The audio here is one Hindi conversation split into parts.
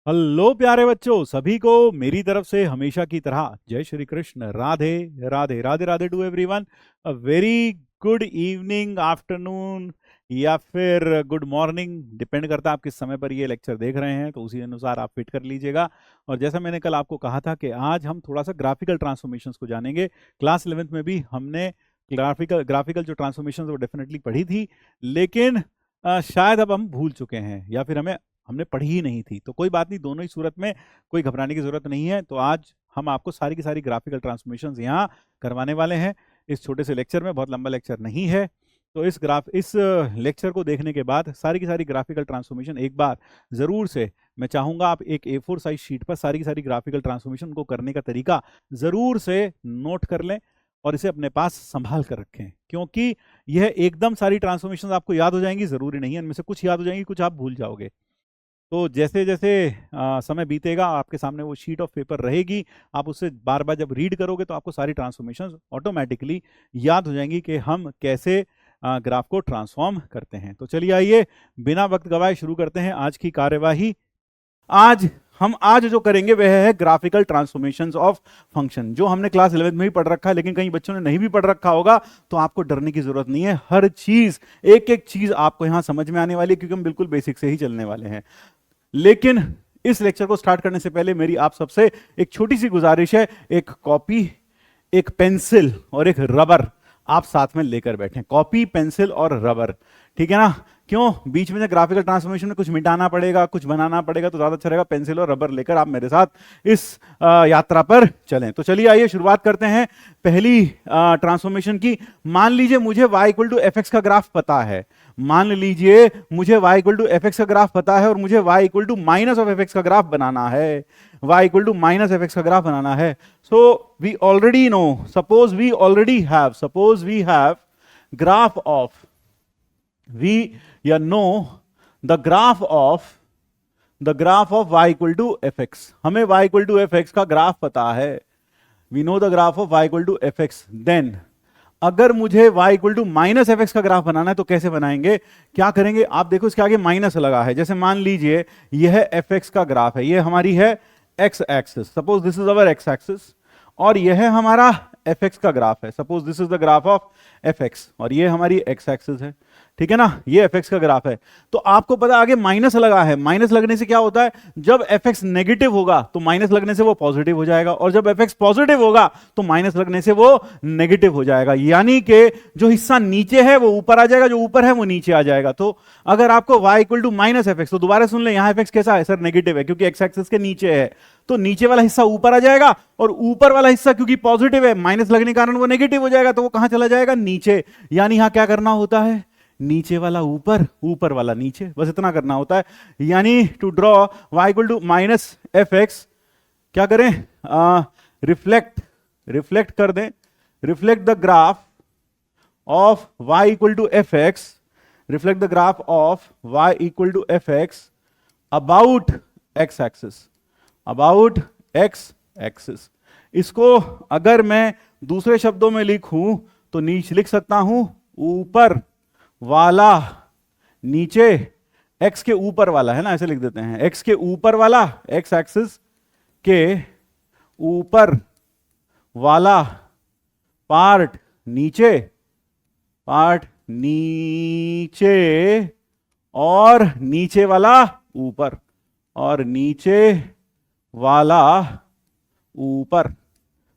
हेलो प्यारे बच्चों, सभी को मेरी तरफ से हमेशा की तरह जय Shri Krishna. Radhe Radhe Radhe Radhe to everyone. A very good evening, afternoon या फिर गुड मॉर्निंग, डिपेंड करता है आप किस समय पर ये लेक्चर देख रहे हैं, तो उसी अनुसार आप फिट कर लीजिएगा। और जैसा मैंने कल आपको कहा था कि आज हम थोड़ा सा ग्राफिकल ट्रांसफॉर्मेशंस को जानेंगे। क्लास 11th में भी हमने ग्राफिकल जो ट्रांसफॉर्मेशंस वो डेफिनेटली पढ़ी थी, लेकिन शायद अब हम भूल चुके हैं या फिर हमने पढ़ी ही नहीं थी। तो कोई बात नहीं, दोनों ही सूरत में कोई घबराने की जरूरत नहीं है। तो आज हम आपको सारी की सारी ग्राफिकल ट्रांसफॉर्मेशंस यहाँ करवाने वाले हैं इस छोटे से लेक्चर में। बहुत लंबा लेक्चर नहीं है, तो इस लेक्चर को देखने के बाद सारी की सारी ग्राफिकल ट्रांसफॉर्मेशन एक बार ज़रूर से मैं चाहूँगा आप एक A4 साइज शीट पर सारी की सारी ग्राफिकल ट्रांसफॉर्मेशन को करने का तरीका ज़रूर से नोट कर लें और इसे अपने पास संभाल कर रखें, क्योंकि यह एकदम सारी ट्रांसफॉर्मेशन आपको याद हो जाएंगी ज़रूरी नहीं है, इनमें से कुछ याद हो जाएंगी, कुछ आप भूल जाओगे। तो जैसे जैसे समय बीतेगा आपके सामने वो शीट ऑफ पेपर रहेगी, आप उससे बार बार जब रीड करोगे तो आपको सारी ट्रांसफॉर्मेशन ऑटोमेटिकली याद हो जाएंगी कि हम कैसे ग्राफ को ट्रांसफॉर्म करते हैं। तो चलिए आइए बिना वक्त गवाए शुरू करते हैं आज की कार्यवाही। आज जो करेंगे वह है ग्राफिकल ट्रांसफॉर्मेशंस ऑफ फंक्शन, जो हमने क्लास 11 में भी पढ़ रखा है, लेकिन कई बच्चों ने नहीं भी पढ़ रखा होगा, तो आपको डरने की जरूरत नहीं है। हर चीज एक एक चीज आपको यहां समझ में आने वाली है, क्योंकि हम बिल्कुल बेसिक से ही चलने वाले हैं। लेकिन इस लेक्चर को स्टार्ट करने से पहले मेरी आप सबसे एक छोटी सी गुजारिश है, एक कॉपी, एक पेंसिल और एक रबर आप साथ में लेकर बैठें। कॉपी, पेंसिल और रबर, ठीक है ना? क्यों? बीच में ग्राफिकल ट्रांसफॉर्मेशन में कुछ मिटाना पड़ेगा, कुछ बनाना पड़ेगा, तो ज्यादा अच्छा रहेगा पेंसिल और रबर लेकर आप मेरे साथ इस यात्रा पर चलें। तो चलिए आइए शुरुआत करते हैं पहली ट्रांसफॉर्मेशन की। मान लीजिए मुझे y equal to f x का ग्राफ पता है। मान लीजिए मुझे y equal to f x का ग्राफ पता है और मुझे y equal to minus of f x का ग्राफ बनाना है। y equal to minus f x का ग्राफ बनाना है। So we already know, suppose we have graph of the graph of y equal to fx। हमें y equal to fx का ग्राफ पता है। we know the graph of y equal to fx। then अगर मुझे y equal to minus f x का ग्राफ बनाना है तो कैसे बनाएंगे, क्या करेंगे? आप देखो इसके आगे माइनस लगा है। जैसे मान लीजिए यह एफ एक्स का ग्राफ है, यह हमारी है x axis, suppose this is our x axis, और यह हमारा एफ एक्स का ग्राफ है, suppose this is the graph of f x, और यह हमारी एक्स एक्सिस है, ठीक है ना? ये एफ एक्स का ग्राफ है। तो आपको पता आगे माइनस लगा है। माइनस लगने से क्या होता है? जब एफ एक्स नेगेटिव होगा तो माइनस लगने से वो पॉजिटिव हो जाएगा, और जब एफ एक्स पॉजिटिव होगा तो माइनस लगने से वो नेगेटिव हो जाएगा। यानी कि जो हिस्सा नीचे है वो ऊपर आ जाएगा, जो ऊपर है वो नीचे आ जाएगा। तो अगर आपको y equal to minus f x, तो दोबारा सुन ले, यहां एफ एक्स कैसा है सर? नेगेटिव है, क्योंकि एक्स एक्सिस के नीचे है, तो नीचे वाला हिस्सा ऊपर आ जाएगा, और ऊपर वाला हिस्सा क्योंकि पॉजिटिव है, माइनस लगने के कारण वो नेगेटिव हो जाएगा, तो वो कहां चला जाएगा? नीचे। यानी यहां क्या करना होता है? नीचे वाला ऊपर, ऊपर वाला नीचे, बस इतना करना होता है। यानी to draw y equal to minus f x, क्या करें? रिफ्लेक्ट कर दें, reflect the graph of y equal to f x, reflect the graph of y equal to f x about x axis, about x axis. इसको अगर मैं दूसरे शब्दों में लिखूं तो नीचे लिख सकता हूं ऊपर वाला, नीचे, x के ऊपर वाला, है ना? ऐसे लिख देते हैं, x के ऊपर वाला, x एक्सिस के ऊपर वाला पार्ट नीचे, और नीचे वाला ऊपर, और नीचे वाला ऊपर,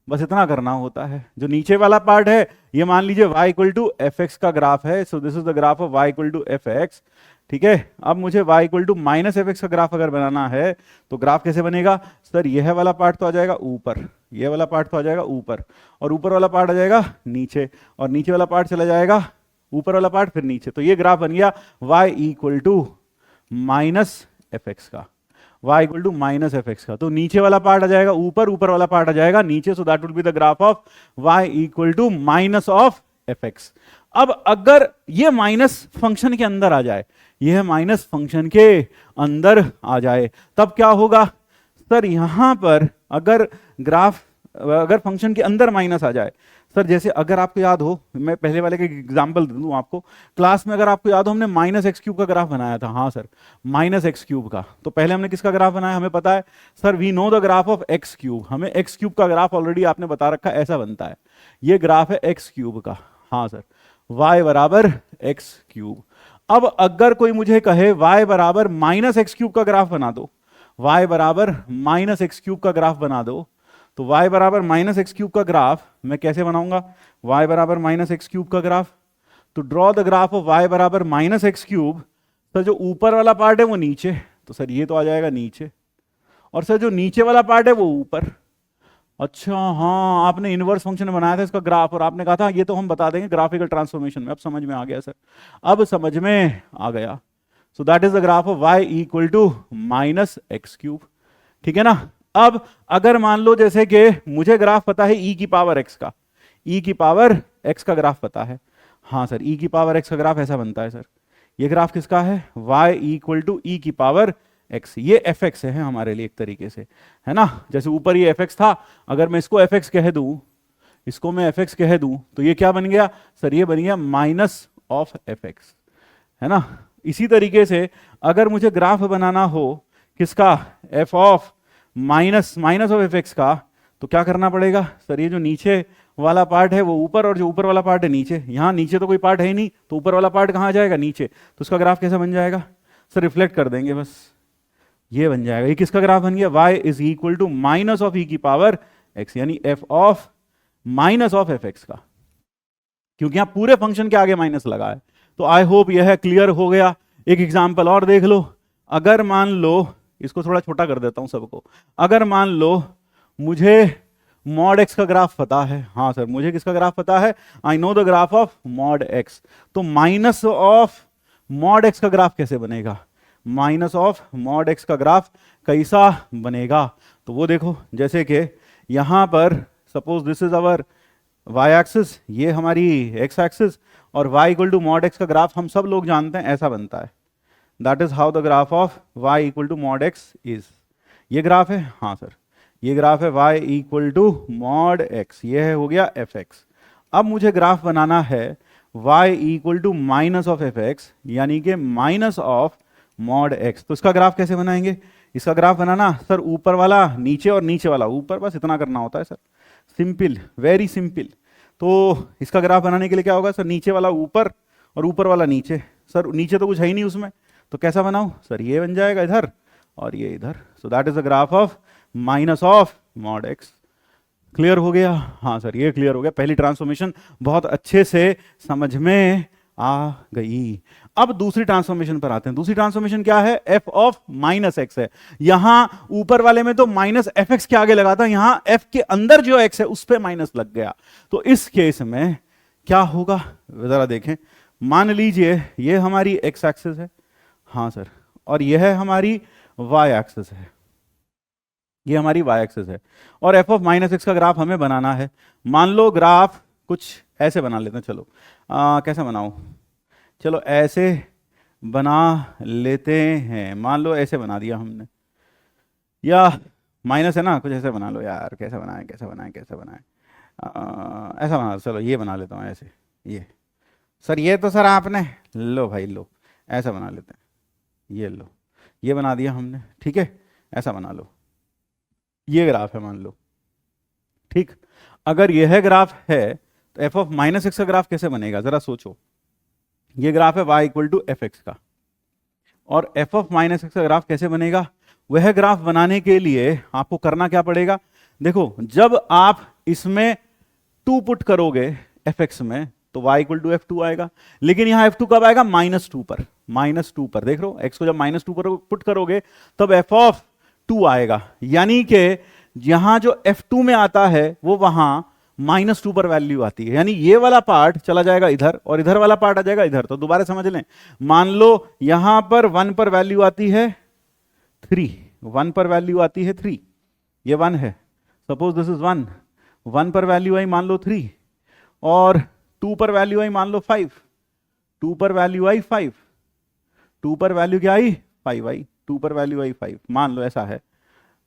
बस इतना करना होता है। जो नीचे वाला पार्ट है ये मान लीजिए y equal to f x का ग्राफ है, so this is the graph of y equal to f x, ठीक है? अब मुझे y equal to minus f x का ग्राफ अगर बनाना है तो ग्राफ कैसे बनेगा? सर यह वाला पार्ट तो आ जाएगा ऊपर, यह वाला पार्ट तो आ जाएगा ऊपर, और ऊपर वाला पार्ट आ जाएगा नीचे, और नीचे वाला पार्ट चला जाएगा ऊपर वाला पार्ट फिर नीचे। तो ये ग्राफ बन गया y equal to minus f x का, y equal to minus f x का। तो नीचे वाला पार्ट आ जाएगा ऊपर, ऊपर वाला पार्ट आ जाएगा नीचे, so that will be the graph of y equal to minus of f x. अब अगर ये माइनस फंक्शन के अंदर आ जाए, यह माइनस फंक्शन के अंदर आ जाए, तब क्या होगा? सर यहां पर अगर ग्राफ अगर फंक्शन के अंदर माइनस आ जाए, सर जैसे अगर आपको याद हो, मैं पहले वाले का एग्जांपल दे दूं आपको, क्लास में अगर आपको याद हो हमने माइनस एक्स क्यूब का ग्राफ बनाया था, हाँ सर माइनस एक्स क्यूब का। तो पहले हमने किसका ग्राफ बनाया, हमें पता है sir we know the graph of x cube, हमें एक्स क्यूब का ग्राफ ऑलरेडी आपने बता रखा है, ऐसा बनता है, ये ग्राफ है एक्स क्यूब का, हाँ सर y बराबर एक्स क्यूब। अब अगर कोई मुझे कहे y बराबर माइनस एक्स क्यूब का ग्राफ बना दो, y बराबर माइनस एक्स क्यूब का ग्राफ बना दो, तो y बराबर माइनस एक्स क्यूब का ग्राफ मैं कैसे बनाऊंगा, y बराबर माइनस एक्स क्यूब का ग्राफ, तो draw the graph of y बराबर माइनस एक्स क्यूब। सर जो ऊपर वाला पार्ट है वो नीचे, तो सर ये तो आ जाएगा नीचे, और सर जो नीचे वाला पार्ट है वो ऊपर। अच्छा हाँ, आपने इनवर्स फंक्शन बनाया था इसका ग्राफ, और आपने कहा था ये तो हम बता देंगे ग्राफिकल ट्रांसफॉर्मेशन में, अब समझ में आ गया सर, अब समझ में आ गया। So that is the graph of y equal to minus x cube, ठीक है ना। अब अगर मान लो जैसे कि मुझे ग्राफ पता है e की पावर x का, e की पावर x का ग्राफ पता है, हाँ सर e की पावर x का ग्राफ ऐसा बनता है सर, ये ग्राफ किसका है, y इक्वल टू e की पावर x, ये fx है हमारे लिए एक तरीके से, है ना। जैसे ऊपर ये fx था, अगर मैं इसको fx कह दूं, इसको मैं fx कह दूं, तो ये क्या बन गया सर, ये बन गया माइनस ऑफ fx, है ना। इसी तरीके से अगर मुझे ग्राफ बनाना हो किसका, f of minus minus of fx का, तो क्या करना पड़ेगा सर, ये जो नीचे वाला पार्ट है वो ऊपर, और जो ऊपर वाला पार्ट है नीचे, यहाँ नीचे तो कोई पार्ट है ही नहीं, तो ऊपर वाला पार्ट कहाँ जाएगा, नीचे, तो उसका ग्राफ कैसा बन जाएगा सर, रिफ्लेक्ट कर देंगे बस, ये बन जाएगा, ये किसका ग्राफ बन गया, y is equal to minus of e की पावर x, यानी f of minus of fx का, क्योंकि यहां पूरे फंक्शन के आगे माइनस लगा है। तो आई होप यह क्लियर हो गया। एक एग्जांपल और देख लो, अगर मान लो, इसको थोड़ा छोटा कर देता हूं सबको, अगर मान लो मुझे मॉड x का ग्राफ पता है, हाँ सर मुझे किसका ग्राफ पता है, I know the graph of mod x, तो माइनस ऑफ मॉड x का ग्राफ कैसे बनेगा, माइनस ऑफ मॉड x का ग्राफ कैसा बनेगा, तो वो देखो, जैसे कि यहां पर suppose this is our y axis, ये हमारी x एक्सिस, और y equal to mod x का ग्राफ हम सब लोग जानते हैं ऐसा बनता है, that is how the graph of y equal to mod x is, ये ग्राफ है, हाँ सर ये ग्राफ है y equal to mod x, ये है हो गया fx। अब मुझे ग्राफ बनाना है y equal to minus of fx, यानी कि माइनस ऑफ मॉड x, तो इसका ग्राफ कैसे बनाएंगे, इसका ग्राफ बनाना सर ऊपर वाला नीचे और नीचे वाला ऊपर, बस इतना करना होता है सर, सिंपल, वेरी सिंपल। तो इसका ग्राफ बनाने के लिए क्या होगा सर, नीचे वाला ऊपर और ऊपर वाला नीचे, सर नीचे तो कुछ है ही नहीं उसमें, तो कैसा बनाऊं सर, ये बन जाएगा इधर और ये इधर, सो that is the graph of minus of mod x। Clear हो गया, हाँ सर ये क्लियर हो गया, पहली ट्रांसफॉर्मेशन बहुत अच्छे से समझ में आ गई। अब दूसरी ट्रांसफॉर्मेशन पर आते हैं। दूसरी ट्रांसफॉर्मेशन क्या है, f ऑफ माइनस एक्स है, यहां ऊपर वाले में तो माइनस एफ एक्स के आगे लगा था, यहां f के अंदर जो x है उस पर माइनस लग गया, तो इस केस में क्या होगा जरा देखें। मान लीजिए ये हमारी x एक्सिस है, हाँ सर, और यह है हमारी y एक्सिस है, ये हमारी y एक्सिस है, और f ऑफ माइनस एक्स का ग्राफ हमें बनाना है। मान लो ग्राफ कुछ ऐसे बना लेते हैं, चलो कैसे बनाऊं, चलो ऐसे बना लेते हैं, मान लो ऐसे बना दिया हमने, या माइनस है ना, कुछ ऐसे बना लो यार, कैसे बनाएं कैसे बनाएं कैसे बनाएं, ऐसा बना, चलो ये बना लेता हूँ ऐसे, ये सर ये तो सर आपने, लो भाई लो, ऐसा बना लेते हैं, ये लो, ये बना दिया हमने, ठीक है, ऐसा बना लो, ये ग्राफ है मान लो, ठीक। अगर यह ग्राफ है तो एफ ऑफ माइनस एक्स का ग्राफ कैसे बनेगा जरा सोचो, ये ग्राफ है y equal to f x का, और एफ ऑफ माइनस एक्स का ग्राफ कैसे बनेगा, वह ग्राफ बनाने के लिए आपको करना क्या पड़ेगा, देखो जब आप इसमें 2 पुट करोगे एफ एक्स में तो y इक्वल टू F2 आएगा, लेकिन यहां F2 कब आएगा, -2 पर, -2 पर, देख लो x को जब -2 पर पुट करोगे तब f ऑफ 2 आएगा, यानी कि यहां जो F2 में आता है वो वहां -2 पर वैल्यू आती है, यानी ये वाला पार्ट चला जाएगा इधर और इधर वाला पार्ट आ जाएगा इधर। तो दोबारा समझ लें, मान लो यहां पर 1 पर वैल्यू आती है 3, 1 पर वैल्यू आती है 3, ये 1 है, सपोज दिस इज 1, 1 पर वैल्यू आई मान लो 3, और 2 पर वैल्यू आई मान लो 5, 2 पर वैल्यू आई 5, 2 पर वैल्यू क्या आई 5 आई, 2 पर वैल्यू आई 5, मान लो ऐसा है।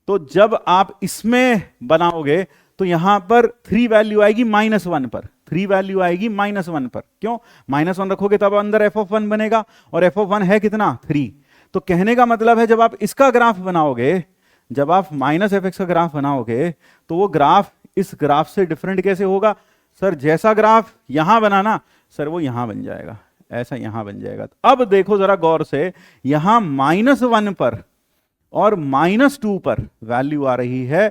तो जब आप इसमें बनाओगे तो यहां पर 3 वैल्यू आएगी -1 पर, 3 वैल्यू आएगी -1 पर। क्यों? -1 रखोगे तब अंदर f ऑफ 1 बनेगा, और f ऑफ 1 है कितना? 3। तो कहने का मतलब है जब आप इसका ग्राफ बनाओगे, जब आप -fx का ग्राफ बनाओगे, तो वो ग्राफ इस ग्राफ से डिफरेंट कैसे होगा? सर जैसा ग्राफ यहां बनाना सर वो यहां बन जाएगा, ऐसा यहां बन जाएगा। तो अब देखो जरा गौर से, यहां -1 पर और -2 पर वैल्यू आ रही है।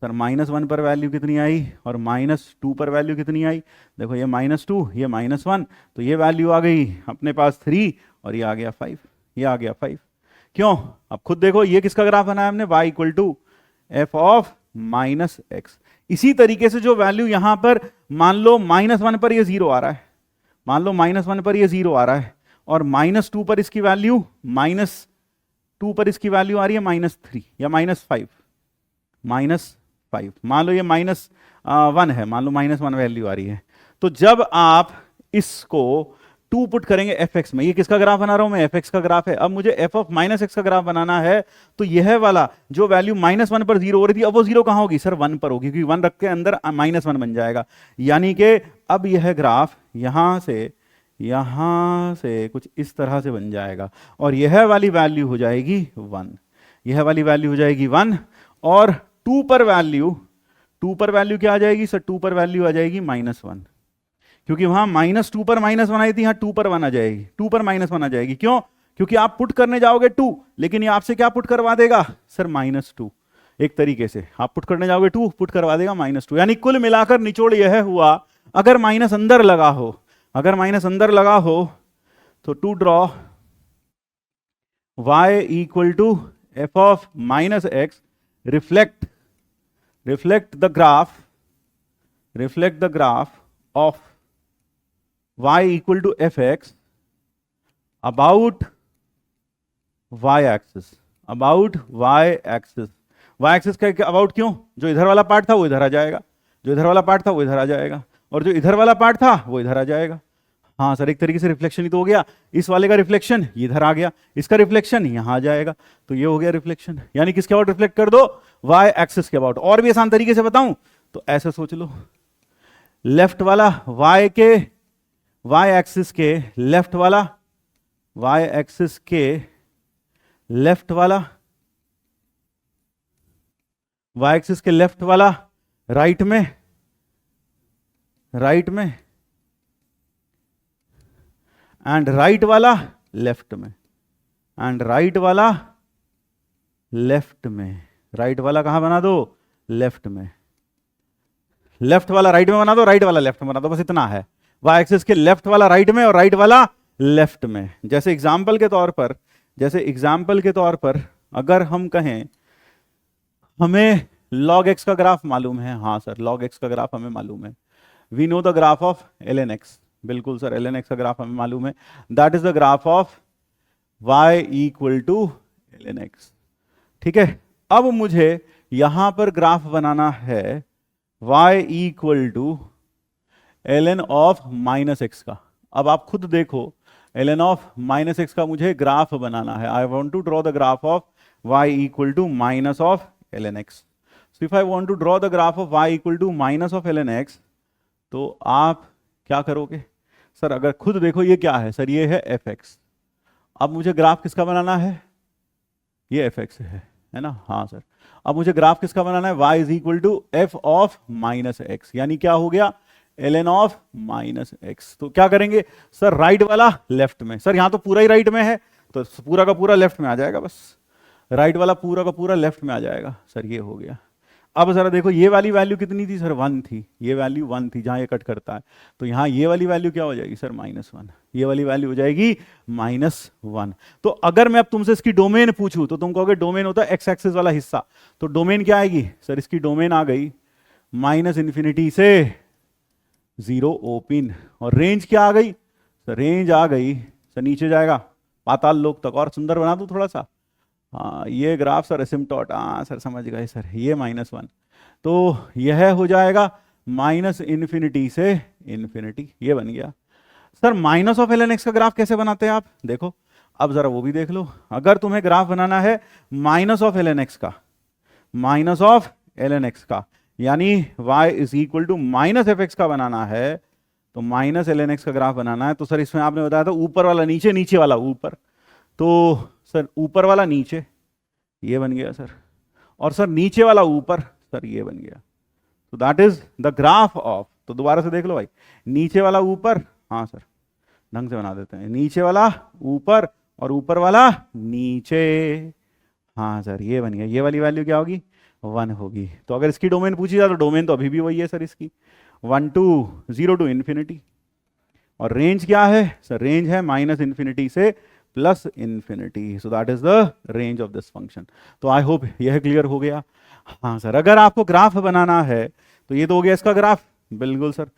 सर -1 पर वैल्यू कितनी आई और -2 पर वैल्यू कितनी आई? देखो ये -2, ये -1, तो ये वैल्यू आ गई अपने पास 3 और ये आ गया 5, ये आ गया 5। क्यों? अब खुद देखो ये किसका ग्राफ बनाया हमने? y equal to f of -x। इसी तरीके से जो वैल्यू यहां पर मान लो -1 पर ये 0 आ रहा है, मान लो -1 पर ये 0 आ रहा है, और -2 पर इसकी वैल्यू -2 पर इसकी वैल्यू आ रही है -3 या -5, -5। मान लो ये -1 है, मान लो -1 वैल्यू आ रही है। तो जब आप इसको 2 पुट करेंगे fx में, ये किसका ग्राफ बना रहा हूं मैं? fx का ग्राफ है। अब मुझे f ऑफ -x का ग्राफ बनाना है, तो यह वाला जो वैल्यू -1 पर 0 हो रही थी, अब वो 0 कहां होगी? सर 1 पर होगी, क्योंकि 1 रख के अंदर -1 बन जाएगा। यानी कि अब यह ग्राफ यहां से कुछ इस तरह से बन जाएगा, और यह वाली वैल्यू हो जाएगी 1, यह वाली वैल्यू हो जाएगी 1, और 2 पर वैल्यू क्या आ जाएगी? सर 2 पर वैल्यू आ जाएगी -1, क्योंकि वहां -2 पर -1 आई थी, यहां 2 पर 1 आ जाएगी, 2 पर -1 आ जाएगी। क्यों? क्योंकि आप पुट करने जाओगे 2, लेकिन ये आपसे क्या पुट करवा देगा? सर -2। एक तरीके से आप पुट करने जाओगे 2, पुट करवा देगा -2। यानी कुल मिलाकर निचोड़ यह हुआ, अगर माइनस अंदर लगा हो, अगर माइनस अंदर लगा हो, तो to draw y equal to f of -x, reflect the graph of y equal to fx about y axis, y axis का अबाउट क्यों? जो इधर वाला पार्ट था वो इधर आ जाएगा, जो इधर वाला पार्ट था वो इधर आ जाएगा, और जो इधर वाला पार्ट था वो इधर आ जाएगा। हाँ सर, एक तरीके से रिफ्लेक्शन ही तो हो गया। इस वाले का रिफ्लेक्शन इधर आ गया, इसका रिफ्लेक्शन यहां आ जाएगा, तो ये हो गया रिफ्लेक्शन। यानी किसके अबाउट रिफ्लेक्ट कर दो? वाई एक्सिस के अबाउट। और भी आसान तरीके से बताऊं तो ऐसे सोच लो, लेफ्ट वाला वाई एक्सिस के लेफ्ट वाला, वाई एक्सिस के लेफ्ट वाला, वाई एक्सिस के लेफ्ट वाला राइट में, एंड राइट वाला लेफ्ट में, एंड राइट वाला लेफ्ट में। राइट वाला कहां बना दो? लेफ्ट में। लेफ्ट वाला राइट में बना दो, राइट वाला लेफ्ट में बना दो, बस इतना है। वाई एक्सिस के लेफ्ट वाला राइट में और राइट वाला लेफ्ट में। जैसे एग्जाम्पल के तौर पर अगर हम कहें हमें log x का ग्राफ मालूम है, हाँ सर log x का ग्राफ हमें मालूम है, we know the graph of ln x, बिल्कुल सर ln x का ग्राफ हमें मालूम है, that is the graph of y equal to ln x। ठीक है, अब मुझे यहां पर ग्राफ बनाना है y equal to ln of -x का। अब आप खुद देखो, ln ऑफ -x का मुझे ग्राफ बनाना है। I want to draw the graph of y equal to minus of ln x। So if I want to draw the graph of y equal to minus of ln x, तो आप क्या करोगे? सर अगर खुद देखो ये क्या है? सर ये है fx। अब मुझे ग्राफ किसका बनाना है? ये fx है ना? हाँ सर। अब मुझे ग्राफ किसका बनाना है? y is equal to f of minus x, यानी क्या हो गया? ln of minus x। तो क्या करेंगे सर? राइट वाला लेफ्ट में। सर यहां तो पूरा ही राइट में है, तो पूरा का पूरा लेफ्ट में आ जाएगा, बस राइट वाला पूरा का पूरा लेफ्ट में आ जाएगा। सर ये हो गया। अब जरा देखो ये वाली वैल्यू कितनी थी? सर 1 थी, ये वैल्यू 1 थी जहां ये कट करता है, तो यहां ये वाली वैल्यू क्या हो जाएगी? सर -1। ये वाली वैल्यू हो जाएगी -1। तो अगर मैं अब तुमसे इसकी डोमेन पूछूं तो तुम कहोगे डोमेन होता है एक्स एक्सिस वाला हिस्सा, तो डोमेन क्या आएगी? सर इसकी डोमेन आ गई -∞ से 0 ओपन, और रेंज क्या आ गई? सर रेंज आ गई, सर नीचे जाएगा पाताल लोक तक। और सुंदर बना दूं थोड़ा सा, हाँ ये ग्राफ सर एसिम्पटोट, हाँ सर समझ गए सर, ये -1, तो यह हो जाएगा -∞ से ∞, ये बन गया। Sir minus of ln x का ग्राफ कैसे बनाते हैं आप? देखो अब जरा वो भी देख लो। अगर तुम्हें ग्राफ बनाना है माइनस ऑफ ln x का, माइनस ऑफ ln x का, यानी y is equal to minus f x का बनाना है, तो माइनस एल एन एक्स का ग्राफ बनाना है। तो सर इसमें आपने बताया था ऊपर वाला नीचे, नीचे वाला ऊपर, तो सर ऊपर वाला नीचे, ये बन गया सर, और सर नीचे वाला ऊपर, सर ये बन गया। तो that is the graph of, तो दोबारा से देख लो भाई, नीचे वाला ऊपर, हाँ सर ढंग से बना देते हैं, नीचे वाला ऊपर और ऊपर वाला नीचे, हाँ सर ये बन गया। ये वाली वैल्यू क्या होगी, 1 होगी। तो अगर इसकी डोमेन पूछी जाए तो डोमेन तो अभी भी वही है सर इसकी, 1 टू 0 टू इन्फिनिटी। और रेंज क्या है सर, रेंज है माइनस इन्फिनिटी से plus infinity. So that is the range of this function. तो आई होप यह क्लियर हो गया। हाँ सर, अगर आपको ग्राफ बनाना है तो ये तो हो गया इसका ग्राफ, बिल्कुल सर,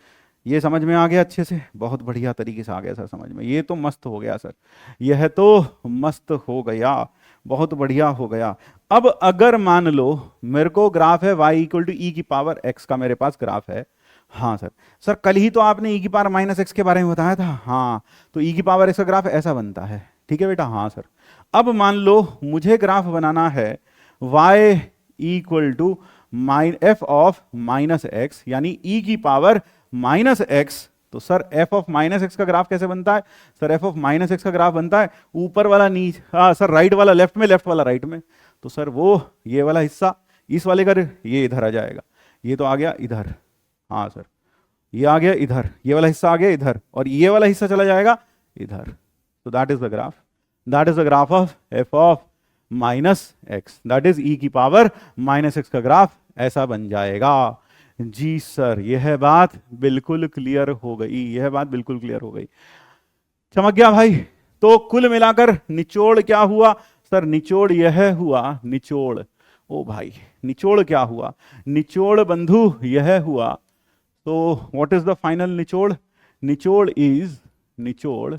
ये समझ में आ गया अच्छे से, बहुत बढ़िया तरीके से आ गया सर समझ में, ये तो मस्त हो गया सर, यह तो मस्त हो गया, बहुत बढ़िया हो गया। अब अगर मान लो मेरे को ग्राफ है y इक्वल टू ई की पावर x का मेरे पास ग्राफ है, हाँ सर, सर कल ही तो आपने ई की पावर माइनस एक्स के बारे में बताया था, हाँ, तो ई की पावर एक्स का ग्राफ ऐसा बनता है, ठीक है बेटा, हाँ सर। अब मान लो मुझे ग्राफ बनाना है y equal to f of minus x, यानी ई की पावर माइनस एक्स। तो sir f of minus x का ग्राफ कैसे बनता है, sir f of minus x का ग्राफ बनता है ऊपर वाला नीचे, हाँ सर राइट वाला लेफ्ट में, लेफ्ट वाला राइट में। तो सर वो ये वाला हिस्सा इस वाले का ये इधर आ जाएगा, ये तो आ गया इधर, हाँ सर ये आ गया इधर, ये वाला हिस्सा आ गया इधर, और ये वाला हिस्सा चला जाएगा इधर। तो that is the graph, that is the graph of f of minus x, that is e की पावर माइनस एक्स का ग्राफ ऐसा बन जाएगा। जी सर, यह बात बिल्कुल क्लियर हो गई, यह बात बिल्कुल क्लियर हो गई, चमक गया भाई। तो कुल मिलाकर निचोड़ क्या हुआ सर, निचोड़ यह हुआ, निचोड़, ओ भाई निचोड़ क्या हुआ, निचोड़ बंधु यह हुआ। तो व्हाट इज द फाइनल निचोड़, निचोड़ इज, निचोड़,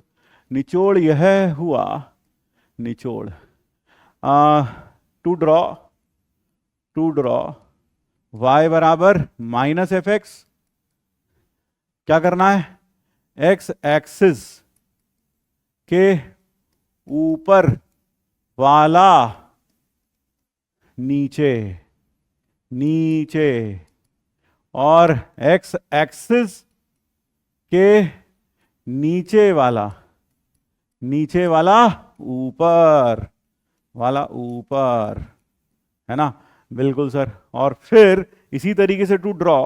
निचोड़ यह हुआ, निचोड़ टू ड्रॉ y बराबर माइनस एफ एक्स, क्या करना है, x एक्सिस के ऊपर वाला नीचे, नीचे, और x एक्सिस के नीचे वाला, नीचे वाला ऊपर, वाला ऊपर, है ना, बिल्कुल सर। और फिर इसी तरीके से to draw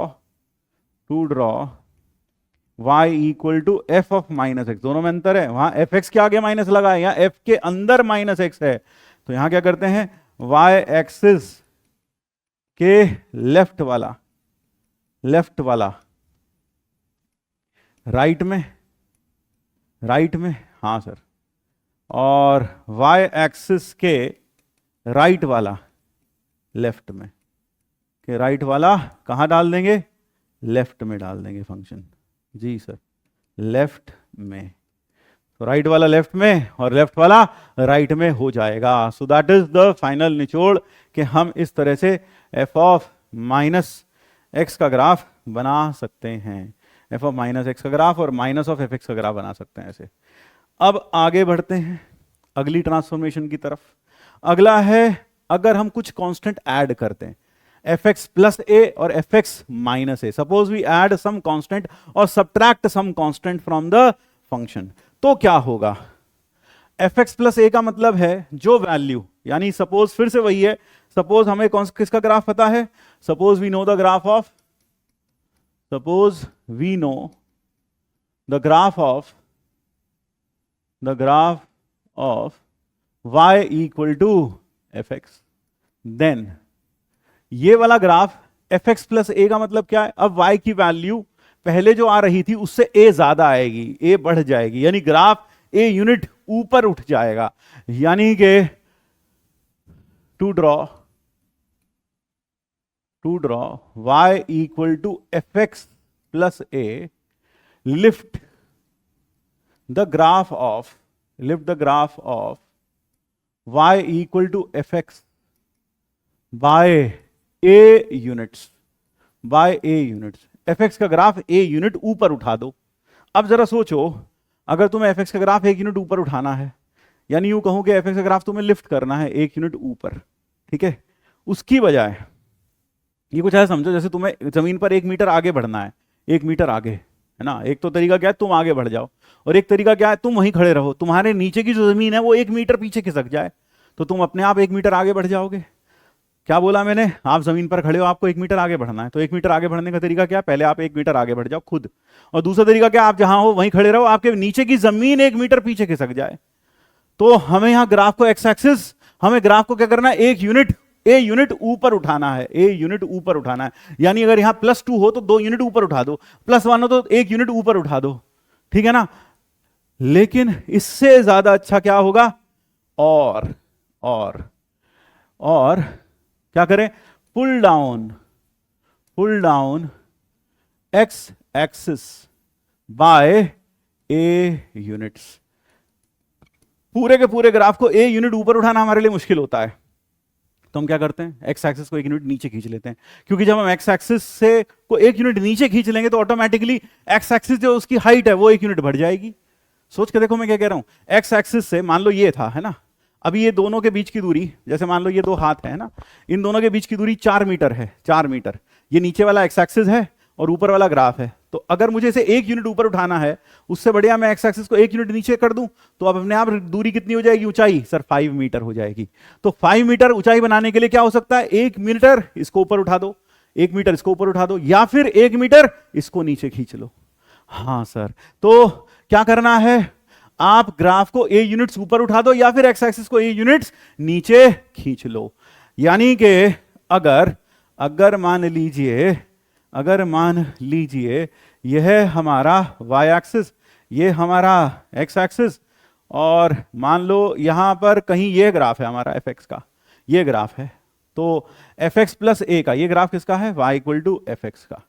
y equal to f of minus x, दोनों में अंतर है, वहां एफ एक्स के आगे माइनस लगा है, यहां एफ के अंदर माइनस एक्स है। तो यहां क्या करते हैं, y एक्सिस के लेफ्ट वाला, लेफ्ट वाला राइट में, राइट में, हाँ सर, और y एक्सिस के राइट वाला लेफ्ट में, कि राइट वाला कहां डाल देंगे, लेफ्ट में डाल देंगे फंक्शन, जी सर लेफ्ट में। तो राइट वाला लेफ्ट में और लेफ्ट वाला राइट में हो जाएगा। सो दैट इज द फाइनल निचोड़, कि हम इस तरह से एफ ऑफ माइनस एक्स का ग्राफ बना सकते हैं, एफ ऑफ माइनस एक्स का ग्राफ और माइनस ऑफ एफ एक्स का ग्राफ बना सकते हैं ऐसे। अब आगे बढ़ते हैं अगली ट्रांसफॉर्मेशन की तरफ। अगला है अगर हम कुछ कांस्टेंट ऐड करते हैं, एफ एक्स प्लस ए और f x minus a, suppose we add some constant और subtract some constant from the function, तो क्या होगा, एफ एक्स प्लस ए का मतलब है जो वैल्यू, यानी सपोज फिर से वही है, सपोज हमें किसका ग्राफ पता है, suppose we know the graph of, suppose we know the graph of, the graph of y equal to f x, then ये वाला graph f x plus a का मतलब क्या है, अब y की वैल्यू पहले जो आ रही थी उससे a ज्यादा आएगी, a बढ़ जाएगी, यानी ग्राफ a यूनिट ऊपर उठ जाएगा, यानी कि to draw y equal to f x plus a, lift the graph of, lift the graph of y equal to f x by a units, by a units, f x का ग्राफ a यूनिट ऊपर उठा दो। अब जरा सोचो, अगर तुम्हें एफ एक्स का ग्राफ 1 यूनिट ऊपर उठाना है, यानी यूं कहूं कि एफ एक्स का ग्राफ तुम्हें लिफ्ट करना है 1 यूनिट ऊपर, ठीक है, उसकी बजाय ये कुछ ऐसा समझो जैसे तुम्हें जमीन पर 1 मीटर आगे बढ़ना है, 1 मीटर आगे, है ना। एक तो तरीका क्या है, तुम आगे बढ़ जाओ, और एक तरीका क्या है, तुम वहीं खड़े रहो, तुम्हारे नीचे की जो जमीन है वो 1 मीटर पीछे खिसक जाए, तो तुम अपने आप 1 मीटर आगे बढ़ जाओगे। क्या बोला मैंने, आप जमीन पर खड़े हो, आपको 1 मीटर आगे बढ़ना है, तो 1 मीटर आगे बढ़ने का तरीका क्या है, पहले आप 1 मीटर आगे बढ़ जाओ खुद, और दूसरा तरीका क्या, आप जहां हो वहीं खड़े रहो, आपके नीचे की जमीन 1 मीटर पीछे खिसक जाए। तो हमें यहां ग्राफ को एक्स एक्सिस, हमें ग्राफ को क्या करना है, ए यूनिट ऊपर उठाना है, ए यूनिट ऊपर उठाना है। यानी अगर यहां +2 हो तो 2 यूनिट ऊपर उठा दो, +1 हो तो 1 यूनिट ऊपर उठा दो, ठीक है ना। लेकिन इससे ज्यादा अच्छा क्या होगा, और और क्या करें, pull down x axis by a units. पूरे के पूरे ग्राफ को ए यूनिट ऊपर उठाना हमारे लिए मुश्किल होता है, तो हम क्या करते हैं, एक्स एक्सिस को 1 यूनिट नीचे खींच लेते हैं, क्योंकि जब हम एक्स एक्सिस से को 1 यूनिट नीचे खींच लेंगे तो ऑटोमेटिकली एक्स एक्सिस जो उसकी हाइट है वो 1 यूनिट बढ़ जाएगी। सोच के देखो मैं क्या कह रहा हूं, एक्स एक्सिस से मान लो ये था, है ना, अभी ये दोनों के बीच की दूरी, जैसे मान लो ये 2 हाथ है ना, इन दोनों के बीच की दूरी 4 मीटर है, 4 मीटर। ये नीचे वाला एक्स एक्सिस है और ऊपर वाला ग्राफ है, तो अगर मुझे इसे 1 यूनिट ऊपर उठाना है, उससे बढ़िया मैं एक्स एक्सिस को 1 यूनिट नीचे कर दूं, तो अब अपने आप दूरी कितनी हो जाएगी, ऊंचाई सर 5 मीटर हो जाएगी। तो 5 मीटर ऊंचाई बनाने के लिए क्या हो सकता है, 1 मीटर इसको ऊपर उठा दो, 1 मीटर इसको ऊपर उठा दो, या फिर 1 मीटर इसको नीचे खींच लो। हाँ सर, तो क्या करना है, आप ग्राफ को ए यूनिट्स ऊपर उठा दो या फिर एक्स एक्सिस को ए यूनिट्स नीचे खींच लो। यानी कि अगर मान लीजिए यह हमारा y एक्सिस, ये हमारा x एक्सिस, और मान लो यहां पर कहीं ये ग्राफ है हमारा fx का, ये ग्राफ है, तो fx प्लस a का ये ग्राफ किसका है, y इक्वल टू fx का।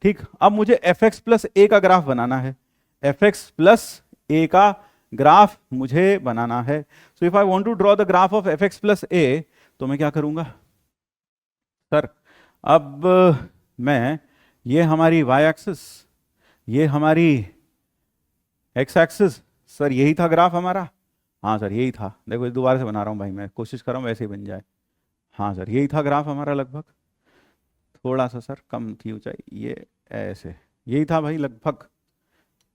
ठीक, अब मुझे fx प्लस a का ग्राफ बनाना है, fx प्लस a का ग्राफ मुझे बनाना है। So if I want to draw the graph of fx plus a, तो मैं क्या करूंगा सर, अब मैं ये हमारी y एक्सिस, ये हमारी x एक्सिस, सर यही था ग्राफ हमारा, हाँ सर यही था, देखो दोबारा से बना रहा हूँ भाई, मैं कोशिश कर रहा हूँ वैसे ही बन जाए। हाँ सर यही था ग्राफ हमारा, लगभग थोड़ा सा सर कम थी ऊंचाई, ये ऐसे यही था भाई, लगभग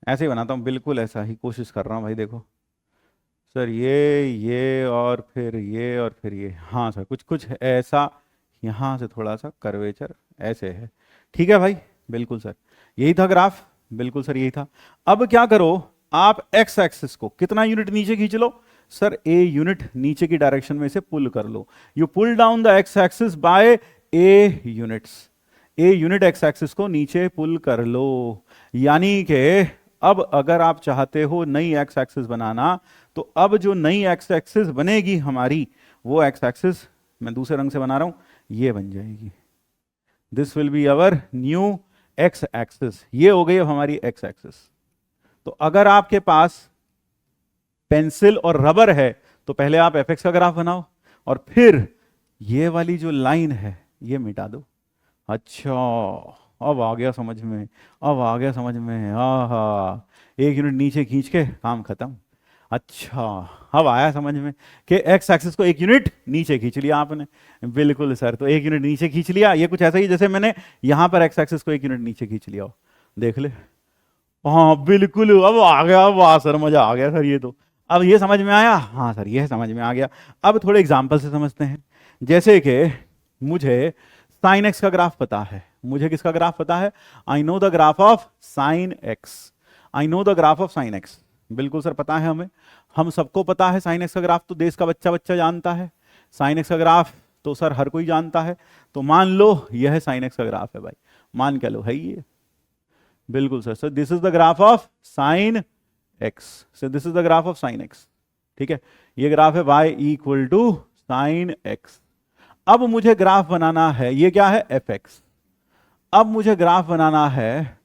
ऐसे ही बनाता हूँ, बिल्कुल ऐसा ही कोशिश कर रहा हूँ भाई। देखो सर ये और फिर ये और फिर ये, हाँ सर कुछ ऐसा, यहाँ से थोड़ा सा कर्वेचर ऐसे है, ठीक है भाई, बिल्कुल सर यही था ग्राफ, बिल्कुल सर यही था। अब क्या करो, आप एक्स एक्सिस को कितना यूनिट नीचे खींच लो, सर ए यूनिट नीचे की डायरेक्शन में से पुल कर लो, you pull down the x axis by a units, a unit x axis को नीचे पुल कर लो। यानी कि अब अगर आप चाहते हो नई एक्स एक्सिस बनाना, तो अब जो नई एक्स एक्सिस बनेगी हमारी, वो एक्स एक्सिस मैं दूसरे रंग से बना रहा हूं, ये बन जाएगी, this will be our new x axis, ये हो गई अब हमारी एक्स एक्सिस। तो अगर आपके पास पेंसिल और रबर है तो पहले आप एफ एक्स का ग्राफ बनाओ, और फिर ये वाली जो लाइन है ये मिटा दो। अच्छा, अब आ गया समझ में, अब आ गया समझ में, आहा, 1 यूनिट नीचे खींच के काम खत्म। अच्छा, अब आया समझ में कि एक्स एक्सिस को 1 यूनिट नीचे खींच लिया आपने, बिल्कुल सर, तो 1 यूनिट नीचे खींच लिया, ये कुछ ऐसा ही जैसे मैंने यहां पर एक्स एक्सिस को 1 यूनिट नीचे खींच लिया हो, देख ले, हाँ बिल्कुल, अब आ गया, वाह सर मजा आ गया सर, ये तो अब ये समझ में आया, हाँ सर ये समझ में आ गया। अब थोड़े एग्जाम्पल से समझते हैं, जैसे कि मुझे साइन एक्स का ग्राफ पता है, मुझे किसका ग्राफ पता है, I know the graph of sine x, I know the graph of sine x, बिल्कुल सर पता है हमें, हम सबको पता है साइन एक्स का ग्राफ, तो देश का बच्चा बच्चा जानता है, साइन एक्स का ग्राफ तो सर हर कोई जानता है। तो मान लो यह साइन एक्स का ग्राफ है भाई, मान क्या लो है ये, बिल्कुल sir, so this is the graph of sine x, so this is the graph of sine x, ठीक है, ये ग्राफ है y equal to sine x. अब मुझे ग्राफ बनाना है, ये क्या है एफ एक्स, अब मुझे ग्राफ बनाना है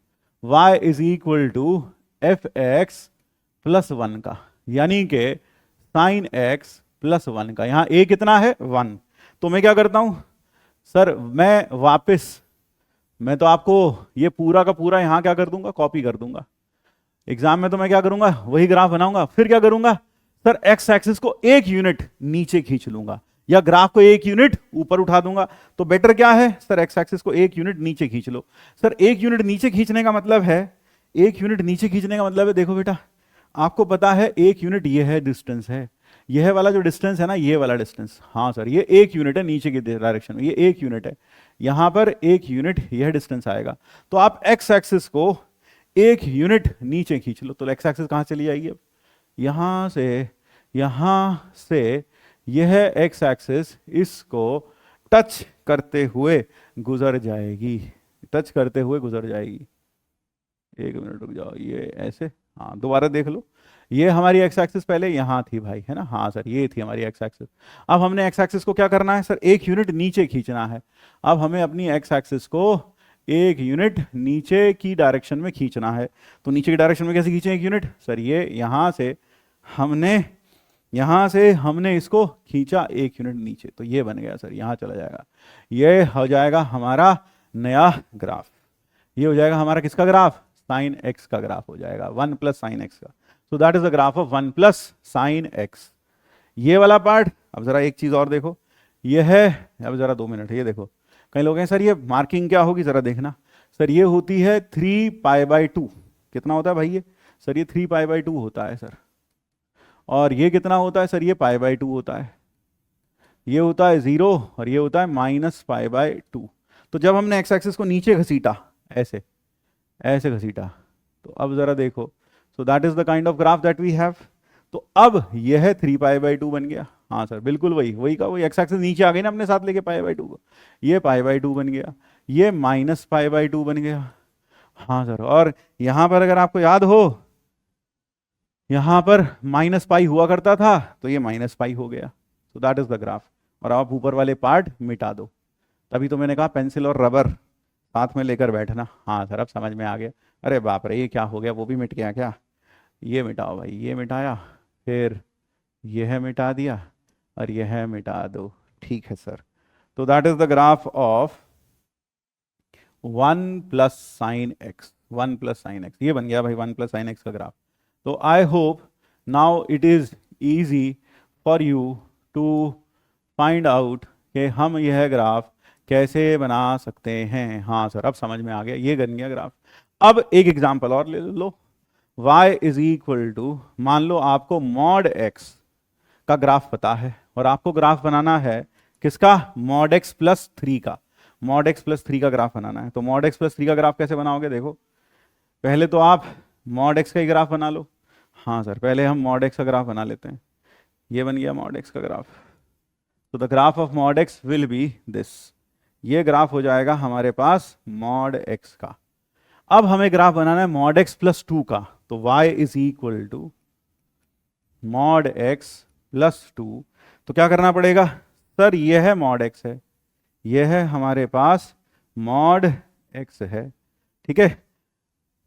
y is equal to f x plus 1 का, यानी कि साइन एक्स प्लस 1 का, यहां a कितना है 1, तो मैं क्या करता हूं सर, मैं तो आपको ये पूरा का पूरा यहां क्या कर दूंगा, कॉपी कर दूंगा, एग्जाम में तो मैं क्या करूंगा, वही ग्राफ बनाऊंगा, फिर क्या करूंगा सर, एक्स एक्सिस को 1 यूनिट नीचे खींच लूंगा, या ग्राफ को 1 यूनिट ऊपर उठा दूंगा। तो बेटर क्या है सर, एक्स एक्सिस को 1 यूनिट नीचे खींच लो। सर 1 यूनिट नीचे खींचने का मतलब है, 1 यूनिट नीचे खींचने का मतलब है, देखो बेटा आपको पता है 1 यूनिट ये है डिस्टेंस है, यह वाला जो डिस्टेंस है ना, ये वाला डिस्टेंस, हाँ सर ये 1 यूनिट है नीचे की डायरेक्शन में, ये 1 यूनिट है, यहां पर 1 यूनिट यह डिस्टेंस आएगा। तो आप एक्स एक्सिस को 1 यूनिट नीचे खींच लो। तो एक्स एक्सिस कहां चली जाएगी अब, यहां से यह एक्स एक्सिस इसको टच करते हुए गुजर जाएगी, टच करते हुए गुजर जाएगी। 1 मिनट रुक जाओ, ये ऐसे, हाँ दोबारा देख लो, ये हमारी एक्स एक्सिस पहले यहाँ थी भाई, है ना, हाँ सर ये थी हमारी एक्स एक्सिस। अब हमने एक्स एक्सिस को क्या करना है सर, 1 यूनिट नीचे खींचना है। अब हमें अपनी एक्स एक्सिस को 1 यूनिट नीचे की डायरेक्शन में खींचना है। तो नीचे की डायरेक्शन में कैसे खींचें 1 यूनिट, सर ये यहाँ से हमने इसको खींचा 1 यूनिट नीचे, तो ये बन गया सर, यहाँ चला जाएगा, ये हो जाएगा हमारा नया ग्राफ। ये हो जाएगा हमारा किसका ग्राफ, साइन एक्स का ग्राफ हो जाएगा, 1 प्लस साइन एक्स का। सो that is the graph of 1 plus sine x. ये वाला पार्ट, अब जरा एक चीज और देखो, ये है, अब जरा 2 मिनट, ये देखो कई लोग हैं सर ये मार्किंग क्या होगी, जरा देखना सर, ये होती है 3π/2। कितना होता है भाई ये, सर ये 3π/2 होता है सर। और ये कितना होता है सर, ये π/2 होता है, ये होता है 0 और ये होता है -π/2। तो जब हमने एक्स एक्सिस को नीचे घसीटा, ऐसे ऐसे घसीटा, तो अब जरा देखो, so that is the kind of graph that we have. तो अब यह 3π/2 बन गया, हाँ सर बिल्कुल वही का वही, एक्स एक्सिस नीचे आ गई ना अपने साथ लेके π/2 को, ये π/2 बन गया, ये -π/2 बन गया, हाँ सर। और यहां पर अगर आपको याद हो, यहां पर -π हुआ करता था, तो ये -π हो गया। So that is the graph. और आप ऊपर वाले पार्ट मिटा दो, तभी तो मैंने कहा पेंसिल और रबर साथ में लेकर बैठना। हाँ सर अब समझ में आ गया, अरे बाप रे ये क्या हो गया, वो भी मिट गया क्या, ये मिटाओ भाई, ये मिटाया, फिर यह मिटा दिया और यह मिटा दो, ठीक है सर। तो that is the graph of 1 plus sine x, 1 plus sine x, ये बन गया भाई 1 प्लस साइन एक्स का ग्राफ। तो I hope now it is easy for you to find out कि हम यह ग्राफ कैसे बना सकते हैं। हाँ सर अब समझ में आ गया, ये बन गया ग्राफ। अब एक एग्जांपल और ले लो, y इज इक्वल टू, मान लो आपको मॉड x का ग्राफ पता है और आपको ग्राफ बनाना है किसका, मॉड x प्लस 3 का, मॉड x प्लस 3 का ग्राफ बनाना है। तो मॉड x प्लस 3 का ग्राफ कैसे बनाओगे, देखो पहले तो आप मॉड x का ही ग्राफ बना लो। हाँ सर पहले हम मॉड x का ग्राफ बना लेते हैं, ये बन गया मॉड x का ग्राफ। तो the graph of mod x will be this, ये ग्राफ हो जाएगा हमारे पास मॉड x का। अब हमें ग्राफ बनाना है मॉड x प्लस 2 का, तो y is equal to mod x plus 2। तो क्या करना पड़ेगा सर, ये है मॉड x है, ये है हमारे पास मॉड x है, ठीक है,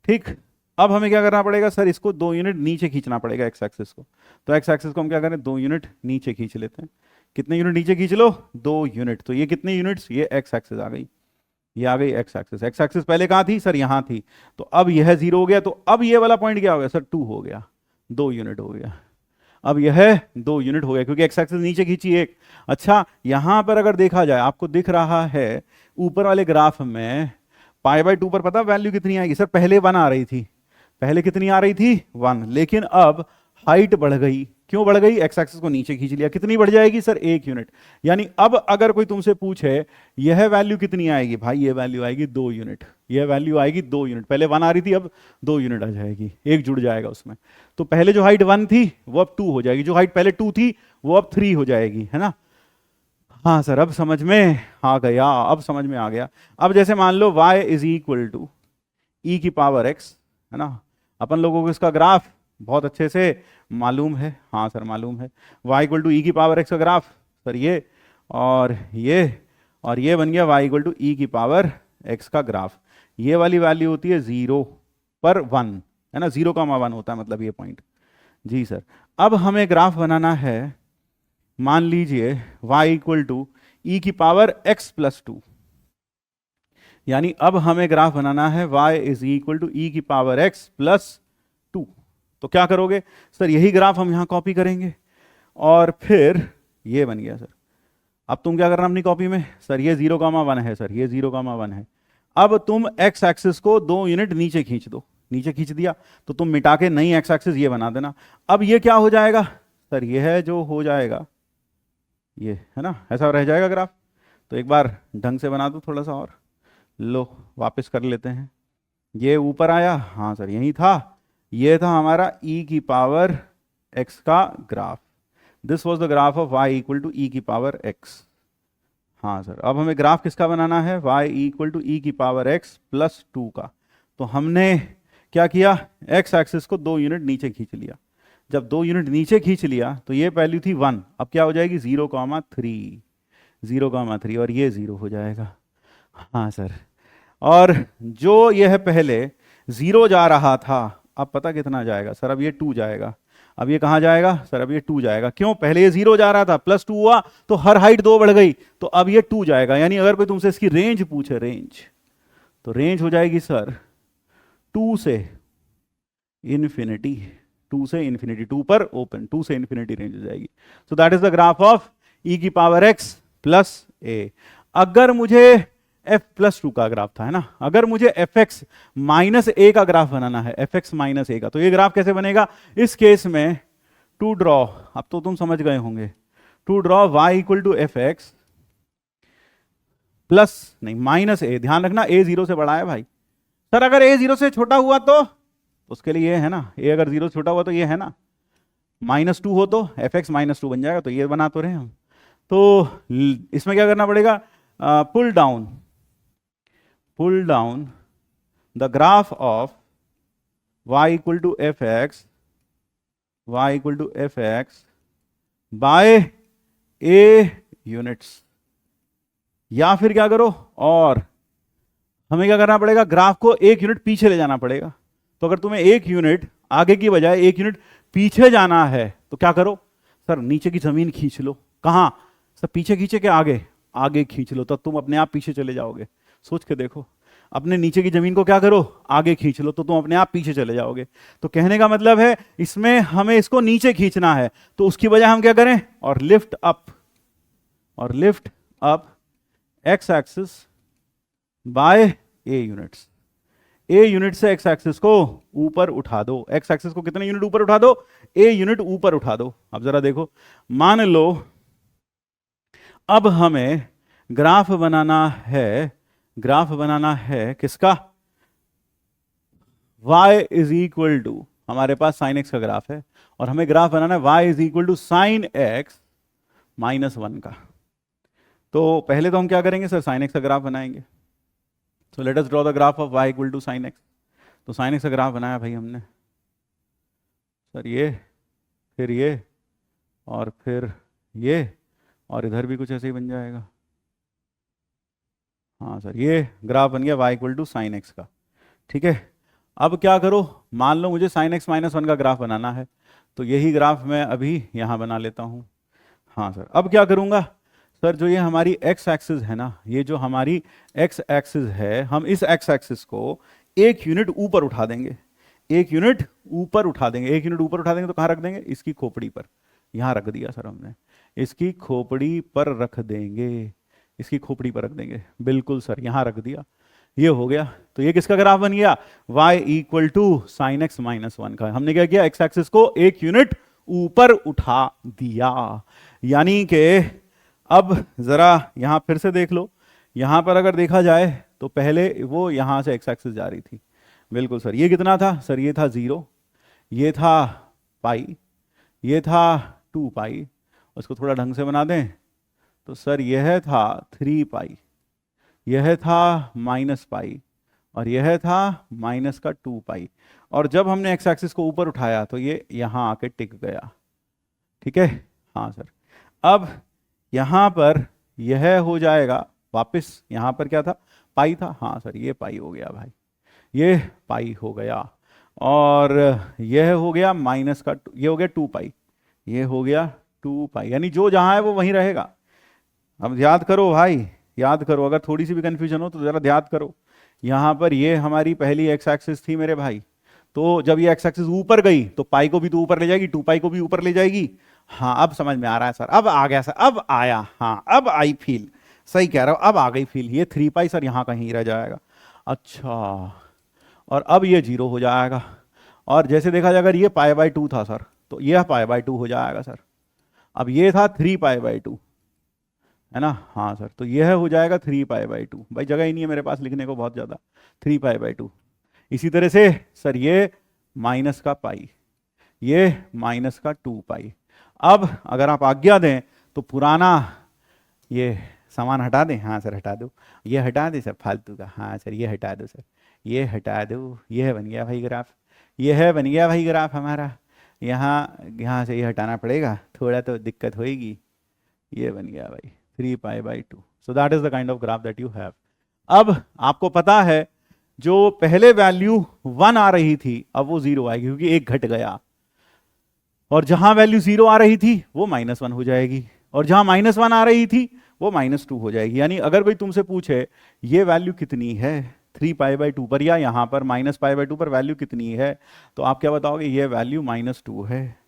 ठीक। अब हमें क्या करना पड़ेगा सर, इसको 2 यूनिट नीचे खींचना पड़ेगा एक्स एक्सिस को। तो एक्स एक्सिस को हम क्या करें, 2 यूनिट नीचे खींच लेते हैं। कितने यूनिट नीचे खींच लो, 2 यूनिट। तो ये कितने यूनिट्स, ये एक्स एक्सिस आ गई, ये आ गई एक्स एक्सिस। एक्स एक्सिस पहले कहाँ थी सर, यहाँ थी। तो अब यह 0 हो गया, तो अब ये वाला पॉइंट क्या हो गया सर, 2 हो गया, 2 यूनिट हो गया। अब यह 2 यूनिट हो गया क्योंकि एक्स एक्सिस नीचे खींची एक। अच्छा यहां पर अगर देखा जाए, आपको दिख रहा है ऊपर वाले ग्राफ में π/2 पर पता वैल्यू कितनी आएगी सर, पहले 1 आ रही थी, पहले कितनी आ रही थी 1, लेकिन अब हाइट बढ़ गई। क्यों बढ़ गई, एक्स एक्सिस को नीचे खींच लिया। कितनी बढ़ जाएगी सर, 1 यूनिट। यानी अब अगर कोई तुमसे पूछे यह वैल्यू कितनी आएगी, भाई ये वैल्यू आएगी 2 यूनिट, यह वैल्यू आएगी 2 यूनिट। पहले 1 आ रही थी, अब 2 यूनिट आ जाएगी, एक जुड़ जाएगा उसमें। तो पहले जो हाइट 1 थी वो अब 2 हो जाएगी, जो हाइट पहले 2 थी वो अब 3 हो जाएगी, है ना। हाँ सर अब समझ में आ गया, अब समझ में आ गया। अब जैसे मान लो y is equal to e की पावर x, है ना। अपन लोगों को इसका ग्राफ बहुत अच्छे से मालूम है, हाँ सर मालूम है। y इक्वल टू e की पावर x का ग्राफ सर ये और ये बन गया y इक्वल टू e की पावर x का ग्राफ। ये वाली वैल्यू होती है 0 पर 1, है ना, 0,1 होता है मतलब ये पॉइंट। जी सर अब हमें ग्राफ बनाना है, मान लीजिए y इक्वल टू e की पावर x प्लस 2, यानी अब हमें ग्राफ बनाना है y is equal to e की पावर x प्लस 2। तो क्या करोगे सर, यही ग्राफ हम यहां कॉपी करेंगे और फिर ये बन गया सर, अब तुम क्या करना अपनी कॉपी में, सर ये 0,1 है, सर ये 0,1 है। अब तुम एक्स एक्सिस को 2 यूनिट नीचे खींच दो, नीचे खींच दिया तो तुम मिटा के नई एक्स एक्सिस ये बना देना। अब ये क्या हो जाएगा सर, ये है जो हो जाएगा, ये है ना, ऐसा रह जाएगा ग्राफ। तो एक बार ढंग से बना दो थोड़ा सा और, लो वापस कर लेते हैं। ये ऊपर आया, हाँ सर यही था, ये था हमारा e की पावर x का graph. This was the graph of y equal to e की पावर x। हाँ सर, अब हमें ग्राफ किसका बनाना है, y इक्वल टू e की पावर x प्लस 2 का। तो हमने क्या किया, x एक्सिस को 2 यूनिट नीचे खींच लिया। जब 2 यूनिट नीचे खींच लिया तो ये वैल्यू थी 1, अब क्या हो जाएगी 0,3, 0,3 और ये 0 हो जाएगा। हाँ सर, और जो यह पहले 0 जा रहा था अब पता कितना जाएगा सर, अब ये 2 जाएगा। अब ये कहाँ जाएगा सर, अब ये 2 जाएगा। क्यों, पहले ये 0 जा रहा था, प्लस 2 हुआ तो हर हाइट 2 बढ़ गई, तो अब ये 2 जाएगा। यानी अगर कोई तुमसे इसकी रेंज पूछे, रेंज, तो रेंज हो जाएगी सर 2 से इन्फिनिटी, 2 से इन्फिनिटी, 2 पर ओपन, 2 से इन्फिनिटी रेंज हो जाएगी। सो that is the graph of e की पावर x प्लस a। अगर मुझे f प्लस 2 का ग्राफ था, है ना, अगर मुझे fx माइनस a का ग्राफ बनाना है, fx माइनस a का, तो ये ग्राफ कैसे बनेगा इस केस में, टू ड्रॉ, अब तो तुम समझ गए होंगे, to draw y equal to f x plus, नहीं माइनस a, ध्यान रखना a 0 से बड़ा है भाई। सर अगर a 0 से छोटा हुआ तो उसके लिए ये है ना, a अगर 0 से छोटा हुआ तो ये है ना, -2 हो तो fx -2 बन जाएगा। तो ये बना तो रहे हम। तो इसमें क्या करना पड़ेगा, pull down the graph of y equal to f x, y equal to f x by a units. या फिर क्या करो, और हमें क्या करना पड़ेगा, ग्राफ को 1 यूनिट पीछे ले जाना पड़ेगा। तो अगर तुम्हें 1 यूनिट आगे की बजाय 1 यूनिट पीछे जाना है तो क्या करो सर, नीचे की जमीन खींच लो। कहां सर, पीछे खींचे के आगे, आगे खींच लो, तब तुम अपने आप पीछे चले जाओगे। सोच के देखो, अपने नीचे की जमीन को क्या करो, आगे खींच लो, तो तुम अपने आप पीछे चले जाओगे। तो कहने का मतलब है इसमें हमें इसको नीचे खींचना है, तो उसकी बजाय हम क्या करें, और lift up x axis by a units. A unit से एक्स एक्सिस को ऊपर उठा दो। एक्स एक्सिस को कितने यूनिट ऊपर उठा दो, ए यूनिट ऊपर उठा दो। अब जरा देखो, मान लो अब हमें ग्राफ बनाना है किसका, y इज इक्वल टू, हमारे पास साइन x का ग्राफ है और हमें ग्राफ बनाना है y is equal to sine x -1 का। तो पहले तो हम क्या करेंगे सर, साइन x का ग्राफ बनाएंगे। तो let us draw the graph of y equal to sine x। तो साइन x का ग्राफ बनाया भाई हमने, सर ये, फिर ये, और फिर ये, और इधर भी कुछ ऐसे ही बन जाएगा। हाँ सर, ये ग्राफ बन गया y equal to sine x का। ठीक है, अब क्या करो, मान लो मुझे साइन x -1 का ग्राफ बनाना है, तो यही ग्राफ मैं अभी यहाँ बना लेता हूँ। हाँ सर, अब क्या करूँगा सर, जो ये हमारी x एक्सिस है ना, ये जो हमारी x एक्सिस है, हम इस x एक्सिस को 1 यूनिट ऊपर उठा देंगे, 1 यूनिट ऊपर उठा देंगे। 1 यूनिट ऊपर उठा देंगे तो कहाँ रख देंगे, इसकी खोपड़ी पर। यहाँ रख दिया सर हमने, इसकी खोपड़ी पर रख देंगे, इसकी खोपड़ी पर रख देंगे, बिल्कुल सर, यहाँ रख दिया, ये हो गया। तो ये किसका ग्राफ बन गया, y equal to sine x -1 का। हमने क्या किया, x एक्सिस को 1 यूनिट ऊपर उठा दिया। यानी कि अब जरा यहां फिर से देख लो, यहां पर अगर देखा जाए तो पहले वो यहां से x एक्सिस जा रही थी, बिल्कुल सर। ये कितना था सर, ये था 0, ये था पाई, ये था 2 पाई। उसको थोड़ा ढंग से बना दें तो सर यह था 3 पाई, यह था -पाई, और यह था माइनस का 2 पाई। और जब हमने x एक्सिस को ऊपर उठाया तो ये यहां आके टिक गया। ठीक है, हाँ सर। अब यहां पर यह हो जाएगा वापस, यहां पर क्या था, पाई था, हाँ सर ये पाई हो गया भाई, ये पाई हो गया। और यह हो गया माइनस का, ये हो गया 2 पाई, ये हो गया 2 पाई, यानी जो जहां है वो वहीं रहेगा। अब याद करो भाई, याद करो, अगर थोड़ी सी भी कंफ्यूजन हो तो जरा याद करो। यहां पर ये हमारी पहली एक्स एक्सिस थी मेरे भाई, तो जब ये एक्स एक्सिस ऊपर गई तो पाई को भी तो ऊपर ले जाएगी, 2 पाई को भी ऊपर ले जाएगी, हाँ अब समझ में आ रहा है सर, अब आ गया सर, अब आया, हाँ अब आई फील, सही कह रहे हो, अब आ गई फील। ये 3 पाई सर यहाँ कहीं रह जाएगा, अच्छा, और अब ये 0 हो जाएगा। और जैसे देखा जाए अगर ये पाई बाई 2 था सर, तो यह पाई बाई 2 हो जाएगा सर। अब ये था 3 पाई बाई 2, है ना, हाँ सर, तो यह हो जाएगा 3 पाई बाई 2। भाई जगह ही नहीं है मेरे पास लिखने को बहुत ज़्यादा, 3 पाई बाई 2। इसी तरह से सर ये माइनस का पाई, ये माइनस का 2 पाई। अब अगर आप आज्ञा दें तो पुराना ये सामान हटा दें, हाँ सर हटा दो, ये हटा दें सर फालतू का, हाँ सर ये हटा दो सर, ये हटा दो, ये बन गया भाई ग्राफ, ये है बन गया भाई ग्राफ हमारा। यहाँ यहाँ से ये हटाना पड़ेगा, थोड़ा तो दिक्कत होएगी, ये बन गया भाई 3 पाई by 2। So that is the kind of graph that you have. अब आपको पता है जो पहले वैल्यू 1 आ रही थी अब वो 0 आएगी क्योंकि एक घट गया, और जहां वैल्यू 0 आ रही थी वो -1 हो जाएगी, और जहां -1 आ रही थी वो -2 हो जाएगी। यानी अगर कोई तुमसे पूछे ये वैल्यू कितनी है 3 पाई बाई 2 पर या यहां पर -पाई बाई 2 पर वैल्यू कितनी है, तो आप क्या बताओगे, ये वैल्यू -2 है,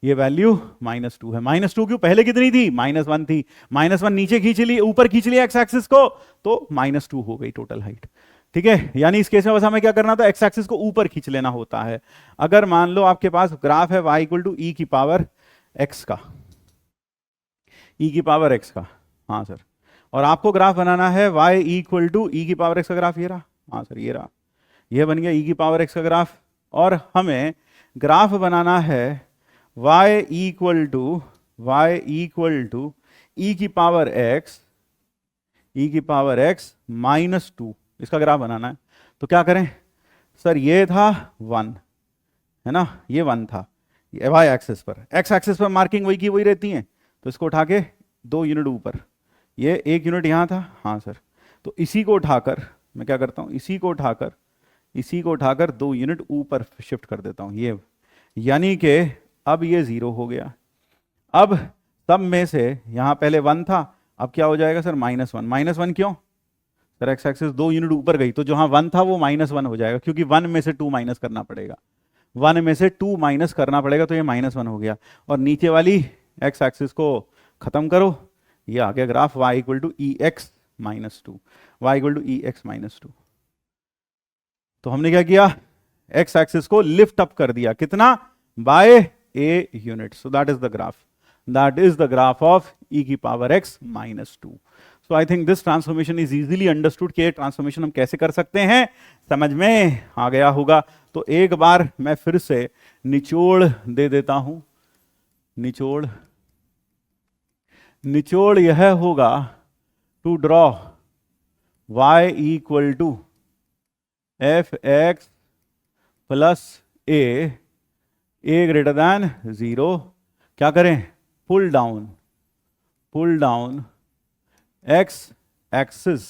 ये वैल्यू -2 है। -2 क्यों, पहले कितनी थी, -1 थी, -1 नीचे खींच ली, ऊपर खींच लिया एक्स एक्सिस को, तो -2 हो गई टोटल हाइट। ठीक है, यानी इस केस में बस हमें क्या करना था, एक्स एक्सिस को ऊपर खींच लेना होता है। अगर मान लो आपके पास ग्राफ है y इक्वल टू ई की पावर x का, e की पावर x का, हाँ सर, और आपको ग्राफ बनाना है y इक्वल टू ई की पावर x का ग्राफ, ये रहा, हाँ सर ये रहा, ये बन गया e की पावर x का ग्राफ। और हमें ग्राफ बनाना है y इक्वल टू ई की पावर x -2, इसका ग्राफ बनाना है। तो क्या करें सर, ये था 1, है ना, ये 1 था, ये वाई एक्सिस पर, एक्स एक्सिस पर मार्किंग वही की वही रहती है, तो इसको उठा के 2 यूनिट ऊपर, ये 1 यूनिट यहाँ था, हाँ सर, तो इसी को उठाकर मैं क्या करता हूँ, इसी को उठाकर 2 यूनिट ऊपर शिफ्ट कर देता हूँ, ये, यानी कि अब ये 0 हो गया। अब सब में से यहाँ पहले 1 था, अब क्या हो जाएगा सर, -1। -1 क्यों सर, एक्स एक्सिस 2 यूनिट ऊपर गई, तो जहां 1 था वो -1 हो जाएगा, क्योंकि 1 में से 2 माइनस करना पड़ेगा, 1 में से 2 माइनस करना पड़ेगा, तो ये -1 हो गया। और नीचे वाली एक्स एक्सिस को खत्म करो, ये आ गया graph y equal to e x -2। तो हमने क्या किया, एक्स एक्सिस को लिफ्ट अप कर दिया, कितना, by a unit. So that is the graph of e की power x -2। So I think this transformation is easily understood कि ये ट्रांसफॉर्मेशन हम कैसे कर सकते हैं, समझ में आ गया होगा। तो एक बार मैं फिर से निचोड़ दे देता हूं, निचोड़ यह होगा, to draw y equal to f x plus a greater than 0, क्या करें, pull down x axis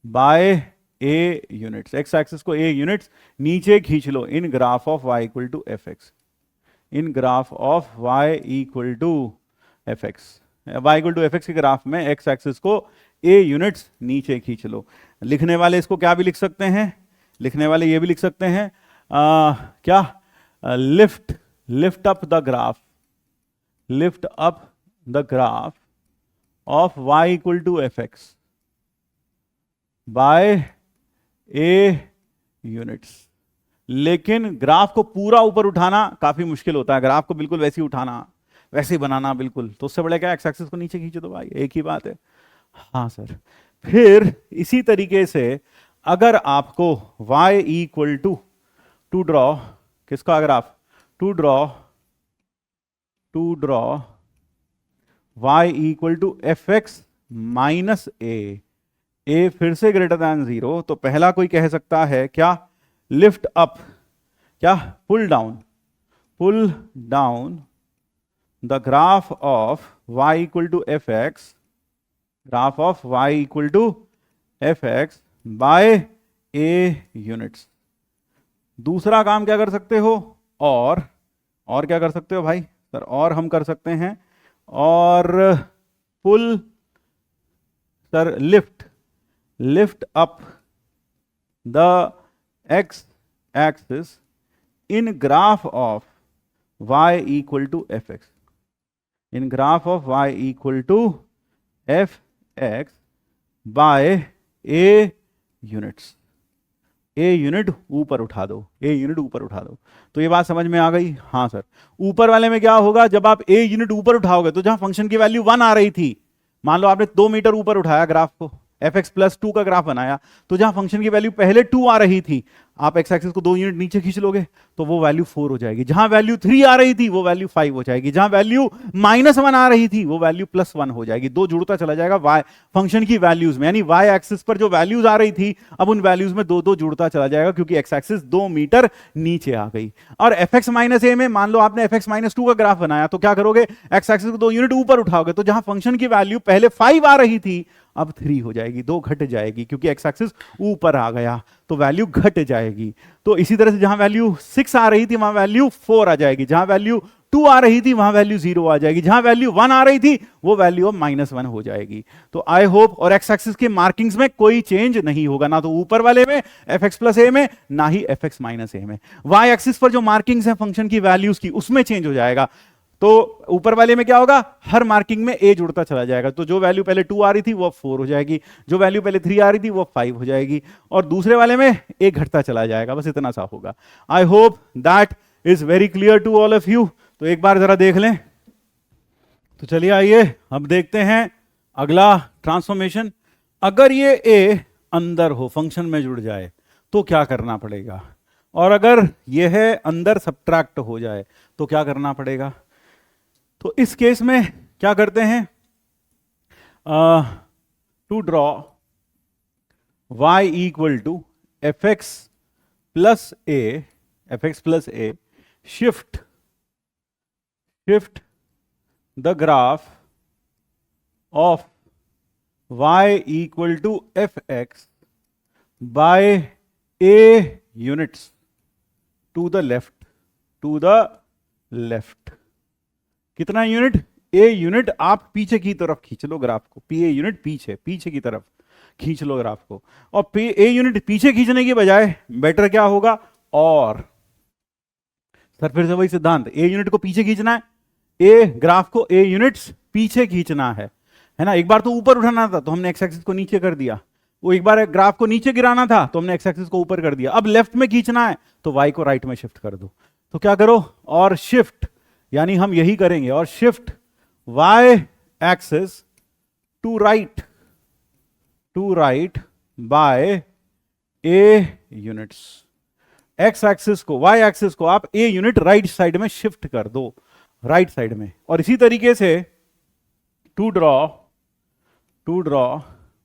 by a units, x axis को ए यूनिट्स नीचे खींच लो in graph of y equal to f x, in graph of y equal to f x, y equal to f x के ग्राफ में एक्स एक्सिस को ए यूनिट्स नीचे खींच लो। लिखने वाले इसको क्या भी लिख सकते हैं, लिखने वाले ये भी लिख सकते हैं, क्या, lift up the graph of y equal to fx by a units। लेकिन ग्राफ को पूरा ऊपर उठाना काफी मुश्किल होता है, ग्राफ को बिल्कुल वैसे ही उठाना, वैसे ही बनाना बिल्कुल, तो उससे बड़े क्या, एक्स एक्सिस को नीचे खींचो, तो भाई एक ही बात है, हाँ सर। फिर इसी तरीके से अगर आपको y इक्वल टू ड्रॉ किसका graph, to draw y equal to f x minus a फिर से ग्रेटर दैन 0, तो पहला कोई कह सकता है क्या, लिफ्ट अप, क्या, pull down the graph of y equal to f x, graph of y equal to f x by a units. दूसरा काम क्या कर सकते हो, और क्या कर सकते हो भाई सर, और हम कर सकते हैं, और pull sir lift up the x axis in graph of y equal to f x. In graph of y equal to f x by a units. A unit ऊपर उठा दो, ए यूनिट ऊपर उठा दो। तो ये बात समझ में आ गई? हाँ सर। ऊपर वाले में क्या होगा, जब आप ए यूनिट ऊपर उठाओगे तो जहां फंक्शन की वैल्यू 1 आ रही थी, मान लो आपने 2 मीटर ऊपर उठाया ग्राफ को, एफ एक्स प्लस 2 का ग्राफ बनाया, तो जहां फंक्शन की वैल्यू पहले 2 आ रही थी, आप एक्स एक्सिस को 2 यूनिट नीचे खींच लोगे तो वो वैल्यू 4 हो जाएगी। जहां वैल्यू 3 आ रही थी वो वैल्यू 5 हो जाएगी। जहां वैल्यू -1 आ रही थी वो वैल्यू +1 हो जाएगी। दो जुड़ता चला जाएगा वाई फंक्शन की वैल्यूज में, यानी वाई एक्सिस पर जो वैल्यूज आ रही थी अब उन वैल्यूज में दो दो जुड़ता चला जाएगा, क्योंकि एक्स एक्सिस 2 मीटर नीचे आ गई। और एफ एक्स माइनस ए में मान लो आपने एफ एक्स माइनस 2 का ग्राफ बनाया, तो क्या करोगे, एक्स एक्सिस को 2 यूनिट ऊपर उठाओगे तो जहां फंक्शन की वैल्यू पहले 5 आ रही थी अब 3 हो जाएगी, 2 घट जाएगी, क्योंकि एक्स एक्सिस ऊपर आ गया तो वैल्यू घट जाएगी। तो इसी तरह से जहां वैल्यू 6 आ रही थी वहां वैल्यू 4 आ जाएगी, जहां वैल्यू 2 आ रही थी वहां वैल्यू 0 आ जाएगी, जहां वैल्यू 1 आ रही थी वो वैल्यू अब -1 हो जाएगी। तो आई होप, और एक्स एक्सिस के मार्किंग्स में कोई चेंज नहीं होगा, ना तो ऊपर वाले में एफ एक्स प्लस ए में, ना ही एफ एक्स माइनस ए में। वाई एक्सिस पर जो मार्किंग्स है फंक्शन की वैल्यूज की उसमें चेंज हो जाएगा। तो ऊपर वाले में क्या होगा, हर मार्किंग में ए जुड़ता चला जाएगा, तो जो वैल्यू पहले 2 आ रही थी वो 4 हो जाएगी, जो वैल्यू पहले 3 आ रही थी वो 5 हो जाएगी, और दूसरे वाले में ए घटता चला जाएगा। बस इतना सा होगा। I hope that is very clear to all of you. तो एक बार जरा देख लें। तो चलिए आइए अब देखते हैं अगला ट्रांसफॉर्मेशन। अगर ये ए अंदर हो, फंक्शन में जुड़ जाए तो क्या करना पड़ेगा, और अगर यह अंदर सब्ट्रैक्ट हो जाए तो क्या करना पड़ेगा। तो इस केस में क्या करते हैं, to draw y equal to f x plus a, shift the graph of y equal to f x by a units to the left. कितना यूनिट, ए यूनिट आप पीछे की तरफ खींच लो ग्राफ को, पी ए यूनिट पीछे की तरफ खींच लो ग्राफ को। और ए यूनिट पीछे खींचने की बजाय बेटर क्या होगा, और सर फिर से वही सिद्धांत, ए यूनिट को पीछे खींचना है, ए ग्राफ को ए यूनिट्स पीछे खींचना है ना। एक बार तो ऊपर उठाना था तो हमने एक्स एक्सिस को नीचे कर दिया, वो एक बार ग्राफ को नीचे गिराना था तो हमने एक्स एक्सिस को ऊपर कर दिया। अब लेफ्ट में खींचना है तो वाई को राइट में शिफ्ट कर दो। तो क्या करो, और शिफ्ट, यानी हम यही करेंगे, और shift y axis to right by a units. x axis को, y एक्सिस को आप a यूनिट राइट साइड में शिफ्ट कर दो, राइट साइड में। और इसी तरीके से to draw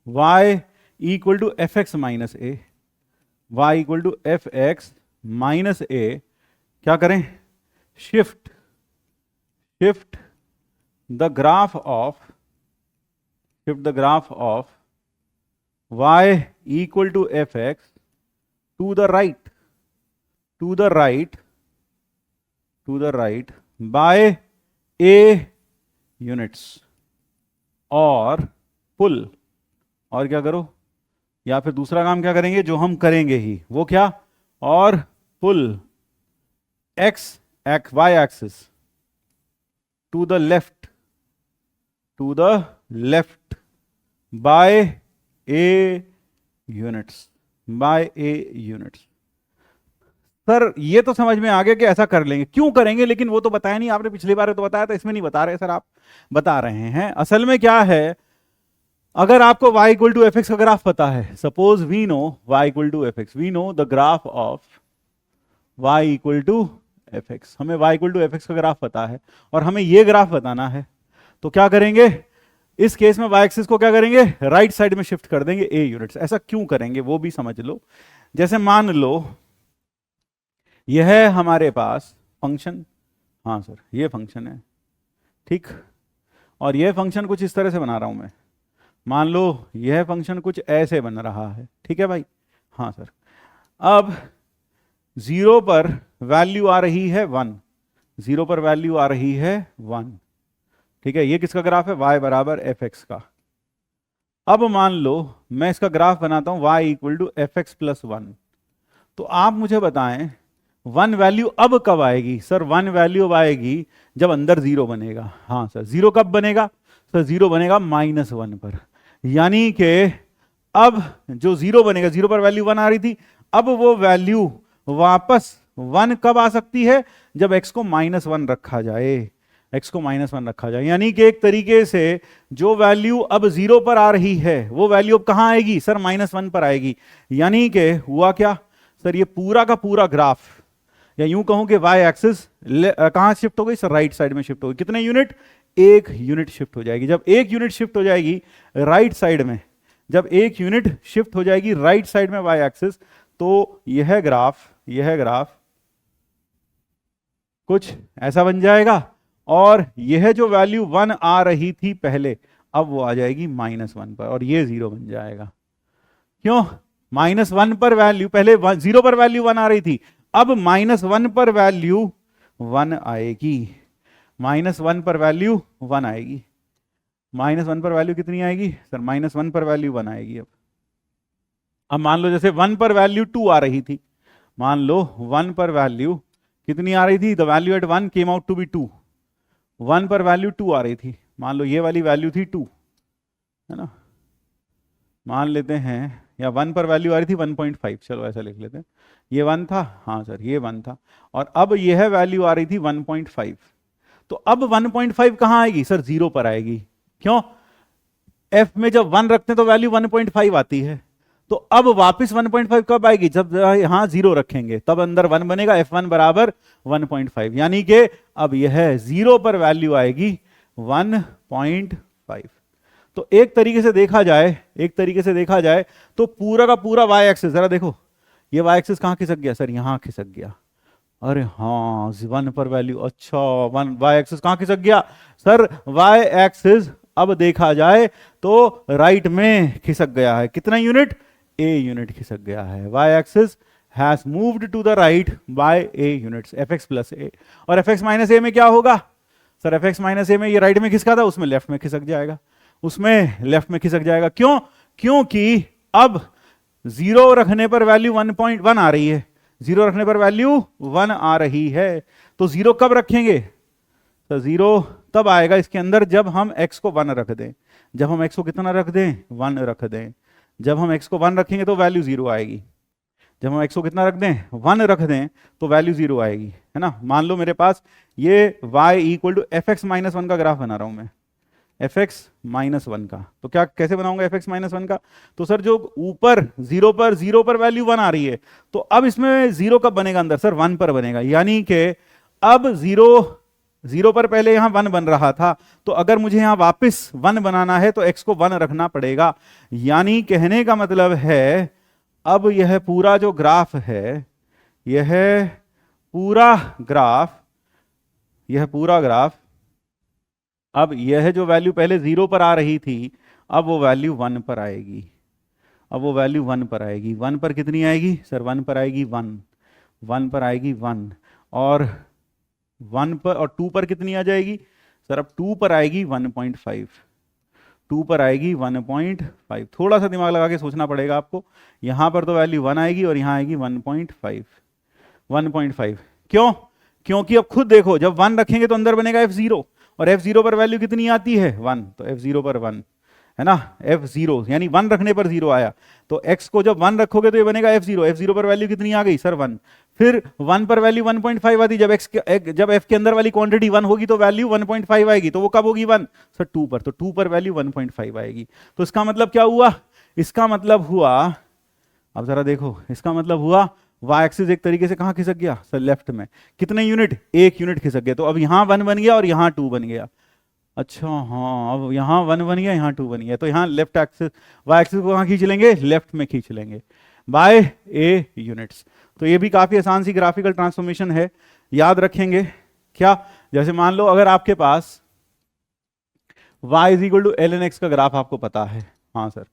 y equal to f x minus a, y equal to f x minus a, क्या करें, shift the graph of y equal to fx to the right by a units, और पुल, और क्या करो, या फिर दूसरा काम क्या करेंगे जो हम करेंगे ही, वो क्या, और पुल y axis to the left by a units, sir ये तो समझ में आ गया कि ऐसा कर लेंगे, क्यों करेंगे, लेकिन वो तो बताया नहीं आपने, पिछली बार तो बताया था, इसमें नहीं बता रहे सर, आप बता रहे हैं। असल में क्या है, अगर आपको y equal to f x का ग्राफ पता है, suppose we know y equal to f x, we know the graph of y equal to f x, हमें y equal to f x का ग्राफ पता है और हमें ये ग्राफ बताना है, तो क्या करेंगे, इस केस में y एक्सिस को क्या करेंगे, राइट साइड में शिफ्ट कर देंगे a यूनिट्स। ऐसा क्यों करेंगे वो भी समझ लो। जैसे मान लो यह है हमारे पास फंक्शन, हाँ सर ये फंक्शन है, ठीक, और यह फंक्शन कुछ इस तरह से बना रहा हूं मैं, मान लो यह फंक्शन कुछ ऐसे बन रहा है, ठीक है भाई, हाँ सर। अब 0 पर वैल्यू आ रही है 1, 0 पर वैल्यू आ रही है 1, ठीक है, ये किसका ग्राफ है, y बराबर एफ एक्स का। अब मान लो मैं इसका ग्राफ बनाता हूं y equal to f x plus 1, तो आप मुझे बताएं वन वैल्यू अब कब आएगी सर? वन वैल्यू अब आएगी जब अंदर जीरो बनेगा। हाँ सर, जीरो कब बनेगा सर? जीरो बनेगा -1 पर। यानी कि अब जो जीरो बनेगा, जीरो पर वैल्यू 1 आ रही थी, अब वो वैल्यू वापस 1 कब आ सकती है? जब x को -1 रखा जाए, x को -1 रखा जाए। यानी कि एक तरीके से जो वैल्यू अब जीरो पर आ रही है वो वैल्यू अब कहां आएगी सर? -1 पर आएगी। यानी कि हुआ क्या सर? ये पूरा का पूरा ग्राफ, या यूं कहूं कि y एक्सिस कहां शिफ्ट हो गई सर? राइट साइड में शिफ्ट हो गई। कितने यूनिट? 1 यूनिट शिफ्ट हो जाएगी। जब 1 यूनिट शिफ्ट हो जाएगी राइट साइड में, जब 1 यूनिट शिफ्ट हो जाएगी राइट साइड में y एक्सिस, तो यह ग्राफ कुछ ऐसा बन जाएगा। और यह जो वैल्यू 1 आ रही थी पहले, अब वो आ जाएगी -1 पर, और ये 0 बन जाएगा। क्यों? -1 पर वैल्यू, पहले 0 पर वैल्यू 1 आ रही थी, अब -1 पर वैल्यू 1 आएगी। -1 पर वैल्यू 1 आएगी। -1 पर वैल्यू कितनी आएगी सर? -1 पर वैल्यू 1 आएगी। अब मान लो जैसे 1 पर वैल्यू 2 आ रही थी, मान लो 1 पर वैल्यू कितनी आ रही थी? The value at 1 came out to be 2। 1 पर वैल्यू 2 आ रही थी, मान लो ये वाली वैल्यू थी 2, है ना? मान लेते हैं, या 1 पर वैल्यू आ रही थी 1.5, चलो ऐसा लिख लेते हैं। ये 1 था, हाँ सर ये 1 था, और अब यह वैल्यू आ रही थी 1.5। तो अब 1.5 कहां आएगी सर? 0 पर आएगी। क्यों? f में जब 1 रखते हैं तो वैल्यू 1.5 आती है। तो अब वापस 1.5 कब आएगी? जब यहां 0 रखेंगे, तब अंदर 1 बनेगा, f1 बराबर 1.5। यानी कि अब यह 0 पर वैल्यू आएगी 1.5। तो एक तरीके से देखा जाए तो पूरा का पूरा y एक्सिस, जरा देखो ये y एक्सिस कहां खिसक गया सर? यहां खिसक गया। अरे हाँ, 1 पर वैल्यू, अच्छा 1 y एक्सिस कहां खिसक गया सर? y एक्सिस अब देखा जाए तो राइट में खिसक गया है। कितना यूनिट? a यूनिट खिसक गया है। y axis has moved to the right by a units, fx plus a। और fx माइनस a में क्या होगा सर? fx माइनस a में ये राइट में खिसका था, उसमें लेफ्ट में खिसक जाएगा, उसमें लेफ्ट में खिसक जाएगा। क्यों? क्योंकि अब 0 रखने पर वैल्यू 1.1 आ रही है, 0 रखने पर वैल्यू 1 आ रही है। तो 0 कब रखेंगे? तो 0 तब आएगा इसके अंदर जब हम x को 1 रख दें। जब हम x को कितना रख दें? 1 रख दें। जब हम x को 1 रखेंगे तो वैल्यू 0 आएगी। जब हम x को कितना रख दें? 1 रख दें, तो वैल्यू 0 आएगी, है ना? मान लो मेरे पास ये y equal to fx minus 1 का ग्राफ बना रहा हूं मैं, fx माइनस 1 का। तो क्या कैसे बनाऊंगा fx माइनस 1 का? तो सर जो ऊपर 0 पर वैल्यू 1 आ रही है, तो अब इसमें 0 कब बनेगा अंदर सर? 1 पर बनेगा। यानी कि अब 0 पर पहले यहां 1 बन रहा था, तो अगर मुझे यहां वापस 1 बनाना है तो x को 1 रखना पड़ेगा। यानी कहने का मतलब है अब यह पूरा जो ग्राफ है, यह पूरा ग्राफ अब यह जो वैल्यू पहले 0 पर आ रही थी, अब वो वैल्यू 1 पर आएगी। अब वो वैल्यू 1 पर आएगी। 1 पर कितनी आएगी सर? 1 पर आएगी 1 पर आएगी 1, और 1 पर, और 2 पर कितनी आ जाएगी सर? अब 2 पर आएगी 1.5, 2 पर आएगी 1.5। थोड़ा सा दिमाग लगा के सोचना पड़ेगा आपको। यहां पर तो वैल्यू 1 आएगी और यहां आएगी 1.5। क्यों? क्योंकि अब खुद देखो, जब 1 रखेंगे तो अंदर बनेगा f0, और f0 पर वैल्यू कितनी आती है? 1। तो f0 पर 1 है ना, f0 यानी 1 रखने पर 0 आया। तो x को जब 1 रखोगे तो ये बनेगा f0। f0 पर वैल्यू कितनी आ गई सर? 1। फिर 1 पर वैल्यू 1.5 आती। जब f के अंदर वाली क्वांटिटी 1 होगी तो वैल्यू 1.5 आएगी। तो वो कब होगी 1 सर? 2 पर। तो 2 पर वैल्यू 1.5 आएगी। तो इसका मतलब क्या हुआ? इसका मतलब हुआ, अब जरा देखो, इसका मतलब हुआ y एक्सिस एक तरीके से कहां खिसक गया सर? लेफ्ट में। कितने यूनिट? 1 यूनिट खिसक गया। तो अब यहां 1 बन गया और यहां 2 बन गया। अच्छा हाँ, अब यहां 1 बन गया, यहां 2 बन गया। तो यहां लेफ्ट एक्सिस, y एक्सिस को कहां खींच लेंगे? लेफ्ट में खींच लेंगे बाय a यूनिट्स। तो ये भी काफी आसान सी ग्राफिकल ट्रांसफॉर्मेशन है। याद रखेंगे क्या? जैसे मान लो अगर आपके पास y is equal to ln x का ग्राफ आपको पता है, हाँ sir,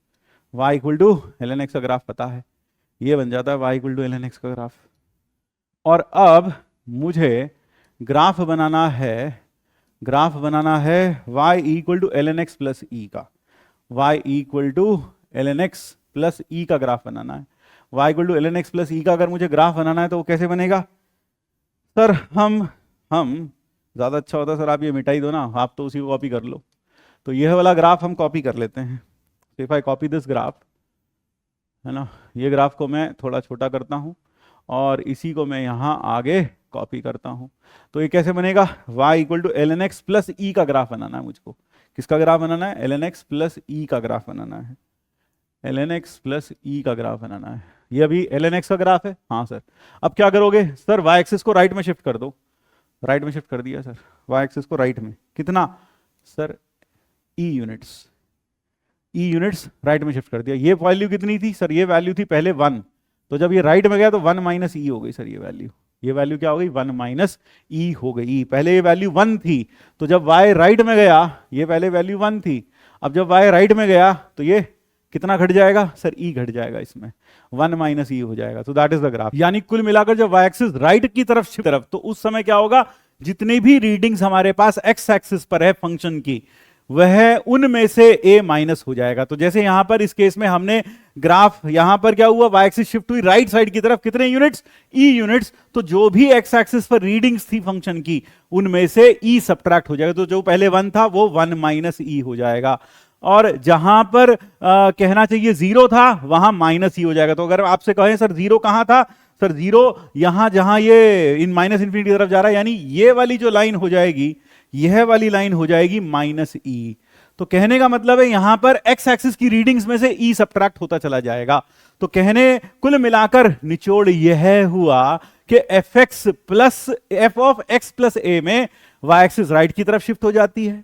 y equal to ln x का ग्राफ पता है, ये बन जाता है y equal to ln x का ग्राफ। और अब मुझे ग्राफ बनाना है y equal to ln x plus e का, y equal to ln x plus e का ग्राफ बनाना है। y equal to ln x plus e का अगर मुझे ग्राफ बनाना है तो वो कैसे बनेगा? सर हम ज़्यादा अच्छा होता सर आप ये मिटाई दो ना, आप तो उसी को कॉपी कर लो। तो यह वाला ग्राफ हम कॉपी कर लेते हैं। If I copy this graph, है ना, ये ग्राफ को मैं थोड़ा छोटा करता हूँ और इसी को मैं यहाँ आगे कॉपी करता हूँ। तो ये कैसे बनेगा, y equal to l n x plus e का ग्राफ बनाना है मुझको। किसका ग्राफ बनाना है, l n x plus e का ग्राफ बनाना है। L n x plus e का ग्राफ बनाना है। ये अभी एल एन एक्स का ग्राफ है, हाँ सर। अब क्या करोगे सर, वाई एक्सिस को राइट में शिफ्ट कर दो। राइट में शिफ्ट कर दिया सर, वाई एक्सिस को राइट में, कितना सर, ई यूनिट्स राइट में शिफ्ट कर दिया। ये वैल्यू कितनी थी सर, ये वैल्यू थी पहले 1, तो जब ये राइट में गया तो 1 माइनस ई हो गई सर। ये वैल्यू क्या हो गई, 1 माइनस ई हो गई। पहले ये वैल्यू 1 थी, तो जब y राइट में गया, ये पहले वैल्यू 1 थी, अब जब y राइट में गया तो ये कितना घट जाएगा सर, ई घट जाएगा, इसमें 1 माइनस ई हो जाएगा। तो दैट इज द ग्राफ। यानी कुल मिलाकर जब y एक्सिस राइट की तरफ तो उस समय क्या होगा, जितनी भी रीडिंग्स हमारे पास x एक्सिस पर है फंक्शन की, वह उनमें से a माइनस हो जाएगा। तो जैसे यहां पर इस केस में हमने ग्राफ, यहां पर क्या हुआ, y एक्सिस शिफ्ट हुई राइट साइड की तरफ, कितने यूनिट्स, e यूनिट्स। तो जो भी x एक्सिस पर रीडिंग्स थी फंक्शन की, उनमें से e सब्ट्रैक्ट हो जाएगा। तो जो पहले 1 था वो 1 माइनस e हो जाएगा, और जहां पर कहना चाहिए 0 था वहां माइनस e हो जाएगा। तो अगर आपसे कहें सर 0 कहां था, सर 0 यहां जहां ये इन माइनस इंफिनिटी की तरफ जा रहा है, यानी ये वाली जो लाइन हो जाएगी, यह वाली लाइन हो जाएगी माइनस ई। तो कहने का मतलब है यहां पर एक्स एक्सिस की रीडिंग्स में से ई सब्ट्रैक्ट होता चला जाएगा। तो कहने कुल मिलाकर निचोड़ यह हुआ कि f x plus f of x plus a में वाई एक्सिस राइट की तरफ शिफ्ट हो जाती है,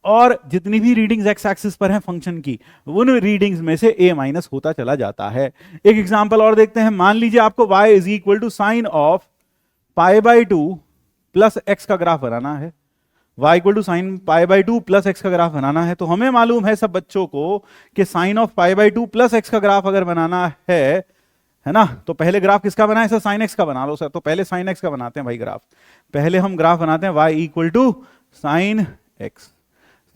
और जितनी भी रीडिंग्स एक्स एक्सिस पर हैं फंक्शन की, उन रीडिंग्स में से ए माइनस होता चला जाता है। एक एग्जांपल और देखते हैं। मान लीजिए आपको y is equal to sine of pi by 2 plus x का ग्राफ बनाना है। y equal to sine pi by 2 plus x का ग्राफ बनाना है। तो हमें मालूम है सब बच्चों को कि sine of pi by 2 plus x का ग्राफ अगर बनाना है ना, तो पहले ग्राफ किसका बनाए सर, साइन एक्स का बना लो सर। तो पहले साइन एक्स का बनाते हैं भाई ग्राफ। पहले हम ग्राफ बनाते हैं y equal to sine x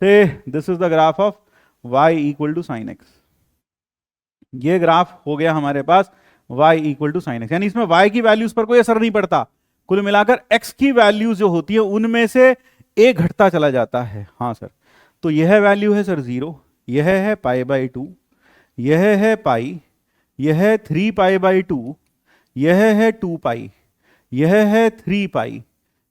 से, this is the graph of y equal to sine x. ये ग्राफ हो गया हमारे पास y equal to sine x, यानी इसमें y की वैल्यूज पर कोई असर नहीं पड़ता। कुल मिलाकर x की वैल्यूज जो होती है उनमें से a घटता चला जाता है। हाँ सर, तो यह वैल्यू है सर 0, यह है पाई बाई 2, यह है पाई, यह है 3 पाई बाई 2, यह है 2 पाई, यह है 3 पाई,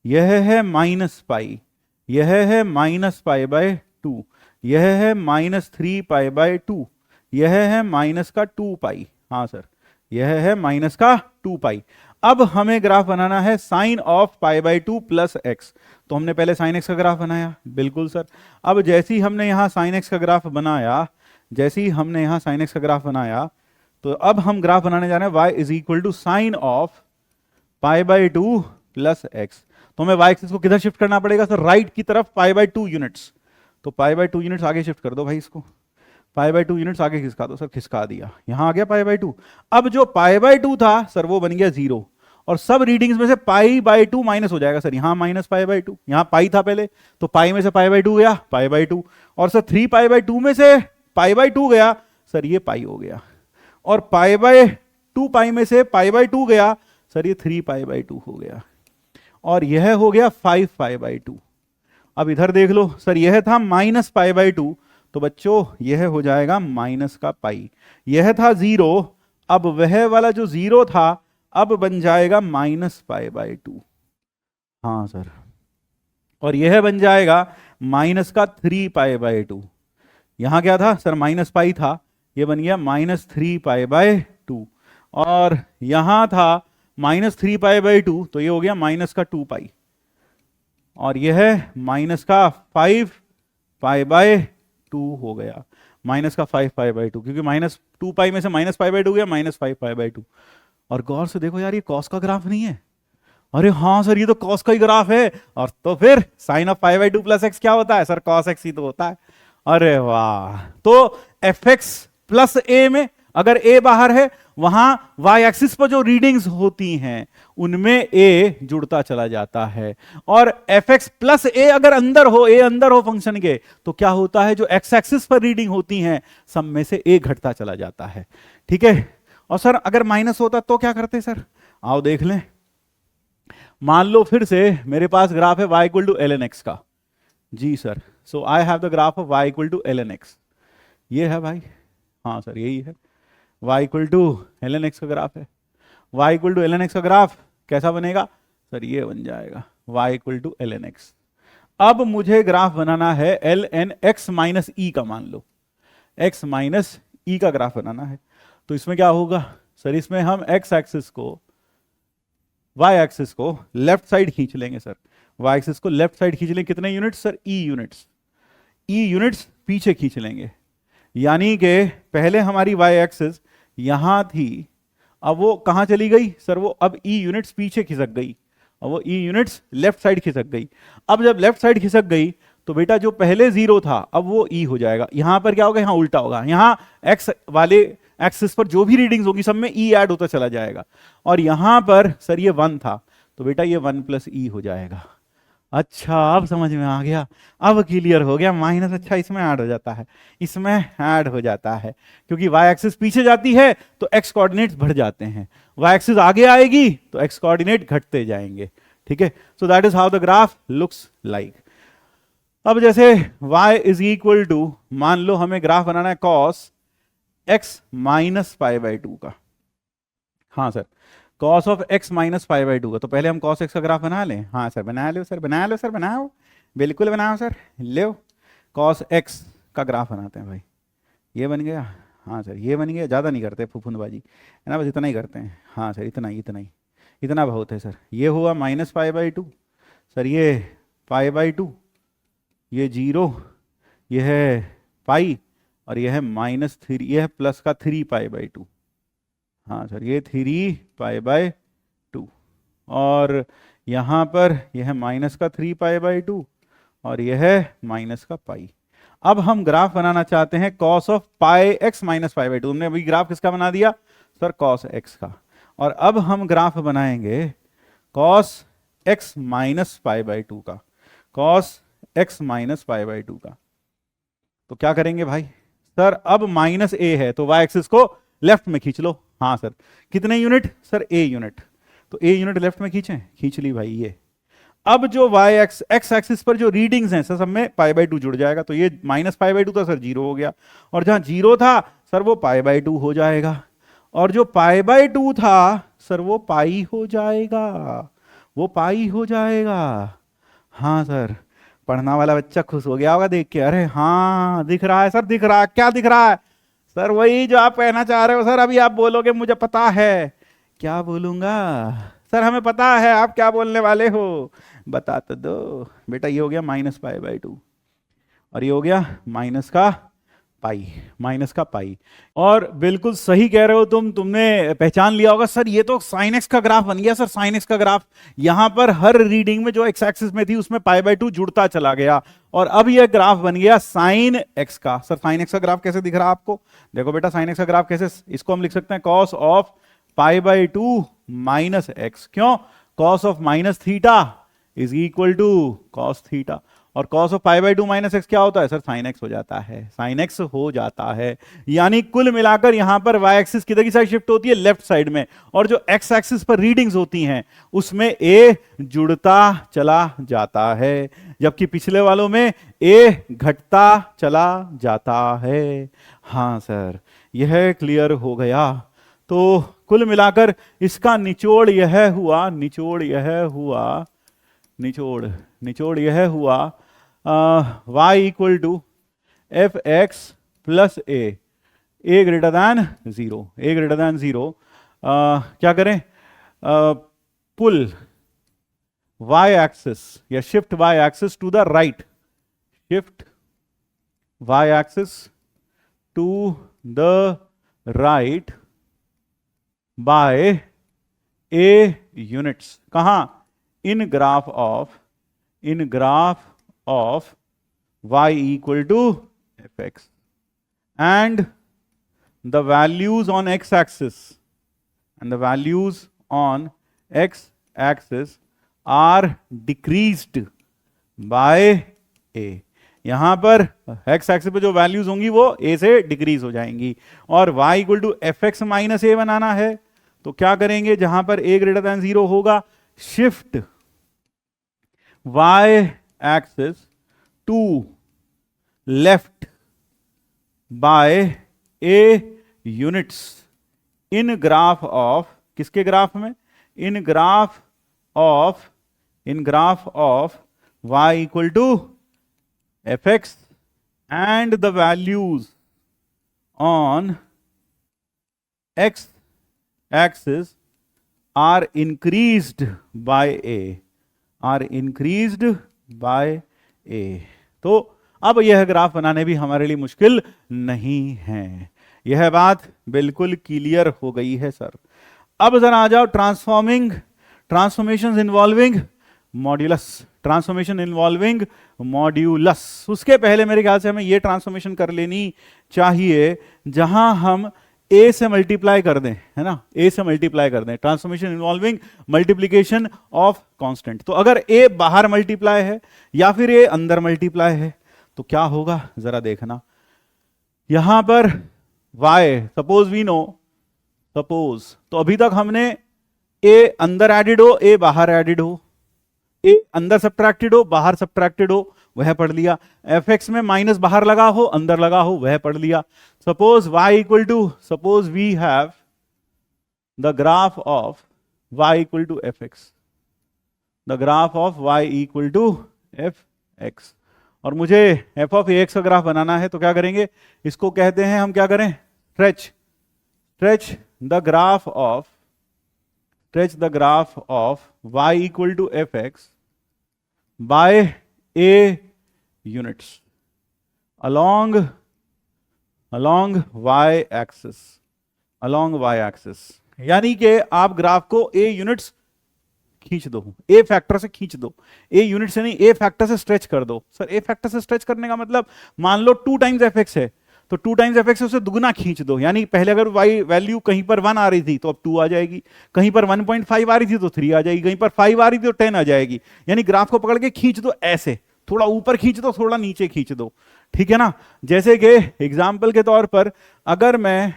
यह है माइनस पाई, यह है माइनस पाई बाय 2, यह है माइनस 3 पाई बाय 2, यह है माइनस का 2 पाई। हाँ सर, यह है माइनस का 2 पाई। अब हमें ग्राफ बनाना है sine of pi by 2 plus x. तो हमने पहले साइन एक्स का ग्राफ बनाया, बिल्कुल सर। अब जैसे ही हमने यहां साइन एक्स का ग्राफ बनाया, जैसे ही हमने यहां साइन एक्स का ग्राफ बनाया, तो अब हम ग्राफ बनाने जा रहे हैं y is equal to sine of pi by 2 plus x. तो हमें y एक्सिस को किधर शिफ्ट करना पड़ेगा सर, राइट की तरफ पाई बाई 2 यूनिट्स। तो पाई बाई 2 यूनिट्स आगे शिफ्ट कर दो भाई, इसको पाई बाई 2 यूनिट्स आगे खिसका दो सर, खिसका दिया, यहां आ गया पाई बाई 2। अब जो पाई बाई 2 था सर वो बन गया 0, और सब रीडिंग्स में से पाई बाई 2 माइनस हो जाएगा सर। यहां माइनस पाई बाई 2, यहां पाई था पहले, तो पाई में से पाई बाई 2 गया, पाई बाई 2, और सर 3 पाई बाई 2 में से पाई बाई 2 गया सर, ये पाई हो गया, और पाई बाई 2 पाई में से पाई बाई 2 गया सर, ये 3 पाई बाई 2 हो गया, और यह हो गया 5 पाई बाई 2। अब इधर देख लो सर, यह था माइनस पाई बाई 2, तो बच्चों यह हो जाएगा माइनस का पाई। यह था 0, अब वह वाला जो 0 था अब बन जाएगा माइनस पाई बाई 2। हाँ सर, और यह बन जाएगा माइनस का 3 पाई बाई 2। यहां क्या था सर, माइनस पाई था, यह बन गया माइनस 3 पाई बाई 2, और यहां था माइनस 3 पाई बाई 2, तो ये हो गया माइनस का 2 पाई, और यह है माइनस का 5 पाई बाई 2 हो गया, माइनस का 5 पाई बाई 2, क्योंकि माइनस 2 पाई में से माइनस पाई बाई 2 गया, माइनस 5 पाई बाई 2। और गौर से देखो यार, ये कॉस का ग्राफ नहीं है। अरे हाँ सर, ये तो कॉस का ही ग्राफ है, और तो फिर sine of pi by 2 plus x क्या होता है सर, कॉस एक्स ही तो होता है। अरे वाह, तो एफ एक्स प्लस ए में अगर ए बाहर है, वहां वाई एक्सिस पर जो रीडिंग्स होती हैं उनमें ए जुड़ता चला जाता है, और एफ एक्स प्लस ए अगर अंदर हो फंक्शन के, तो क्या होता है, जो एक्स एक्सिस पर रीडिंग होती हैं सब में से ए घटता चला जाता है। ठीक है, और सर अगर माइनस होता तो क्या करते सर, आओ देख लें। मान लो फिर से मेरे पास ग्राफ है y equal to l n x का। जी sir, so I have the graph of y equal to l n x. ये है भाई, हाँ सर यही है, y equal to l n x का ग्राफ है। y equal to l n x का ग्राफ कैसा बनेगा सर, ये बन जाएगा y equal to l n x. अब मुझे ग्राफ बनाना है एल एन एक्स माइनस ई का, मान लो x माइनस ई का ग्राफ बनाना है। तो इसमें क्या होगा सर, इसमें हम x एक्सिस को y एक्सिस को लेफ्ट साइड खींच लेंगे सर, y एक्सिस को लेफ्ट साइड खींच लेंगे, कितने units sir, e units, e units पीछे खींच लेंगे। यानी कि पहले हमारी y एक्सिस यहां थी, अब वो कहां चली गई सर, वो अब e यूनिट्स पीछे खिसक गई, और वो e यूनिट्स लेफ्ट साइड खिसक गई। अब जब लेफ्ट साइड खिसक गई तो बेटा जो पहले जीरो था अब वो e हो जाएगा। यहां पर क्या होगा, यहां उल्टा होगा, यहां x वाले एक्सिस पर जो भी रीडिंग्स होगी सब में e ऐड होता चला जाएगा, और यहां पर सर ये 1 था तो बेटा ये 1 प्लस ई हो जाएगा। अच्छा अब समझ में आ गया, अब क्लियर हो गया, माइनस अच्छा इसमें ऐड हो जाता है, इसमें ऐड हो जाता है, क्योंकि y एक्सिस पीछे जाती है तो x कोऑर्डिनेट्स बढ़ जाते हैं, y एक्सिस आगे आएगी तो x कोऑर्डिनेट घटते जाएंगे। ठीक है, so that is how the graph looks like. अब जैसे y इज इक्वल टू, मान लो हमें ग्राफ बनाना है cos x minus pi by 2 का। हाँ sir, cos of x minus pi by 2 का, तो पहले हम कॉस x का ग्राफ बना लें। हाँ सर बना लो सर, बना लो सर, बनाओ, बिल्कुल बनाओ सर, लो कॉस x का ग्राफ बनाते हैं भाई। ये बन गया, हाँ सर ये बन गया, ज़्यादा नहीं करते फुफुंदबाजी है ना, बस इतना ही करते हैं। हाँ सर इतना ही, इतना ही, इतना बहुत है सर। ये हुआ माइनस पाई बाई 2 सर, ये पाई बाई 2, ये 0, ये है पाई, और ये है -3, ये है प्लस का 3 पाई बाई 2। हाँ सर ये 3 पाई बाई 2, और यहाँ पर यह है माइनस का 3 पाई बाई 2, और यह है माइनस का पाई। अब हम ग्राफ बनाना चाहते हैं cos of pi x minus pi by 2। हमने अभी ग्राफ किसका बना दिया सर, कॉस एक्स का, और अब हम ग्राफ बनाएंगे cos x minus pi by 2 का, cos x minus pi by 2 का। तो क्या करेंगे भाई सर, अब माइनस ए है तो y एक्सिस को लेफ्ट में खींच लो। हाँ सर कितने यूनिट सर, a यूनिट, तो a यूनिट लेफ्ट में खींचें, खींच ली भाई ये। अब जो y एक्स एक्सिस पर जो रीडिंग्स हैं सर सब में पाई बाई 2 जुड़ जाएगा, तो ये माइनस पाई बाई 2 था सर 0 हो गया, और जहां 0 था सर वो पाई बाई 2 हो जाएगा, और जो पाई बाई 2 था सर वो पाई हो जाएगा, वो पाई हो जाएगा। हाँ सर पढ़ना वाला बच्चा खुश हो गया होगा देख के, अरे हाँ दिख रहा है सर, दिख रहा है, क्या दिख रहा है सर, वही जो आप कहना चाह रहे हो सर। अभी आप बोलोगे मुझे पता है, क्या बोलूंगा सर, हमें पता है आप क्या बोलने वाले हो, बता तो दो बेटा। ये हो गया माइनस पाई बाई 2, और ये हो गया माइनस का पाई, माइनस का पाई। और बिल्कुल सही कह रहे हो तुमने पहचान लिया होगा सर, ये तो साइन एक्स का ग्राफ बन गया सर, साइन एक्स का ग्राफ। यहां पर हर रीडिंग में जो एक्स एक्सिस में थी उसमें पाई बाई 2 जुड़ता चला गया, और अब यह ग्राफ बन गया साइन एक्स का। सर साइन एक्स का ग्राफ कैसे दिख रहा है आपको, देखो बेटा साइन एक्स का ग्राफ कैसे, इसको हम लिख सकते हैं cos of pi by 2 minus x. क्यों, cos of minus theta is equal to cos theta, और cos of pi by 2 minus x क्या होता है सर, साइन एक्स हो जाता है, साइन एक्स हो जाता है। यानी कुल मिलाकर यहां पर y एक्सिस किधर की साइड शिफ्ट होती है, लेफ्ट साइड में, और जो x एक्सिस पर रीडिंग्स होती हैं उसमें a जुड़ता चला जाता है, जबकि पिछले वालों में a घटता चला जाता है। हाँ सर यह क्लियर हो गया। तो कुल मिलाकर इसका निचोड़ यह हुआ, निचोड़ यह हुआ, निचोड़ यह हुआ y equal to f x plus a greater than 0, a greater than 0। क्या करें, पुल y एक्सिस या shift y axis to the right, shift y axis to the right by a units. कहां, in graph of y equal to fx, and the values on x axis are decreased by a। यहां पर x एक्सिस पे जो वैल्यूज होंगी वो a से डिक्रीज हो जाएंगी, और y equal to f x minus a बनाना है तो क्या करेंगे, जहां पर a ग्रेटर देन 0 होगा shift y axis to left by a units in graph of, किसके ग्राफ में, in graph of y equal to fx and the values on x axis are increased by a, तो अब यह ग्राफ बनाने भी हमारे लिए मुश्किल नहीं है। यह बात बिल्कुल क्लियर हो गई है सर। अब जरा आ जाओ ट्रांसफॉर्मेशंस इन्वॉल्विंग मॉड्यूलस। उसके पहले मेरे ख्याल से हमें यह ट्रांसफॉर्मेशन कर लेनी चाहिए जहां हम a से मल्टीप्लाई कर दें, है ना, a से मल्टीप्लाई कर दें, transformation involving multiplication of constant. तो अगर a बाहर मल्टीप्लाई है या फिर a अंदर मल्टीप्लाई है तो क्या होगा जरा देखना। यहां पर y सपोज वी नो, तो अभी तक हमने a अंदर एडिड हो, a बाहर एडिड हो, a अंदर सब्ट्रैक्टेड हो, बाहर सब्ट्रैक्टेड हो, वह पढ़ लिया। fx में माइनस बाहर लगा हो, अंदर लगा हो, वह पढ़ लिया। Suppose y equal to, suppose we have the graph of y equal to fx, the graph of y equal to fx, और मुझे f ऑफ ax का ग्राफ बनाना है। तो क्या करेंगे, इसको कहते हैं हम, क्या करें, stretch the graph of y equal to fx by a units along y axis, यानी कि आप ग्राफ को a यूनिट्स खींच दो, a फैक्टर से खींच दो, a यूनिट से नहीं, a फैक्टर से स्ट्रेच कर दो। सर a फैक्टर से स्ट्रेच करने का मतलब, मान लो 2 टाइम्स fx है, तो 2 टाइम्स fx है, उसे दुगना खींच दो। यानी पहले अगर y वैल्यू कहीं पर 1 आ रही थी तो अब 2 आ जाएगी, कहीं पर 1.5 आ रही थी तो 3 आ जाएगी, कहीं पर 5 आ रही थी तो 10 आ जाएगी। यानी ग्राफ को पकड़ के खींच दो ऐसे, थोड़ा ऊपर खींच दो, थोड़ा नीचे खींच दो, ठीक है ना। जैसे कि एग्जाम्पल के तौर पर अगर मैं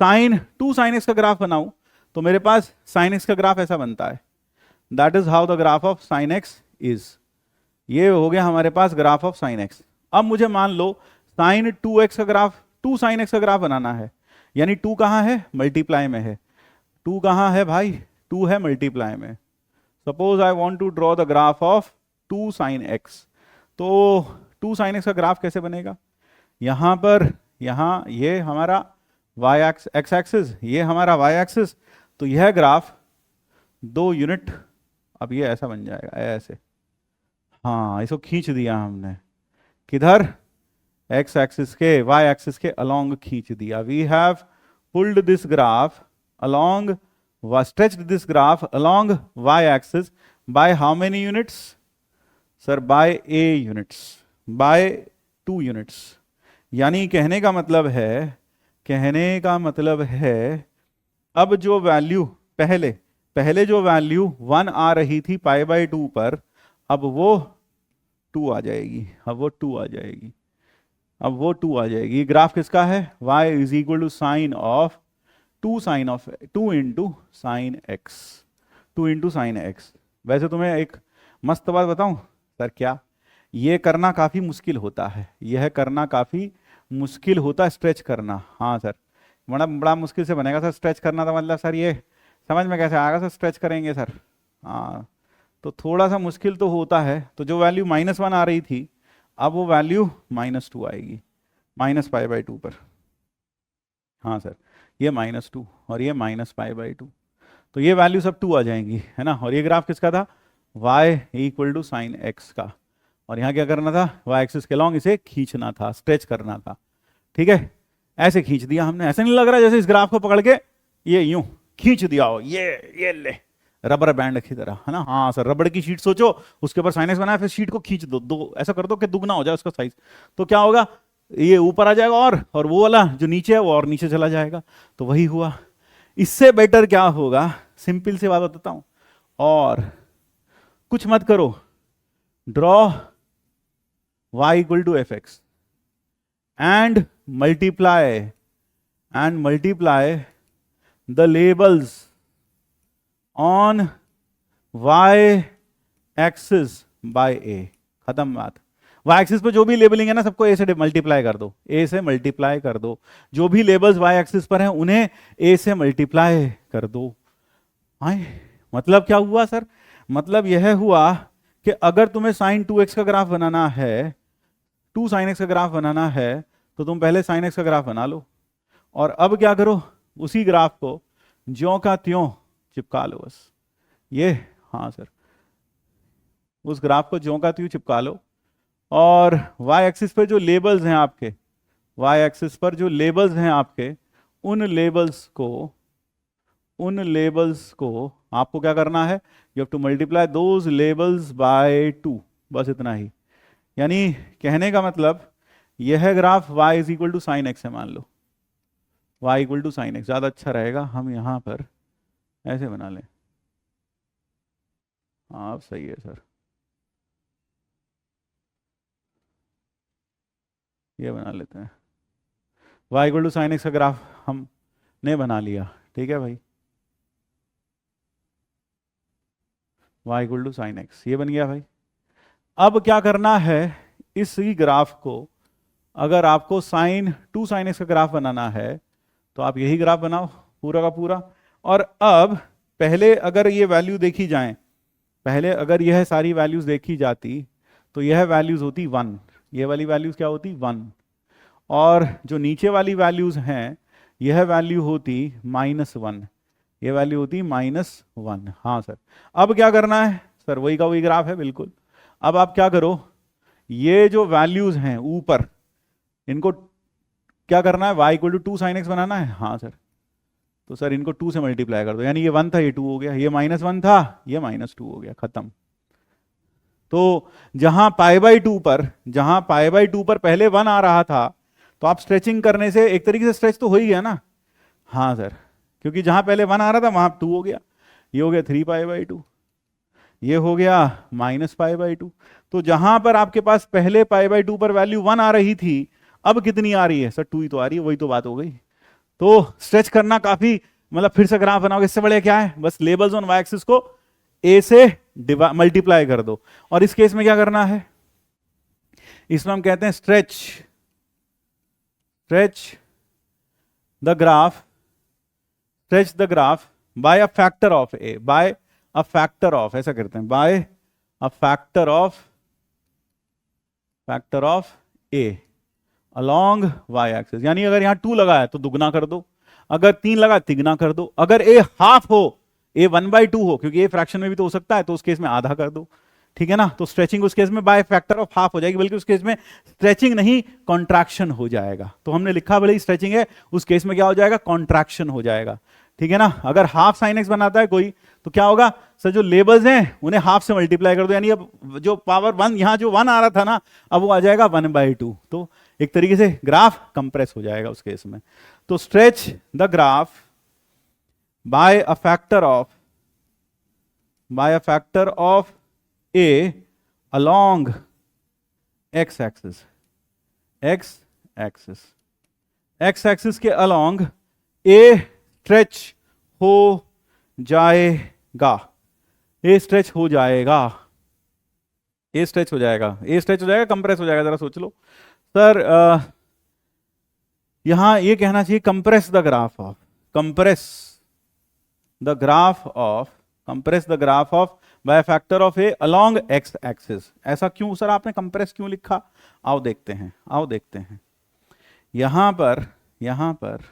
साइन 2 sin x का ग्राफ बनाऊं तो मेरे पास sin x का ग्राफ ऐसा बनता है। That is how the graph of sin x is. ये हो गया हमारे पास ग्राफ ऑफ sin x। अब मुझे मान लो sin 2x का ग्राफ, 2 sin x का ग्राफ बनाना है, यानी 2 कहां है, मल्टीप्लाई में है। 2 कहां है भाई, 2 है मल्टीप्लाई में। Suppose I want to draw the graph of 2 sin x, तो 2 sin x का ग्राफ कैसे बनेगा, यहां पर, यहां ये हमारा y एक्स एक्सिस, ये हमारा y एक्सिस, तो यह ग्राफ 2 यूनिट, अब ये ऐसा बन जाएगा ऐसे, हाँ इसको खींच दिया हमने, किधर, x एक्सिस के, y एक्सिस के अलोंग खींच दिया। We have pulled this graph along, stretched this graph along y axis by how many units? Sir, by a units, by 2 units। यानी कहने का मतलब है अब जो वैल्यू पहले जो वैल्यू 1 आ रही थी पाई बाई 2 पर, अब वो 2 आ जाएगी, अब वो 2 आ जाएगी। ग्राफ किसका है, y is equal to sine of 2 into sine x. वैसे तुम्हें एक मस्त बात बताऊं सर, क्या ये करना काफी मुश्किल होता है, यह करना काफी मुश्किल होता है, स्ट्रेच करना। हाँ सर, बड़ा मुश्किल से बनेगा सर स्ट्रेच करना, तो मतलब सर ये समझ में कैसे आएगा सर, स्ट्रेच करेंगे सर, हाँ तो थोड़ा सा मुश्किल तो होता है। तो जो वैल्यू -1 आ रही थी, अब वो वैल्यू -2 आएगी, -π/2 पर। हाँ सर, ये -2 और ये -π/2, तो ये वैल्यू सब 2 आ जाएंगी, है ना। और ये ग्राफ किसका था, y equal to sine x का, और यहाँ क्या करना था, y एक्सिस के लॉन्ग इसे खींचना था, स्ट्रेच करना था, ठीक है। ऐसे खींच दिया हमने, ऐसा नहीं लग रहा जैसे इस ग्राफ को पकड़ के ये यूं खींच दिया हो, ये ले रबर बैंड की तरह, है ना। हाँ सर, रबड़ की शीट सोचो, उसके ऊपर साइन एक्स बनाया, फिर शीट को खींच दो, ऐसा कर दो कि दुगना हो जाए उसका साइज, तो क्या होगा, ये ऊपर आ जाएगा और वो वाला जो नीचे है वो और नीचे चला जाएगा। तो वही हुआ। इससे बेटर क्या होगा, सिंपल सी बात बताता हूं, और कुछ मत करो, draw y equal to f x and multiply the labels on y axis by a, खत्म बात। वाई एक्सिस पे जो भी लेबलिंग है ना सबको ए से मल्टीप्लाई कर दो, ए से मल्टीप्लाई कर दो, जो भी लेबल्स वाई एक्सिस पर हैं उन्हें ए से मल्टीप्लाई कर दो। आए मतलब क्या हुआ सर? मतलब यह हुआ कि अगर तुम्हें साइन 2x का ग्राफ बनाना है, 2 sin x का ग्राफ बनाना है, तो तुम पहले sin x का ग्राफ बना लो, और अब क्या करो, उसी ग्राफ को ज्यों का त्यों चिपका लो बस। ये, हाँ सर, उस ग्राफ को ज्यों का त्यों चिपका लो, और y एक्सिस पर जो लेबल्स हैं आपके, y एक्सिस पर जो लेबल्स हैं आपके, उन लेबल्स को आपको क्या करना है, you have to multiply those labels by 2, बस इतना ही। यानी कहने का मतलब यह graph y is equal to sine x है, मान लो y equal to sine x, ज़्यादा अच्छा रहेगा हम यहाँ पर ऐसे बना लें। हाँ सही है सर, ये बना लेते हैं। y equal to sine x का ग्राफ हमने बना लिया, ठीक है भाई, y equal to sine x, ये बन गया भाई। अब क्या करना है, इसी ग्राफ को अगर आपको साइन 2 sin x का ग्राफ बनाना है तो आप यही ग्राफ बनाओ पूरा का पूरा। और अब पहले अगर ये वैल्यू देखी जाए, पहले अगर यह सारी वैल्यूज देखी जाती तो यह वैल्यूज होती 1, ये वाली वैल्यूज क्या होती 1, और जो नीचे वाली वैल्यूज हैं यह वैल्यू होती -1, ये वैल्यू होती -1। हाँ सर, अब क्या करना है सर, वही का वही ग्राफ है बिल्कुल। अब आप क्या करो, ये जो वैल्यूज हैं ऊपर, इनको क्या करना है, y equal to 2 sin x बनाना है। हाँ सर, तो सर इनको 2 से मल्टीप्लाई कर दो, यानी ये 1 था ये 2 हो गया, ये -1 था ये -2 हो गया, खत्म। तो जहां पाई बाई टू पर पहले 1 आ रहा था, तो आप स्ट्रेचिंग करने से एक तरीके से स्ट्रेच तो हो ही गया ना। हाँ सर, क्योंकि जहां पहले 1 आ रहा था वहां 2 हो गया, ये हो गया 3π/2, ये हो गया -π/2। तो जहां पर आपके पास पहले π/2 पर वैल्यू 1 आ रही थी, अब कितनी आ रही है सर, 2 ही तो आ रही है, वही तो बात हो गई। तो स्ट्रेच करना काफी, मतलब फिर से ग्राफ बनाओगे, इससे बढ़िया क्या है, बस लेबल्स ऑन वाई एक्सिस को ए से मल्टीप्लाई कर दो। और इस केस में क्या करना है, इसमें हम कहते हैं stretch the graph by a factor of a, by a factor of, ऐसा करते हैं, by a factor of a along y axis. यानी अगर यहां 2 लगा है तो दुगना कर दो, अगर 3 लगा तिगना कर दो, अगर ए हाफ हो, ए 1/2 हो, क्योंकि ए फ्रैक्शन में भी तो हो सकता है, तो उस केस में आधा कर दो, ठीक है ना। तो स्ट्रेचिंग उस केस में बाय फैक्टर ऑफ हाफ हो जाएगी, बल्कि उस केस में स्ट्रेचिंग नहीं कॉन्ट्रैक्शन हो जाएगा। तो हमने लिखा भले ही स्ट्रेचिंग है, उस केस में क्या हो जाएगा, कॉन्ट्रैक्शन हो जाएगा, ठीक है ना। अगर हाफ साइन एक्स बनाता है कोई, तो क्या होगा सर, जो लेबल्स हैं उन्हें हाफ से मल्टीप्लाई कर दो, यानी अब जो पावर 1 यहां जो 1 आ रहा था ना, अब वो आ जाएगा 1/2। तो एक तरीके से ग्राफ कंप्रेस हो जाएगा उस केस में। तो stretch the graph by a factor of a along x axis के अलोंग ए स्ट्रेच हो जाएगा, ए स्ट्रेच हो जाएगा, कंप्रेस हो जाएगा। जरा सोच लो सर, यहां ये कहना चाहिए compress the graph of by factor of a along x axis. ऐसा क्यों सर, आपने कंप्रेस क्यों लिखा, आओ देखते हैं। यहां पर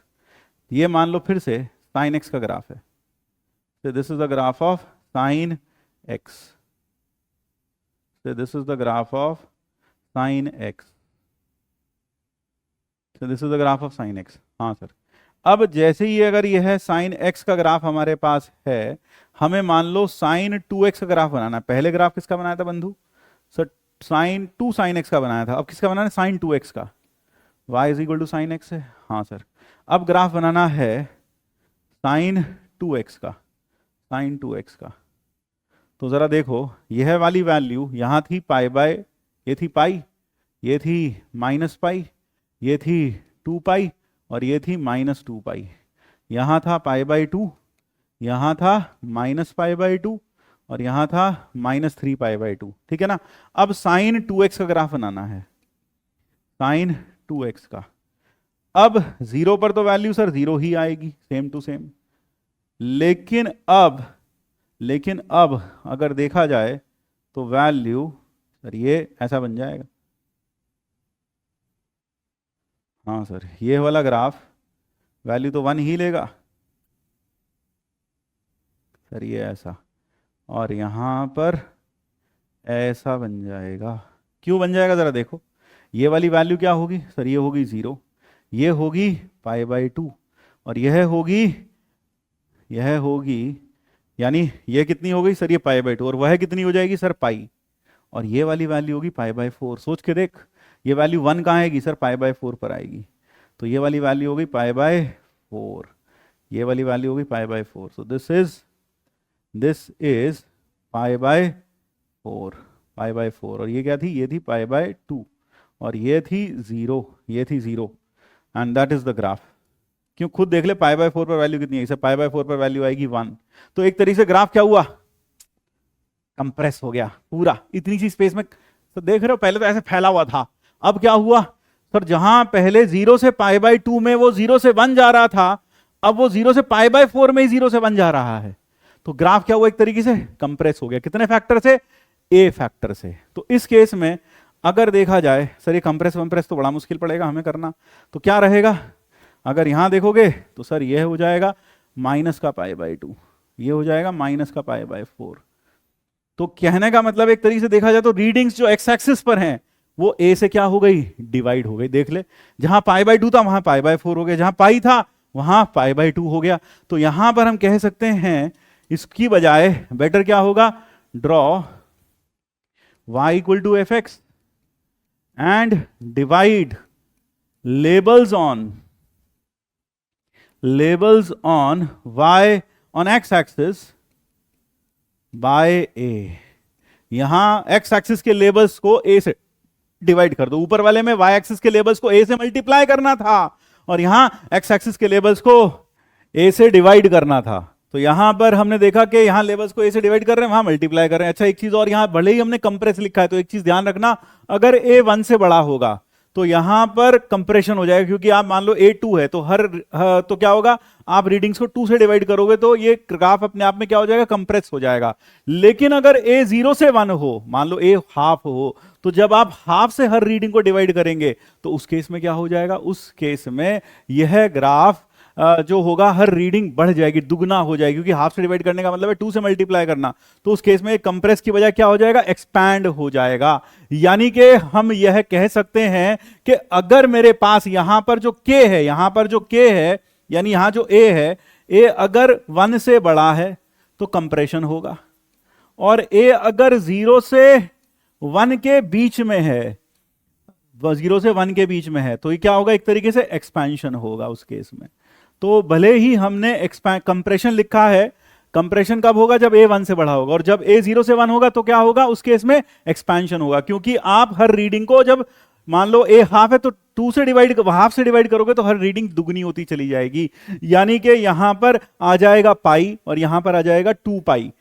ये मान लो फिर से साइन एक्स का ग्राफ है, तो this is the graph of sine x, this is the graph of sine x, this is the graph of sine x. हाँ सर, अब जैसे ही अगर यह है साइन एक्स का ग्राफ हमारे पास है, हमें मान लो साइन 2x का ग्राफ बनाना है। पहले ग्राफ किसका बनाया था बंधु सर, साइन 2 sin x का बनाया था, अब किसका बनाना है, साइन 2x का, y is equal to sine x है। हाँ सर, अब ग्राफ बनाना है साइन 2x का, तो जरा देखो, यह वाली वैल्यू यहां थी ये थी पाई, ये थी -π, ये थी 2π, और ये थी -2π। यहां था π/2, यहां था -π/2 और यहां था -3π/2, ठीक है ना। अब साइन 2x का ग्राफ बनाना है, साइन 2x का। अब 0 पर तो वैल्यू सर 0 ही आएगी, सेम टू सेम। लेकिन अब अगर देखा जाए तो वैल्यू सर ये ऐसा बन जाएगा। हाँ सर, ये वाला ग्राफ वैल्यू तो 1 ही लेगा सर, ये ऐसा, और यहां पर ऐसा बन जाएगा। क्यों बन जाएगा जरा देखो, ये वाली वैल्यू क्या होगी सर, ये होगी 0, ये होगी π/2 और यह होगी यानी ये कितनी हो गई सर, ये π/2, और वह कितनी हो जाएगी सर पाई, और ये वाली वैल्यू होगी π/4। सोच के देख, ये वैल्यू 1 कहाँ आएगी सर, π/4 पर आएगी, तो ये वाली वैल्यू होगी π/4, ये वाली वैल्यू होगी π/4। सो दिस इज π/4, और ये क्या थी, ये थी π/2 और ये थी 0, ये थी 0, and that is the graph. क्यों, खुद देख ले π/4 पर वैल्यू कितनी है सर, π/4 पर वैल्यू आएगी 1। तो एक तरीके से ग्राफ क्या हुआ, कंप्रेस हो गया पूरा इतनी सी स्पेस में। तो देख रहे हो, पहले तो ऐसे फैला हुआ था, अब क्या हुआ सर, जहां पहले 0 से π/2 में वो 0 से 1 जा रहा था, अब वो 0 से π/4 में ही 0 से 1 जा रहा है। तो ग्राफ क्या हुआ, एक तरीके से कंप्रेस हो गया। कितने फैक्टर से, ए फैक्टर से। तो इस केस में अगर देखा जाए सर, ये कंप्रेस वंप्रेस तो बड़ा मुश्किल पड़ेगा हमें करना, तो क्या रहेगा, अगर यहां देखोगे तो सर ये हो जाएगा -π/2, ये हो जाएगा -π/4। तो कहने का मतलब एक तरीके से देखा जाए तो रीडिंग्स जो एक्स एक्सिस पर हैं वो ए से क्या हो गई, डिवाइड हो गई। देख ले, जहां π/2 था वहां π/4 हो गया, जहां पाई था वहां π/2 हो गया। तो यहां पर हम कह सकते हैं इसकी बजाय बेटर क्या होगा, draw y = fx and divide labels on y on x axis by a। यहां x एक्सिस के लेबल्स को a से डिवाइड कर दो, ऊपर वाले में y एक्सिस के लेबल्स को a से मल्टीप्लाई करना था और यहां x एक्सिस के लेबल्स को a से डिवाइड करना था। तो यहां पर हमने देखा कि यहां लेबल्स को a से डिवाइड कर रहे हैं, वहां मल्टीप्लाई कर रहे हैं। अच्छा, एक चीज और, यहां भले ही हमने कंप्रेस लिखा है तो एक चीज ध्यान रखना, अगर a 1 से बड़ा होगा तो यहां पर कंप्रेशन हो जाएगा, क्योंकि आप मान लो a 2 है तो तो क्या होगा, आप रीडिंग्स को 2 से डिवाइड करोगे तो ये ग्राफ अपने आप में क्या हो जाएगा, कंप्रेस हो जाएगा। लेकिन अगर a 0 से 1 हो, मान लो a हाफ हो, तो जब आप हाफ से हर रीडिंग को डिवाइड करेंगे तो उस केस में क्या हो जाएगा, उस केस में यह ग्राफ जो होगा हर रीडिंग बढ़ जाएगी, दुगना हो जाएगी, क्योंकि हाफ से डिवाइड करने का मतलब है 2 से मल्टीप्लाई करना। तो उस केस में कंप्रेस की बजाय क्या हो जाएगा, एक्सपैंड हो जाएगा। यानी कि हम यह कह सकते हैं कि अगर मेरे पास यहां पर जो k है, यानी यहां जो a है, a अगर 1 से बड़ा है तो कंप्रेशन होगा, और a अगर 0 से 1 के बीच में है, 0 से 1 के बीच में है, तो ये क्या होगा, एक तरीके से एक्सपेंशन होगा उस केस में। तो भले ही हमने कंप्रेशन लिखा है, कंप्रेशन कब होगा, जब a 1 से बड़ा होगा, और जब a 0 से 1 होगा तो क्या होगा, उस केस में एक्सपेंशन होगा। क्योंकि आप हर रीडिंग को, जब मान लो a हाफ है तो 2 से डिवाइड, हाफ से डिवाइड करोगे तो हर रीडिंग दुगनी होती चली जाएगी। यानी कि यहां पर आ जाएगा पाई और यहां पर आ जाएगा 2π,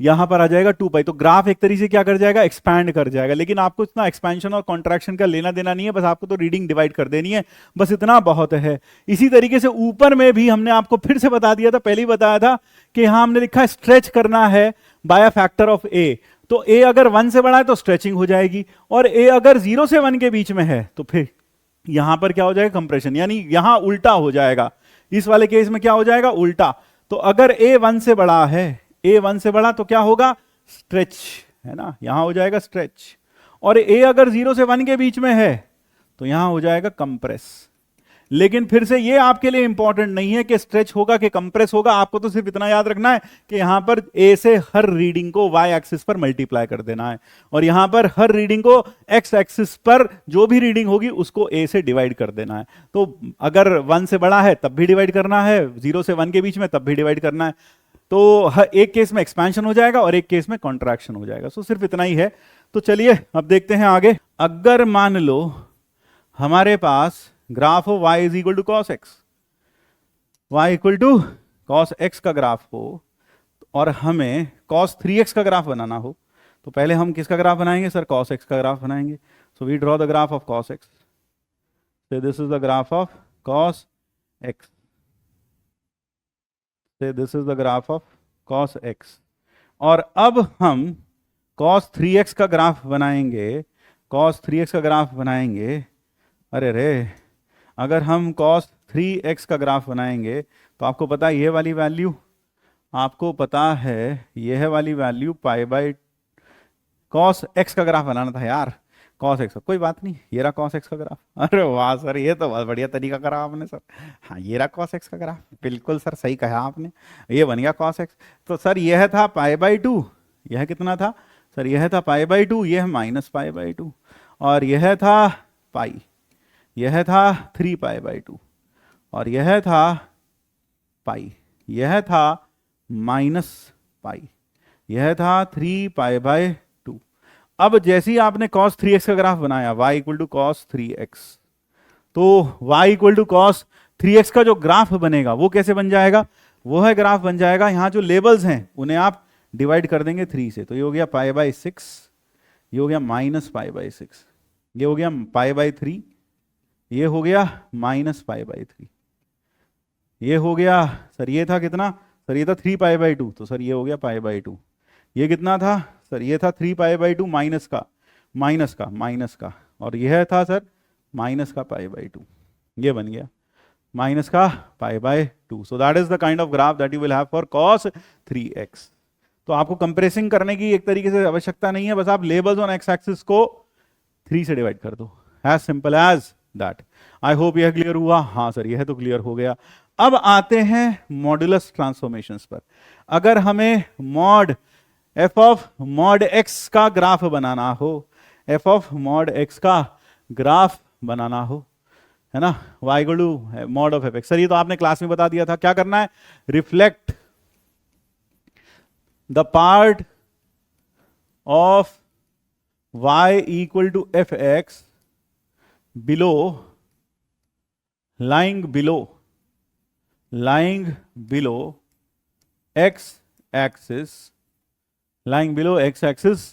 यहां पर आ जाएगा 2π। तो ग्राफ एक तरीके से क्या कर जाएगा, एक्सपैंड कर जाएगा। लेकिन आपको इतना एक्सपेंशन और कॉन्ट्रैक्शन का लेना देना नहीं है, बस आपको तो रीडिंग डिवाइड कर देनी है, बस इतना बहुत है। इसी तरीके से ऊपर में भी हमने आपको फिर से बता दिया था, पहले ही बताया था कि यहां हमने लिखा है स्ट्रेच करना है by a factor of a। तो a अगर 1 से बड़ा है तो स्ट्रेचिंग हो जाएगी, और a अगर 0 से 1 के बीच में है तो फिर यहां पर क्या हो जाएगा, कंप्रेशन, यानी यहां उल्टा हो जाएगा। इस वाले केस में क्या हो जाएगा, उल्टा। तो अगर a 1 से बड़ा है, a 1 से बड़ा, तो क्या होगा, स्ट्रेच, है ना, यहां हो जाएगा स्ट्रेच। और a अगर 0 से 1 के बीच में है तो यहां हो जाएगा कंप्रेस। लेकिन फिर से ये आपके लिए इंपॉर्टेंट नहीं है कि स्ट्रेच होगा कि कंप्रेस होगा, आपको तो सिर्फ इतना याद रखना है कि यहां पर a से हर रीडिंग को y एक्सिस पर मल्टीप्लाई कर देना है, और यहां पर हर रीडिंग को x एक्सिस पर जो भी रीडिंग होगी उसको a से डिवाइड कर देना है। तो अगर 1 से बड़ा है तब भी डिवाइड करना है, 0 से 1 के बीच में तब भी डिवाइड करना है। तो एक केस में एक्सपेंशन हो जाएगा और एक केस में कॉन्ट्रैक्शन हो जाएगा। सो सिर्फ इतना ही है। तो चलिए अब देखते हैं आगे। अगर मान लो हमारे पास ग्राफ हो y = cos x, y = cos x का ग्राफ हो और हमें cos 3x का ग्राफ बनाना हो, तो पहले हम किसका ग्राफ बनाएंगे सर? cos x का ग्राफ बनाएंगे. So we draw the graph of cos x. So this is the graph of cos x. Say this is the graph of cos x. और अब हम cos 3x का ग्राफ बनाएंगे. cos 3x का ग्राफ बनाएंगे. अरे रे, अगर हम cos 3x का ग्राफ बनाएंगे तो आपको पता है ये वाली वैल्यू, आपको पता है यह वाली value pi by cos x का ग्राफ बनाना था यार. cos x, कोई बात नहीं, ये रहा cos x का ग्राफ. अरे वाह सर, ये तो बहुत बढ़िया तरीका करा आपने सर. हाँ, ये रहा cos x का ग्राफ. बिल्कुल सर, सही कहा आपने, ये बन गया cos x. तो सर यह था पाई बाई 2, यह कितना था सर? यह था पाई बाई 2, यह माइनस पाई बाई 2, और यह था पाई, यह था 3 पाई बाई 2, और यह था पाई, यह था माइनस पाई, यह था 3 पाई बाई 2. अब जैसे ही आपने cos 3x का ग्राफ बनाया, y equal to cos 3x, तो y equal to cos 3x का जो ग्राफ बनेगा वो कैसे बन जाएगा? वो है ग्राफ बन जाएगा, यहाँ जो लेबल्स हैं उन्हें आप डिवाइड कर देंगे 3 से. तो ये हो गया पाई बाई 6, ये हो गया माइनस पाई बाई 6, ये हो गया पाई बाई 3, ये हो गया माइनस पाई बाई 3, ये हो गया सर, ये था कितना सर? ये था 3 पाई बाई 2, तो सर ये हो गया पाई बाई 2. ये कितना था सर? ये था 3 पाई बाई 2 माइनस का माइनस का माइनस का, और यह था सर माइनस का पाई बाई 2. ये बन गया माइनस का पाई by 2. So that is the kind of graph that you will have for cos 3x. तो आपको कंप्रेसिंग करने की एक तरीके से आवश्यकता नहीं है, बस आप लेबल्स ऑन एक्स एक्सिस को 3 से डिवाइड कर दो, as simple as that. I hope यह क्लियर हुआ. हाँ सर, यह तो क्लियर हो गया. अब आते हैं मॉड्यूलस ट्रांसफॉर्मेशंस पर. अगर हमें mod f of mod x का ग्राफ बनाना हो, f ऑफ मॉड x का ग्राफ बनाना हो, है ना, y equal to mod of fx. Sir ये तो आपने क्लास में बता दिया था. क्या करना है? Reflect the part of y equal to fx below, lying below x axis, lying below x axis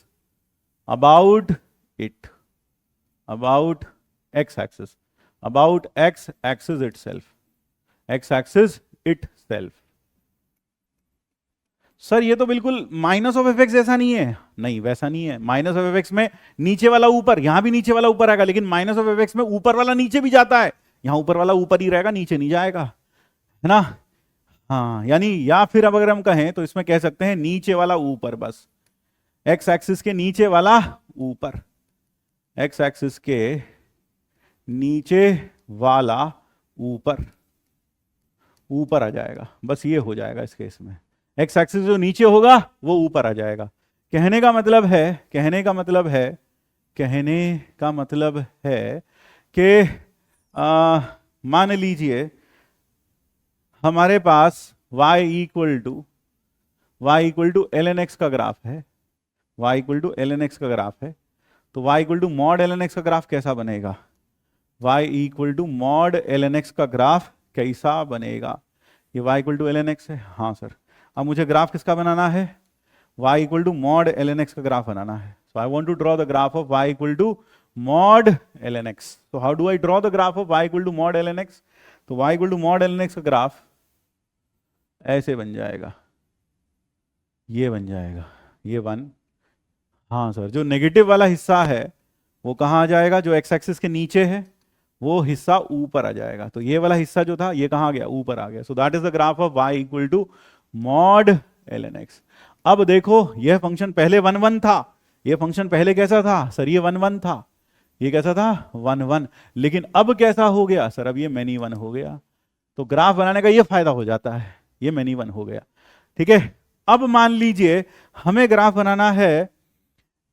about it, about x axis, about x axis itself, x axis itself. Sir ये तो बिल्कुल माइनस ऑफ एफ एक्स जैसा नहीं है. नहीं, वैसा नहीं है. माइनस ऑफ एफ एक्स में नीचे वाला ऊपर, यहां भी नीचे वाला ऊपर आएगा, लेकिन माइनस ऑफ एफ एक्स में ऊपर वाला नीचे भी जाता है. यहां ऊपर वाला ऊपर ही रहेगा, नीचे नहीं जाएगा, है ना. हाँ, यानी या फिर अब अगर हम कहें तो इसमें कह सकते हैं नीचे वाला ऊपर, बस एक्स एक्सिस के नीचे वाला ऊपर, एक्स एक्सिस के नीचे वाला ऊपर, ऊपर आ जाएगा. बस ये हो जाएगा इस केस में. एक्स एक्सिस जो नीचे होगा वो ऊपर आ जाएगा. कहने का मतलब है कि मान लीजिए हमारे पास y equal to ln x का ग्राफ है, y equal to ln x का ग्राफ है. तो y equal to mod ln x का ग्राफ कैसा बनेगा? y equal to mod ln x का ग्राफ कैसा बनेगा? ये y equal to ln x है. हाँ सर, अब मुझे ग्राफ किसका बनाना है? y equal to mod ln x का ग्राफ बनाना है. So I want to draw the graph of y equal to mod ln x. तो how do I draw the graph of y equal to mod ln x? तो y equal to mod ln x का ग्राफ ऐसे बन जाएगा, ये बन जाएगा, ये 1. हाँ सर, जो नेगेटिव वाला हिस्सा है वो कहाँ आ जाएगा? जो एक्स एक्सिस के नीचे है वो हिस्सा ऊपर आ जाएगा. तो ये वाला हिस्सा जो था ये कहाँ आ गया? ऊपर आ गया. So that is the graph of y equal to mod ln x. अब देखो, यह फंक्शन पहले 1 1 था. यह फंक्शन पहले कैसा था सर? ये 1 1 था. ये कैसा था? 1 1. लेकिन अब कैसा हो गया सर? अब ये मैनी 1 हो गया. तो ग्राफ बनाने का ये फायदा हो जाता है, ये मैनी 1 हो गया. ठीक है. अब मान लीजिए हमें ग्राफ बनाना है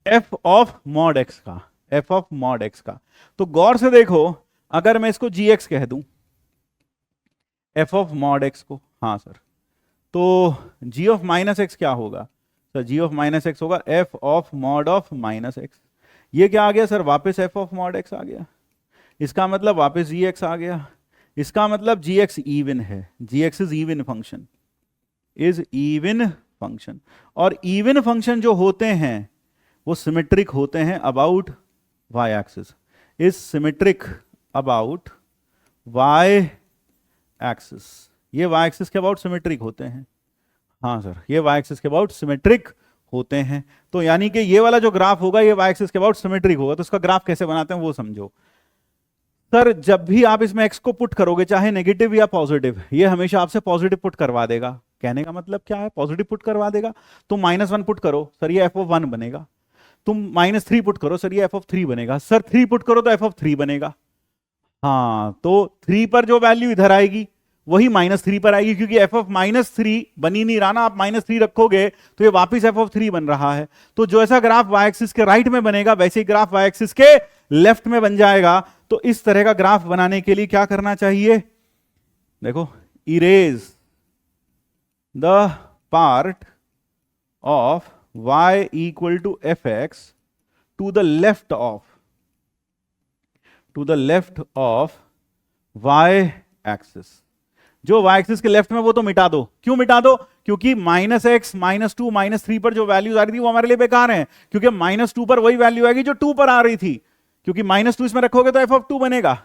f ऑफ मॉड x का, f ऑफ मॉड x का. तो गौर से देखो, अगर मैं इसको gx कह दूं, f ऑफ मॉड x को, हाँ सर, तो g ऑफ माइनस x क्या होगा sir? g of minus x होगा f of mod of minus x. ये क्या आ गया सर? वापस f ऑफ मॉड x आ गया. इसका मतलब वापस gx आ गया. इसका मतलब gx इवन है, gx is even function. Is even function. और इवन फंक्शन जो होते हैं वो सिमेट्रिक होते हैं about y axis, is symmetric about y axis. ये y एक्सिस के अबाउट सिमेट्रिक होते हैं। हाँ सर, ये y एक्सिस के अबाउट सिमेट्रिक होते हैं। तो यानी कि ये वाला जो ग्राफ होगा ये y एक्सिस के अबाउट सिमेट्रिक होगा। तो इसका ग्राफ कैसे बनाते हैं वो समझो। सर जब भी आप इसमें x को पुट करोगे, चाहे नेगेटिव या पॉजिटिव, ये हमेशा आपसे पॉजिटिव पुट करवा देगा। कहने का मतलब क्या है, पॉजिटिव पुट करवा देगा। तुम -1 पुट करो, सर ये f(1) बनेगा। तुम -3 पुट करो, सर ये f(3) बनेगा। सर 3 पुट करो तो f(3) बनेगा। हाँ, तो 3 पर जो वैल्यू इधर आएगी वही -3 पर आएगी, क्योंकि f(-3) बन ही नहीं रहा ना। आप -3 रखोगे तो ये वापिस f(3) बन रहा है। तो जो ऐसा ग्राफ y एक्सिस के राइट में बनेगा वैसे ही ग्राफ y एक्सिस के लेफ्ट में बन जाएगा। तो इस तरह का ग्राफ बनाने के लिए क्या करना चाहिए, देखो, erase the part of y equal to fx to the left of y axis. जो y एक्सिस के लेफ्ट में वो तो मिटा दो। क्यों मिटा दो, क्योंकि -x, -2, -3 पर जो वैल्यूज आ रही थी वो हमारे लिए बेकार है, क्योंकि -2 पर वही वैल्यू आएगी जो 2 पर आ रही थी, क्योंकि -2 इसमें रखोगे तो f(2) बनेगा।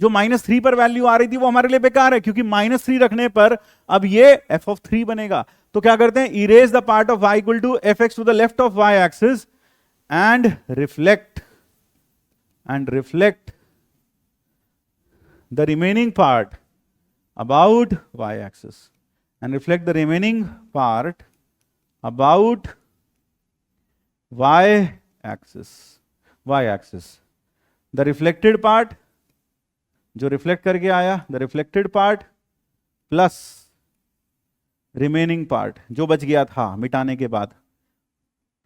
जो -3 पर वैल्यू आ रही थी वो हमारे लिए बेकार है, क्योंकि -3 रखने पर अब ये f(3) बनेगा। तो क्या करते हैं, erase the part of y equal to fx to the left of y axis and reflect the remaining part about y axis and reflect the remaining part about y axis the reflected part जो रिफ्लेक्ट करके आया, the reflected part plus remaining part जो बच गया था मिटाने के बाद,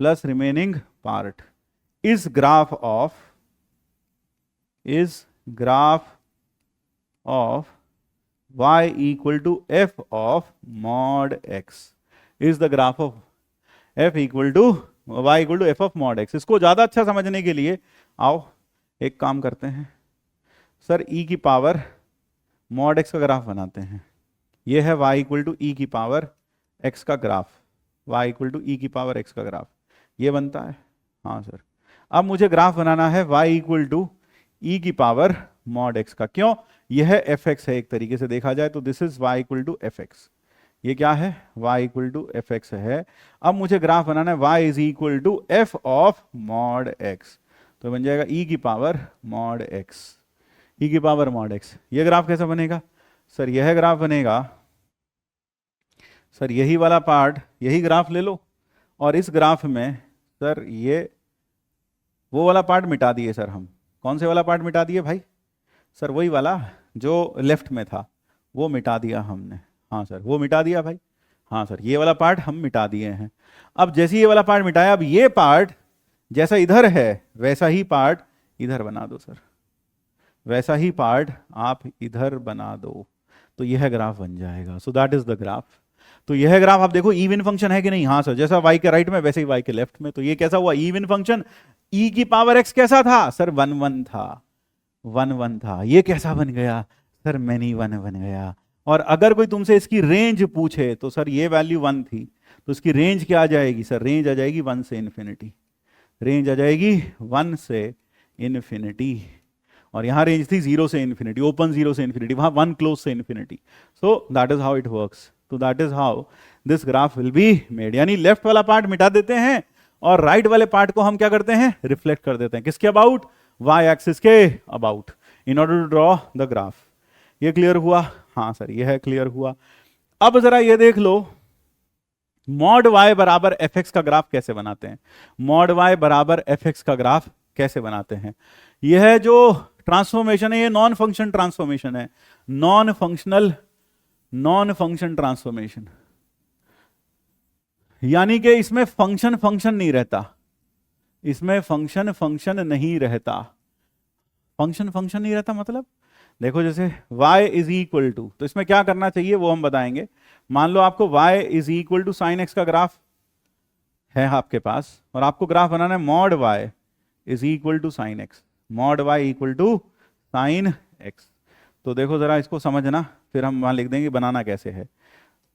plus remaining part is graph of y equal to f of mod x is the graph of f equal to y equal to f of mod x। इसको ज्यादा अच्छा समझने के लिए आओ एक काम करते हैं, सर e की पावर mod x का ग्राफ बनाते हैं। ये है y इक्वल टू e की पावर x का graph, y equal to e की पावर x का ग्राफ, ये बनता है। हाँ सर, अब मुझे ग्राफ बनाना है y इक्वल टू e की पावर mod x का। क्यों, यह fx है, एक तरीके से देखा जाए तो this is y equal to fx। ये क्या है, y इक्वल टू fx है। अब मुझे ग्राफ बनाना है y is equal to f of mod x, तो बन जाएगा e की पावर mod x, e की पावर mod x। ये ग्राफ कैसा बनेगा, सर यह ग्राफ बनेगा, सर यही वाला पार्ट, यही ग्राफ ले लो और इस ग्राफ में सर ये वो वाला पार्ट मिटा दिए सर हम। कौन से वाला पार्ट मिटा दिए भाई, सर वही वाला जो लेफ्ट में था वो मिटा दिया हमने। हाँ सर, वो मिटा दिया भाई। हाँ सर, ये वाला पार्ट हम मिटा दिए हैं। अब जैसे ये वाला पार्ट मिटाया, अब ये पार्ट जैसा इधर है वैसा ही पार्ट इधर बना दो सर, वैसा ही पार्ट आप इधर बना दो, तो यह ग्राफ बन जाएगा। सो दैट इज द ग्राफ। तो यह ग्राफ आप देखो इवन फंक्शन है कि नहीं, हाँ सर, जैसा y के राइट में वैसे ही y के लेफ्ट में। तो ये कैसा हुआ, इवन फंक्शन। e की पावर x कैसा था सर, 1 1 था, 1 1 था। ये कैसा बन गया सर, मैनी 1 बन गया। और अगर कोई तुमसे इसकी रेंज पूछे तो सर ये वैल्यू 1 थी, तो इसकी रेंज क्या आ जाएगी सर, रेंज आ जाएगी 1 से इन्फिनिटी, रेंज आ जाएगी 1 से इन्फिनिटी। और यहाँ रेंज थी 0 से इन्फिनिटी, ओपन 0 से इन्फिनिटी, वहाँ 1 क्लोज से infinity. So that is how it works. तो that is how this graph will be made. यानी लेफ्ट वाला पार्ट मिटा देते हैं और राइट वाले पार्ट को हम क्या करते हैं, रिफ्लेक्ट कर देते हैं। किसके अबाउट, y एक्सिस के about, in order to draw the graph. ये क्लियर हुआ, हाँ सर ये है क्लियर हुआ। अब जरा ये देख लो मॉड y बराबर fx का ग्राफ कैसे बनाते हैं, मॉड y बराबर fx का ग्राफ कैसे बनाते हैं। यह जो ट्रांसफॉर्मेशन है ये नॉन फंक्शन ट्रांसफॉर्मेशन है, नॉन फंक्शन ट्रांसफॉर्मेशन, यानी कि इसमें फंक्शन नहीं रहता, इसमें फंक्शन नहीं रहता। फंक्शन नहीं रहता मतलब देखो जैसे y इज इक्वल टू, तो इसमें क्या करना चाहिए वो हम बताएंगे। मान लो आपको y is equal to sine x का ग्राफ है आपके पास, और आपको ग्राफ बनाना है mod y is equal to sine x, mod y equal to sine x। तो देखो जरा इसको समझना, फिर हम वहां लिख देंगे बनाना कैसे है।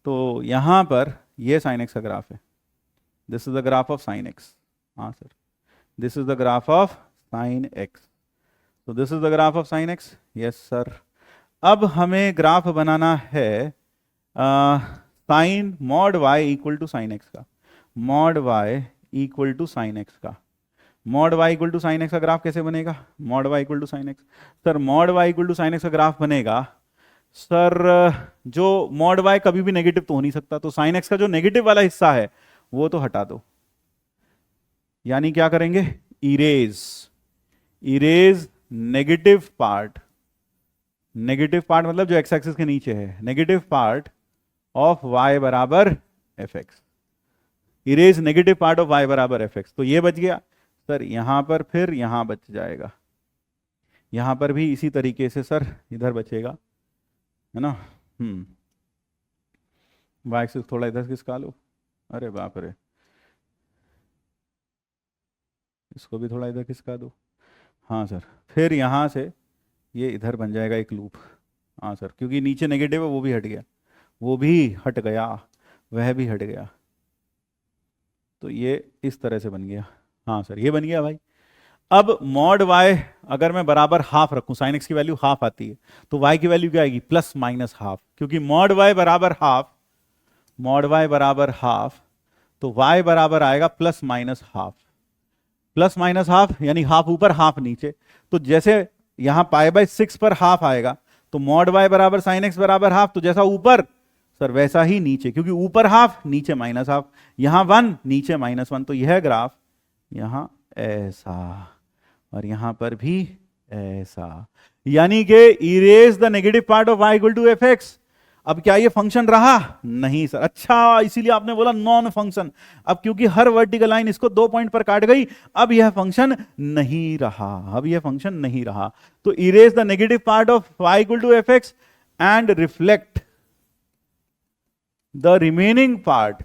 तो यहां पर ये साइन एक्स का ग्राफ है, this is the graph of sine x. हाँ sir, this is the graph of sine x, तो this is the graph of sine x. Yes sir. अब हमें ग्राफ बनाना है sine mod y equal to sine x का, mod y equal to sine x का। Mod y equal to sine x का ग्राफ कैसे बनेगा? Mod y equal to sine x, sir mod y equal to sine x का ग्राफ बनेगा सर, जो मॉड वाई कभी भी नेगेटिव तो हो नहीं सकता, तो साइन एक्स का जो नेगेटिव वाला हिस्सा है वो तो हटा दो, यानी क्या करेंगे? Erase, erase negative part, negative part मतलब जो एक्स एक्सिस के नीचे है, नेगेटिव पार्ट ऑफ वाई बराबर f x, erase negative part of y बराबर एफ एक्स। तो ये बच गया सर, यहां पर फिर यहां बच जाएगा, यहां पर भी इसी तरीके से सर इधर बचेगा, है ना। वाई एक्सिस थोड़ा इधर खिसका लो, अरे बाप रे, इसको भी थोड़ा इधर खिसका दो। हाँ सर, फिर यहाँ से ये इधर बन जाएगा एक लूप। हाँ सर, क्योंकि नीचे नेगेटिव है वो भी हट गया, वो भी हट गया, वह भी हट गया, तो ये इस तरह से बन गया। हाँ सर, ये बन गया भाई। अब मॉड वाई अगर मैं बराबर हाफ रखूं, साइन एक्स की वैल्यू हाफ आती है, तो वाई की वैल्यू क्या आएगी? प्लस माइनस हाफ, क्योंकि मॉड वाई बराबर हाफ, मॉड वाई बराबर हाफ, तो वाई बराबर आएगा plus minus half, plus minus half यानी हाफ ऊपर हाफ नीचे। तो जैसे यहां पाई बाय 6 पर हाफ आएगा, तो मॉड वाई बराबर साइन एक्स बराबर हाफ, तो जैसा ऊपर सर वैसा ही नीचे, क्योंकि ऊपर हाफ नीचे माइनस हाफ, यहां 1 नीचे -1, तो यह ग्राफ यहां ऐसा और यहां पर भी ऐसा, यानी कि erase the negative part of y equal to f x. अब क्या ये फंक्शन रहा? नहीं सर। अच्छा, इसीलिए आपने बोला नॉन फंक्शन। अब क्योंकि हर वर्टिकल लाइन इसको 2 पॉइंट पर काट गई, अब यह फंक्शन नहीं रहा, अब यह फंक्शन नहीं रहा। तो erase the negative part of y equal to f x and reflect the remaining part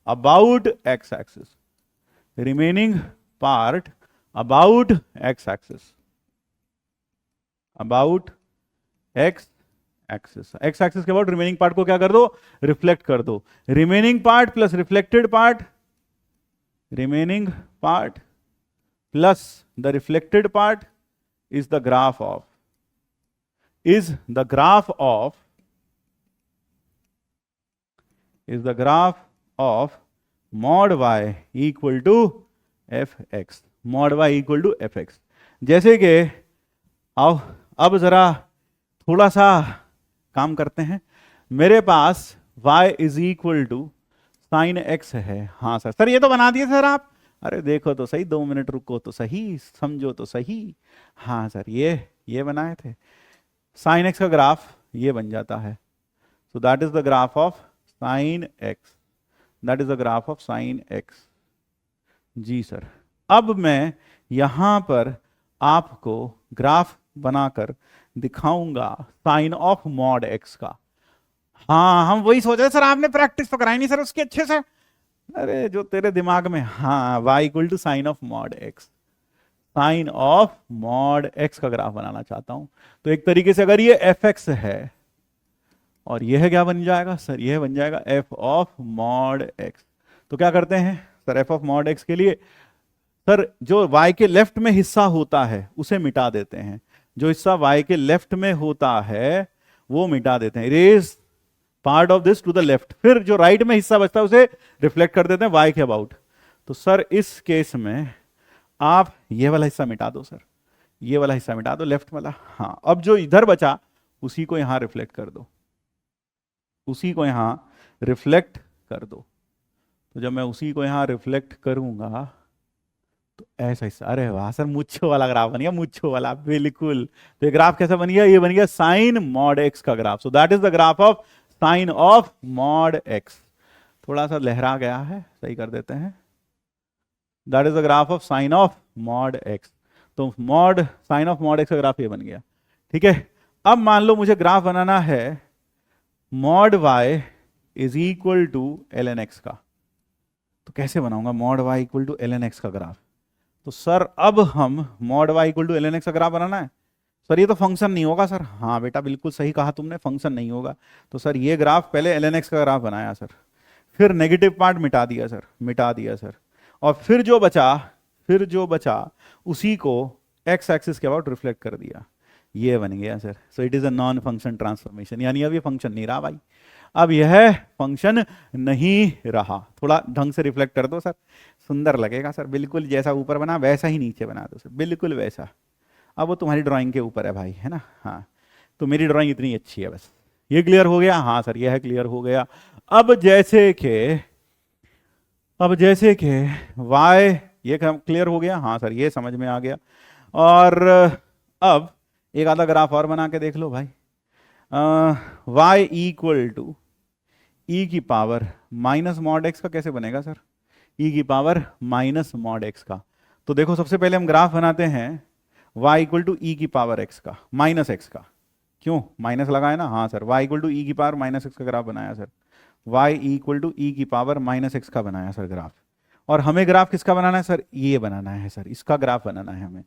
about x axis, remaining part about x axis, about x axis, x axis के अबाउट रिमेनिंग पार्ट को क्या कर दो? रिफ्लेक्ट कर दो। Remaining part plus reflected part, remaining part plus the reflected part is the graph of, is the graph of, is the graph of mod y equal to f x, mod y equal to f x. जैसे कि अब जरा थोड़ा सा काम करते हैं। मेरे पास y is equal to sine x है। हाँ सर, सर ये तो बना दिए सर आप। अरे देखो तो सही, 2 मिनट रुको तो सही, समझो तो सही। हाँ सर, ये बनाए थे। साइन एक्स का ग्राफ ये बन जाता है, so that is the graph of sine x, that is the graph of sine x. जी सर। अब मैं यहां पर आपको ग्राफ बनाकर दिखाऊंगा साइन ऑफ मॉड एक्स का। हाँ, हम वही सोच रहे सर, आपने प्रैक्टिस तो कराई नहीं सर उसके अच्छे से। अरे जो तेरे दिमाग में, हाँ, y equal to sine of mod x, sine of mod x का ग्राफ बनाना चाहता हूं। तो एक तरीके से अगर ये एफ एक्स है और यह क्या बन जाएगा सर? यह बन जाएगा एफ ऑफ मॉड एक्स। तो क्या करते हैं sir, f of mod x के लिए सर जो y के लेफ्ट में हिस्सा होता है उसे मिटा देते हैं, जो हिस्सा y के लेफ्ट में होता है वो मिटा देते हैं, erase part of this to the left. फिर जो राइट में हिस्सा बचता है उसे रिफ्लेक्ट कर देते हैं y के अबाउट। तो सर इस केस में आप ये वाला हिस्सा मिटा दो सर, ये वाला हिस्सा मिटा दो, लेफ्ट वाला। हाँ, अब जो इधर बचा उसी को यहां रिफ्लेक्ट कर दो, उसी को यहां रिफ्लेक्ट कर दो। तो जब मैं उसी को यहां रिफ्लेक्ट करूंगा तो ऐसा हिस्सा, अरे वाह सर, मुच्छो वाला ग्राफ बन गया, मुच्छो वाला, बिल्कुल। तो ये ग्राफ कैसा बन गया? ये बन गया साइन मॉड एक्स का graph. So that is the graph of sine of mod x. थोड़ा सा लहरा गया है, सही कर देते हैं। That is the graph of sine of mod x. तो mod sine of mod x का ग्राफ ये बन गया, ठीक है। अब मान लो मुझे ग्राफ बनाना है mod y is equal to l n x का। तो कैसे बनाऊंगा mod y equal to l n x का ग्राफ? तो सर अब हम mod y equal to l n x का ग्राफ बनाना है। सर ये तो फंक्शन नहीं होगा सर। हाँ बेटा बिल्कुल सही कहा तुमने, फंक्शन नहीं होगा। तो सर ये ग्राफ पहले एल एन एक्स का ग्राफ बनाया सर, फिर नेगेटिव पार्ट मिटा दिया सर, मिटा दिया सर, और फिर जो बचा उसी को एक्स एक्सिस के अबाउट रिफ्लेक्ट कर दिया, ये बन गया sir. So it is a non function transformation, यानी अब ये फंक्शन नहीं रहा भाई, अब यह फंक्शन नहीं रहा। थोड़ा ढंग से रिफ्लेक्ट कर दो सर, सुंदर लगेगा सर, बिल्कुल जैसा ऊपर बना वैसा ही नीचे बना दो सर, बिल्कुल वैसा। अब वो तुम्हारी ड्राइंग के ऊपर है भाई, है ना। हाँ तो मेरी ड्राइंग इतनी अच्छी है बस। ये क्लियर हो गया? हाँ सर यह क्लियर हो गया। अब जैसे के y, ये क्लियर हो गया? हाँ सर ये समझ में आ गया। और अब एक आधा ग्राफ और बना के देख लो भाई। y इक्वल टू ई की पावर माइनस मॉड एक्स का कैसे बनेगा सर? ई की पावर माइनस मॉड एक्स का। तो देखो सबसे पहले हम ग्राफ बनाते हैं y इक्वल टू ई की पावर x का माइनस x का। क्यों माइनस लगाया ना? हाँ सर y इक्वल टू ई की पावर माइनस एक्स का ग्राफ बनाया सर, y इक्वल टू ई की पावर माइनस एक्स का बनाया सर ग्राफ। और हमें ग्राफ किसका बनाना है सर? ये बनाना है सर, इसका ग्राफ बनाना है हमें।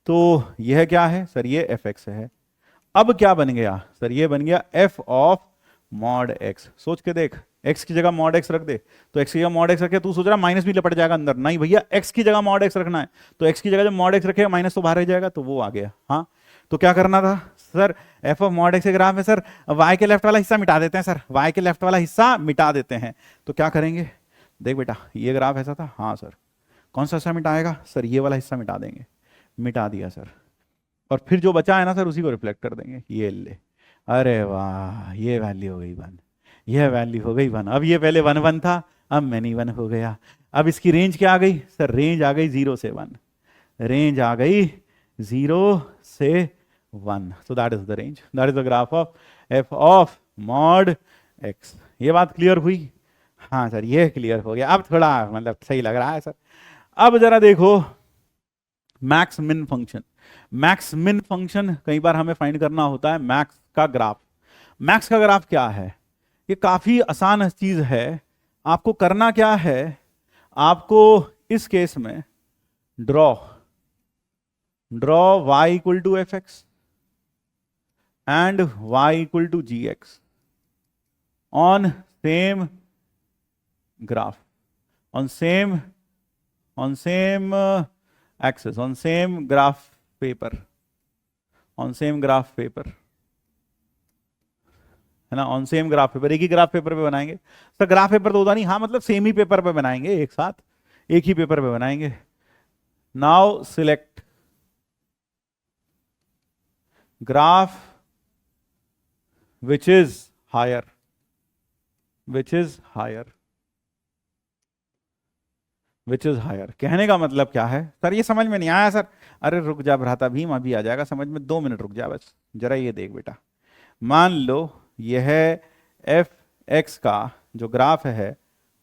तो यह क्या है सर? ये एफ एक्स है। अब क्या बन गया सर? ये बन गया एफ ऑफ मॉड एक्स। सोच के देख, एक्स की जगह मॉड एक्स रख दे, तो एक्स की जगह मॉड एक्स रखे, तू सोच रहा माइनस भी लपट जाएगा अंदर, नहीं भैया एक्स की जगह मॉड एक्स रखना है। तो एक्स की जगह जब मॉड एक्स रखेगा माइनस तो बाहर रह जाएगा, तो वो आ गया। हाँ तो क्या करना था sir? F of mod x के ग्राफ में सर वाई के लेफ्ट वाला हिस्सा मिटा देते हैं सर, वाई के लेफ्ट वाला हिस्सा मिटा देते हैं। तो क्या करेंगे? देख बेटा ये ग्राफ ऐसा था, हाँ सर कौन सा हिस्सा मिटाएगा सर? ये वाला हिस्सा मिटा देंगे, मिटा दिया सर। और फिर जो बचा है ना सर उसी को रिफ्लेक्ट कर देंगे, ये ले। अरे वाह ये वैल्यू हो गई वन, यह वैल्यू हो गई वन। अब ये पहले वन वन था, अब मैनी वन हो गया। अब इसकी रेंज क्या आ गई सर? रेंज आ गई 0 से 1, रेंज आ गई 0 से 1। सो that is the range, that is the graph of f of mod x. ये बात क्लियर हुई? हाँ सर ये क्लियर हो गया, अब थोड़ा मतलब सही लग रहा है सर। अब जरा देखो max min function. Max min function कई बार हमें फाइंड करना होता है मैक्स का ग्राफ। मैक्स का ग्राफ क्या है? ये काफी आसान चीज है। आपको करना क्या है? आपको इस केस में draw y equal to f x and y equal to g x on same graph, on same axis, on same graph paper, on same graph paper, है ना। ऑन सेम ग्राफ पेपर, एक ही ग्राफ पेपर पे बनाएंगे सर। ग्राफ पेपर तो होता नहीं, हाँ मतलब सेम ही पेपर पे बनाएंगे, एक साथ एक ही पेपर पे बनाएंगे। Now select graph which is higher, which is higher, which is higher. कहने का मतलब क्या है सर? ये समझ में नहीं आया सर। अरे रुक जा भ्राता भीम, अभी आ जाएगा समझ में, 2 मिनट रुक जा बस। जरा ये देख बेटा, मान लो यह एफ एक्स का जो ग्राफ है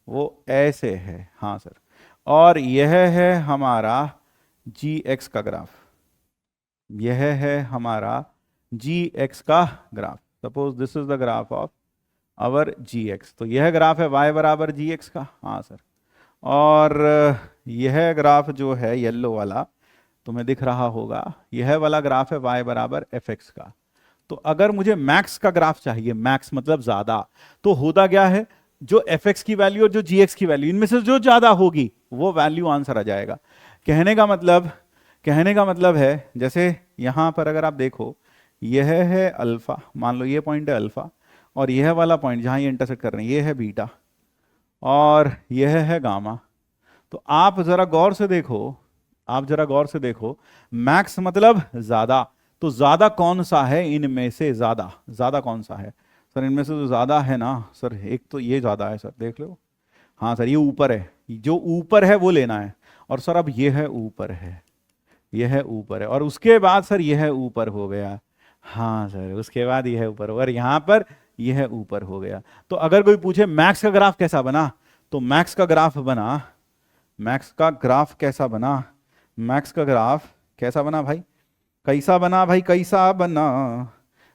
वो ऐसे है, हाँ सर, और यह है हमारा जी एक्स का ग्राफ, यह है हमारा जी एक्स का graph. Suppose this is the graph of our g x. तो यह ग्राफ है y बराबर जी एक्स का, हाँ सर। और यह ग्राफ जो है येलो वाला तुम्हें दिख रहा होगा, यह वाला ग्राफ है y बराबर एफ एक्स का। तो अगर मुझे मैक्स का ग्राफ चाहिए, मैक्स मतलब ज्यादा, तो होता क्या है? जो एफ एक्स की वैल्यू और जो जी एक्स की वैल्यू, इनमें से जो ज्यादा होगी वो वैल्यू आंसर आ जाएगा। कहने का मतलब है जैसे यहां पर अगर आप देखो, यह है अल्फा, मान लो ये पॉइंट है अल्फा, और यह वाला पॉइंट जहां ये इंटरसेक्ट कर रहे हैं ये है बीटा, और यह है गामा। तो आप जरा गौर से देखो, मैक्स मतलब ज्यादा। तो ज्यादा कौन सा है इनमें से? ज्यादा कौन सा है सर इनमें से? जो ज्यादा है ना सर, एक तो ये ज्यादा है सर, देख लो। हाँ सर ये ऊपर है, जो ऊपर है वो लेना है। और सर अब ये है ऊपर है, यह है ऊपर है, और उसके बाद सर यह है ऊपर हो गया। हाँ सर उसके बाद यह ऊपर होगा, और यहां पर यह ऊपर हो गया। तो अगर कोई पूछे मैक्स का ग्राफ कैसा बना, तो मैक्स का ग्राफ कैसा बना? मैक्स का ग्राफ कैसा बना भाई? कैसा बना भाई? कैसा बना?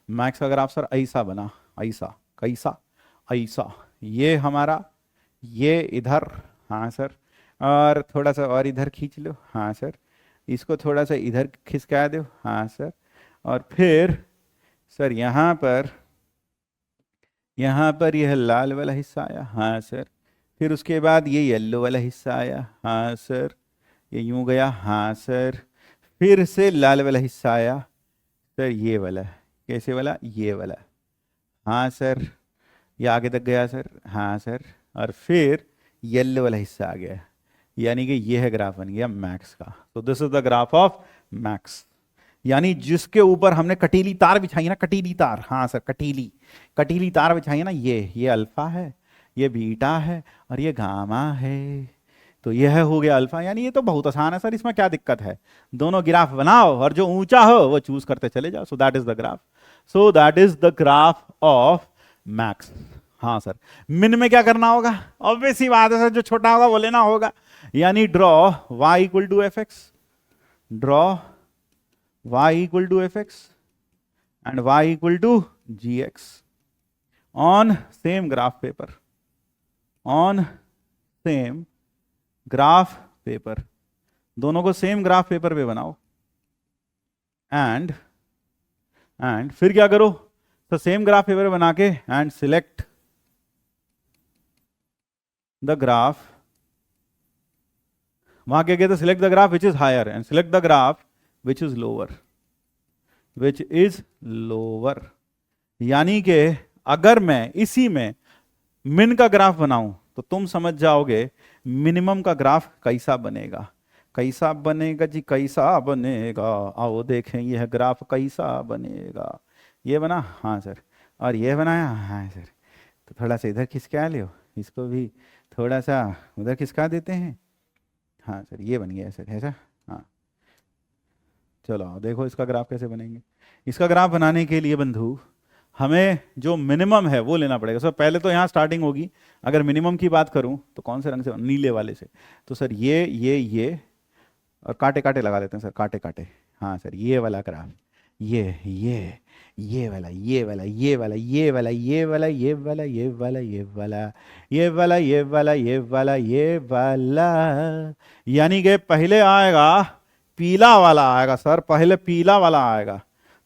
मैक्स का ग्राफ सर ऐसा बना, ऐसा, कैसा, ऐसा। ये हमारा, ये इधर, हाँ सर, और थोड़ा सा और इधर खींच लो, हाँ सर, इसको थोड़ा सा इधर खिसका दो, हाँ सर, और फिर सर यहाँ पर यह लाल वाला हिस्सा आया, हाँ सर। फिर उसके बाद ये येलो वाला हिस्सा आया, हाँ सर। ये यूं गया, हाँ सर। फिर से लाल वाला हिस्सा आया सर, ये वाला। कैसे वाला? ये वाला, हाँ सर। ये आगे तक गया सर, हाँ सर। और फिर येलो वाला हिस्सा आ गया, यानी कि ये है ग्राफ बन गया मैक्स का। तो this is the graph of max, यानी जिसके ऊपर हमने कटीली तार बिछाई है ना, कटीली तार, हाँ सर, कटीली तार बिछाई है ना, ये अल्फा है, ये बीटा है, और ये गामा है। तो यह हो गया अल्फा। यानी ये तो बहुत आसान है सर, इसमें क्या दिक्कत है? दोनों ग्राफ बनाओ और जो ऊंचा हो वो चूज करते चले जाओ। सो that is the graph, so that is the graph of max. हाँ सर, मिन में क्या करना होगा? ऑब्वियस ही बात है सर, जो छोटा होगा वो लेना होगा। यानी draw y equal to f x, draw y equal to f x and y equal to g x on same graph paper, on same graph paper. दोनों को सेम ग्राफ पेपर पे बनाओ एंड फिर क्या करो? तो सेम ग्राफ पेपर बना के एंड सिलेक्ट द ग्राफ, वहां क्या कहते हैं? Select the graph which is higher and select the graph which is lower, which is lower. यानी कि अगर मैं इसी में मिन का ग्राफ बनाऊं तो तुम समझ जाओगे मिनिमम का ग्राफ कैसा बनेगा। कैसा बनेगा जी, कैसा बनेगा? आओ देखें यह ग्राफ कैसा बनेगा। ये बना, हाँ सर। और ये बनाया, हाँ सर। तो थोड़ा सा इधर खिसका लियो, इसको भी थोड़ा सा उधर खिसका देते हैं, हाँ सर। ये बन गया सर, ऐसा, हाँ। चलो आओ देखो इसका ग्राफ कैसे बनेंगे। इसका ग्राफ बनाने के लिए बंधु हमें जो मिनिमम है वो लेना पड़ेगा। सर पहले तो यहाँ स्टार्टिंग होगी। अगर मिनिमम की बात करूँ तो कौन से रंग से? नीले वाले से। तो सर ये और काटे काटे लगा देते हैं सर, काटे काटे। हाँ सर, ये वाला ग्राफ, ये वाला, ये वाला, ये वाला, ये वाला, ये वाला, ये वाला, ये वाला, ये वाला, ये वाला, ये वाला, ये वाला, ये वाला। यानी कि पहले आएगा पीला वाला आएगा सर, पहले पीला वाला आएगा।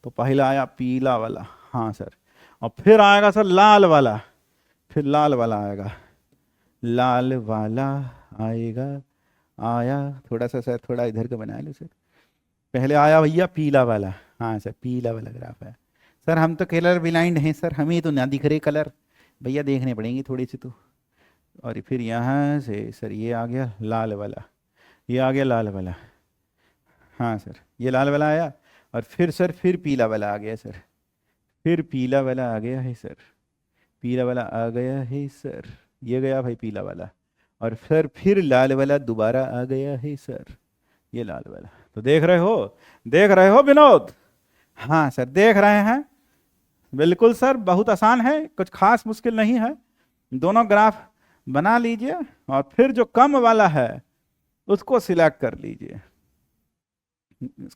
तो पहला आया पीला वाला, हाँ सर। और फिर आएगा सर लाल वाला, फिर लाल वाला आएगा, लाल वाला आएगा, आया। थोड़ा सा सर, थोड़ा इधर का बना लो सर। पहले आया भैया पीला वाला, हाँ सर, पीला वाला ग्राफ है। सर हम तो कलर ब्लाइंड हैं सर, हमें तो ना दिख रहे कलर, भैया देखने पड़ेंगे थोड़ी सी तो। और फिर यहाँ से सर ये आ गया लाल वाला, ये आ गया लाल वाला, हाँ सर, ये लाल वाला आया। और फिर सर फिर पीला वाला आ गया सर, फिर पीला वाला आ गया है सर, पीला वाला आ गया है सर, ये गया भाई पीला वाला। और सर फिर लाल वाला दोबारा आ गया है सर, ये लाल वाला। तो देख रहे हो विनोद? हाँ सर देख रहे हैं, बिल्कुल सर, बहुत आसान है, कुछ खास मुश्किल नहीं है। दोनों ग्राफ बना लीजिए और फिर जो कम वाला है उसको सिलेक्ट कर लीजिए।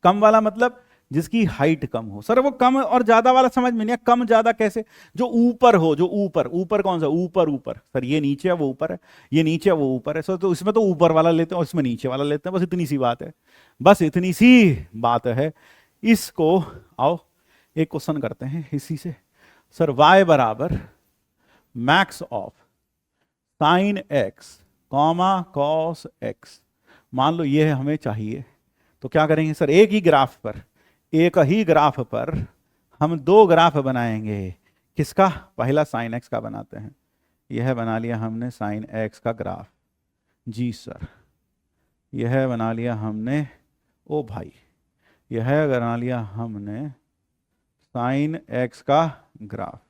कम वाला मतलब जिसकी हाइट कम हो। सर वो कम और ज्यादा वाला समझ में नहीं है, कम ज्यादा कैसे? जो ऊपर हो, जो ऊपर, ऊपर कौन सा? ऊपर, ऊपर सर, ये नीचे है वो ऊपर है, ये नीचे है वो ऊपर है सर। तो इसमें तो ऊपर वाला लेते हैं और इसमें नीचे वाला लेते हैं, बस इतनी सी बात है, बस इतनी सी बात है। इसको आओ एक क्वेश्चन करते हैं इसी से। सर y बराबर max of sine x comma cos x, मान लो ये हमें चाहिए। तो क्या करेंगे सर? एक ही ग्राफ पर हम दो ग्राफ बनाएंगे। किसका? पहला साइन एक्स का बनाते हैं। यह बना लिया हमने साइन एक्स का ग्राफ, जी सर। यह बना लिया हमने, ओ भाई, यह बना लिया हमने साइन एक्स का ग्राफ।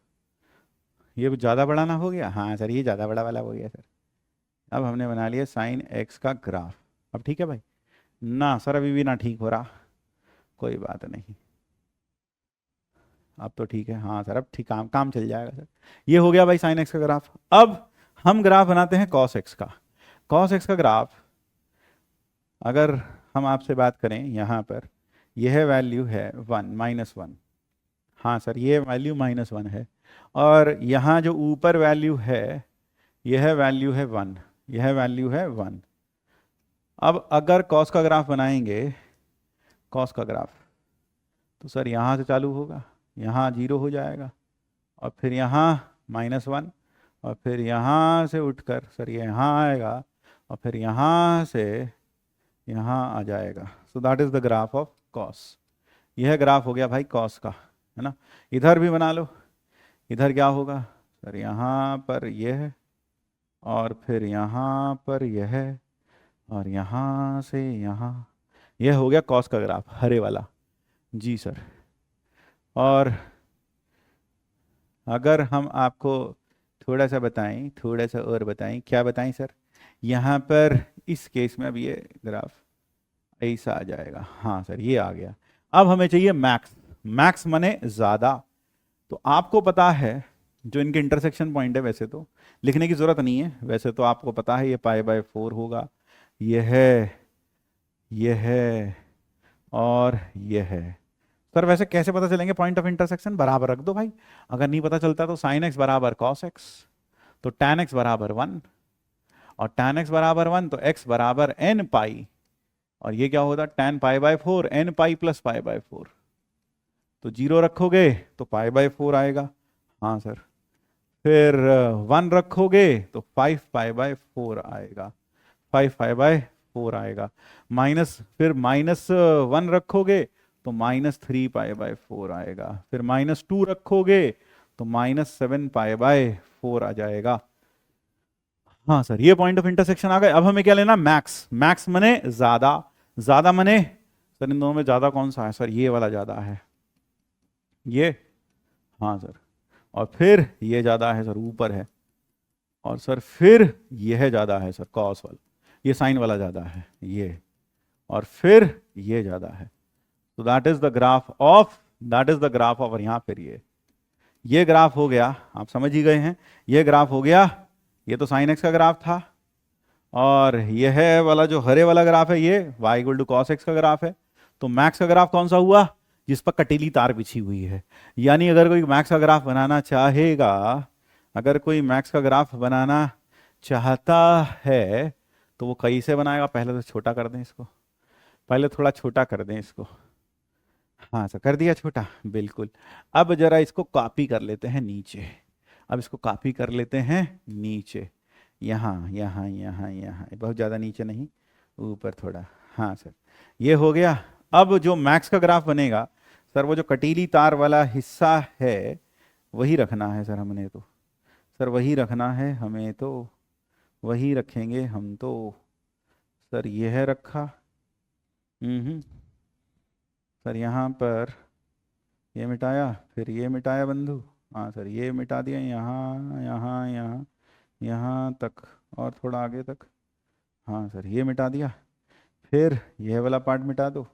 ये ज़्यादा बड़ा ना हो गया? हाँ सर, ये ज़्यादा बड़ा वाला हो गया सर। अब हमने बना लिया साइन एक्स का ग्राफ। अब ठीक है भाई? ना सर, अभी भी ना ठीक हो रहा, कोई बात नहीं, अब तो ठीक है। हाँ सर, अब ठीक, काम चल जाएगा सर। ये हो गया भाई साइन एक्स का ग्राफ। अब हम ग्राफ बनाते हैं कॉस एक्स का। कॉस एक्स का ग्राफ अगर हम आपसे बात करें, यहाँ पर यह वैल्यू है 1 -1, हाँ सर, ये वैल्यू -1 है। और यहाँ जो ऊपर वैल्यू है यह वैल्यू है 1, यह वैल्यू है 1। अब अगर कॉस का ग्राफ बनाएंगे, कॉस का ग्राफ, तो सर यहाँ से चालू होगा, यहाँ 0 हो जाएगा, और फिर यहाँ -1, और फिर यहाँ से उठकर सर ये यहाँ आएगा, और फिर यहाँ से यहाँ आ जाएगा। सो that is the graph of cos. यह ग्राफ हो गया भाई कॉस का, है ना। इधर भी बना लो, इधर क्या होगा सर, यहाँ पर यह, और फिर यहाँ पर यह, और यहाँ से यहाँ, यह हो गया कॉस का ग्राफ, हरे वाला। जी सर। और अगर हम आपको थोड़ा सा बताएं, थोड़ा सा और बताएं, क्या बताएं सर, यहाँ पर इस केस में अब ये ग्राफ ऐसा आ जाएगा। हाँ सर, ये आ गया। अब हमें चाहिए मैक्स। मैक्स माने ज़्यादा। तो आपको पता है जो इनके इंटरसेक्शन पॉइंट है, वैसे तो लिखने की ज़रूरत नहीं है, वैसे तो आपको पता है ये π/4 होगा, यह है और यह है। सर वैसे कैसे पता चलेंगे पॉइंट ऑफ इंटरसेक्शन? बराबर रख दो भाई, अगर नहीं पता चलता तो sin x बराबर cos x, तो tan x बराबर 1, और tan x बराबर 1 तो x बराबर n पाई, और ये क्या होता tan π/4 n पाई प्लस π/4, तो 0 रखोगे तो π/4 आएगा। हाँ सर। फिर 1 रखोगे तो 5 π/4 आएगा, 5 π/4 आएगा। माइनस, फिर -1 रखोगे तो -3 π/4 आएगा। फिर -2 रखोगे तो -7 π/4 आ जाएगा। हाँ सर, ये पॉइंट ऑफ इंटरसेक्शन आ गए। अब हमें क्या लेना? मैक्स। मैक्स मने ज्यादा। ज्यादा मने सर इन दोनों में ज्यादा कौन सा है? सर ये वाला ज्यादा है, ये। हाँ सर। और फिर ये ज्यादा है सर, ऊपर है। और सर फिर यह ज्यादा है सर, कॉस वाला, ये साइन वाला ज्यादा है, ये। और फिर ये ज्यादा है। तो that is the graph of, that is the graph of, और यहां फिर ये ग्राफ हो गया, आप समझ ही गए हैं। ये ग्राफ हो गया, ये तो साइन एक्स का ग्राफ था, और यह वाला जो हरे वाला ग्राफ है ये y equal to cos x का ग्राफ है। तो मैक्स का ग्राफ कौन सा हुआ? जिस पर कटीली तार बिछी हुई है। यानी अगर कोई मैक्स का ग्राफ बनाना चाहेगा, अगर कोई मैक्स का ग्राफ बनाना चाहता है तो वो कैसे बनाएगा? पहले तो छोटा कर दें इसको, पहले थोड़ा छोटा कर दें इसको। हाँ सर, कर दिया छोटा, बिल्कुल। अब जरा इसको कॉपी कर लेते हैं नीचे, अब इसको कॉपी कर लेते हैं नीचे, यहाँ यहाँ यहाँ यहाँ, बहुत ज़्यादा नीचे नहीं, ऊपर थोड़ा। हाँ सर, ये हो गया। अब जो मैक्स का ग्राफ बनेगा सर, वो जो कटीली तार वाला हिस्सा है वही रखना है सर हमने तो, सर वही रखना है हमें तो, वही रखेंगे हम तो। सर यह रखा, सर यहाँ पर ये मिटाया, फिर ये मिटाया बंधु। हाँ सर, ये मिटा दिया, यहाँ यहाँ यहाँ यहाँ तक, और थोड़ा आगे तक। हाँ सर, ये मिटा दिया। फिर यह वाला पार्ट मिटा दो।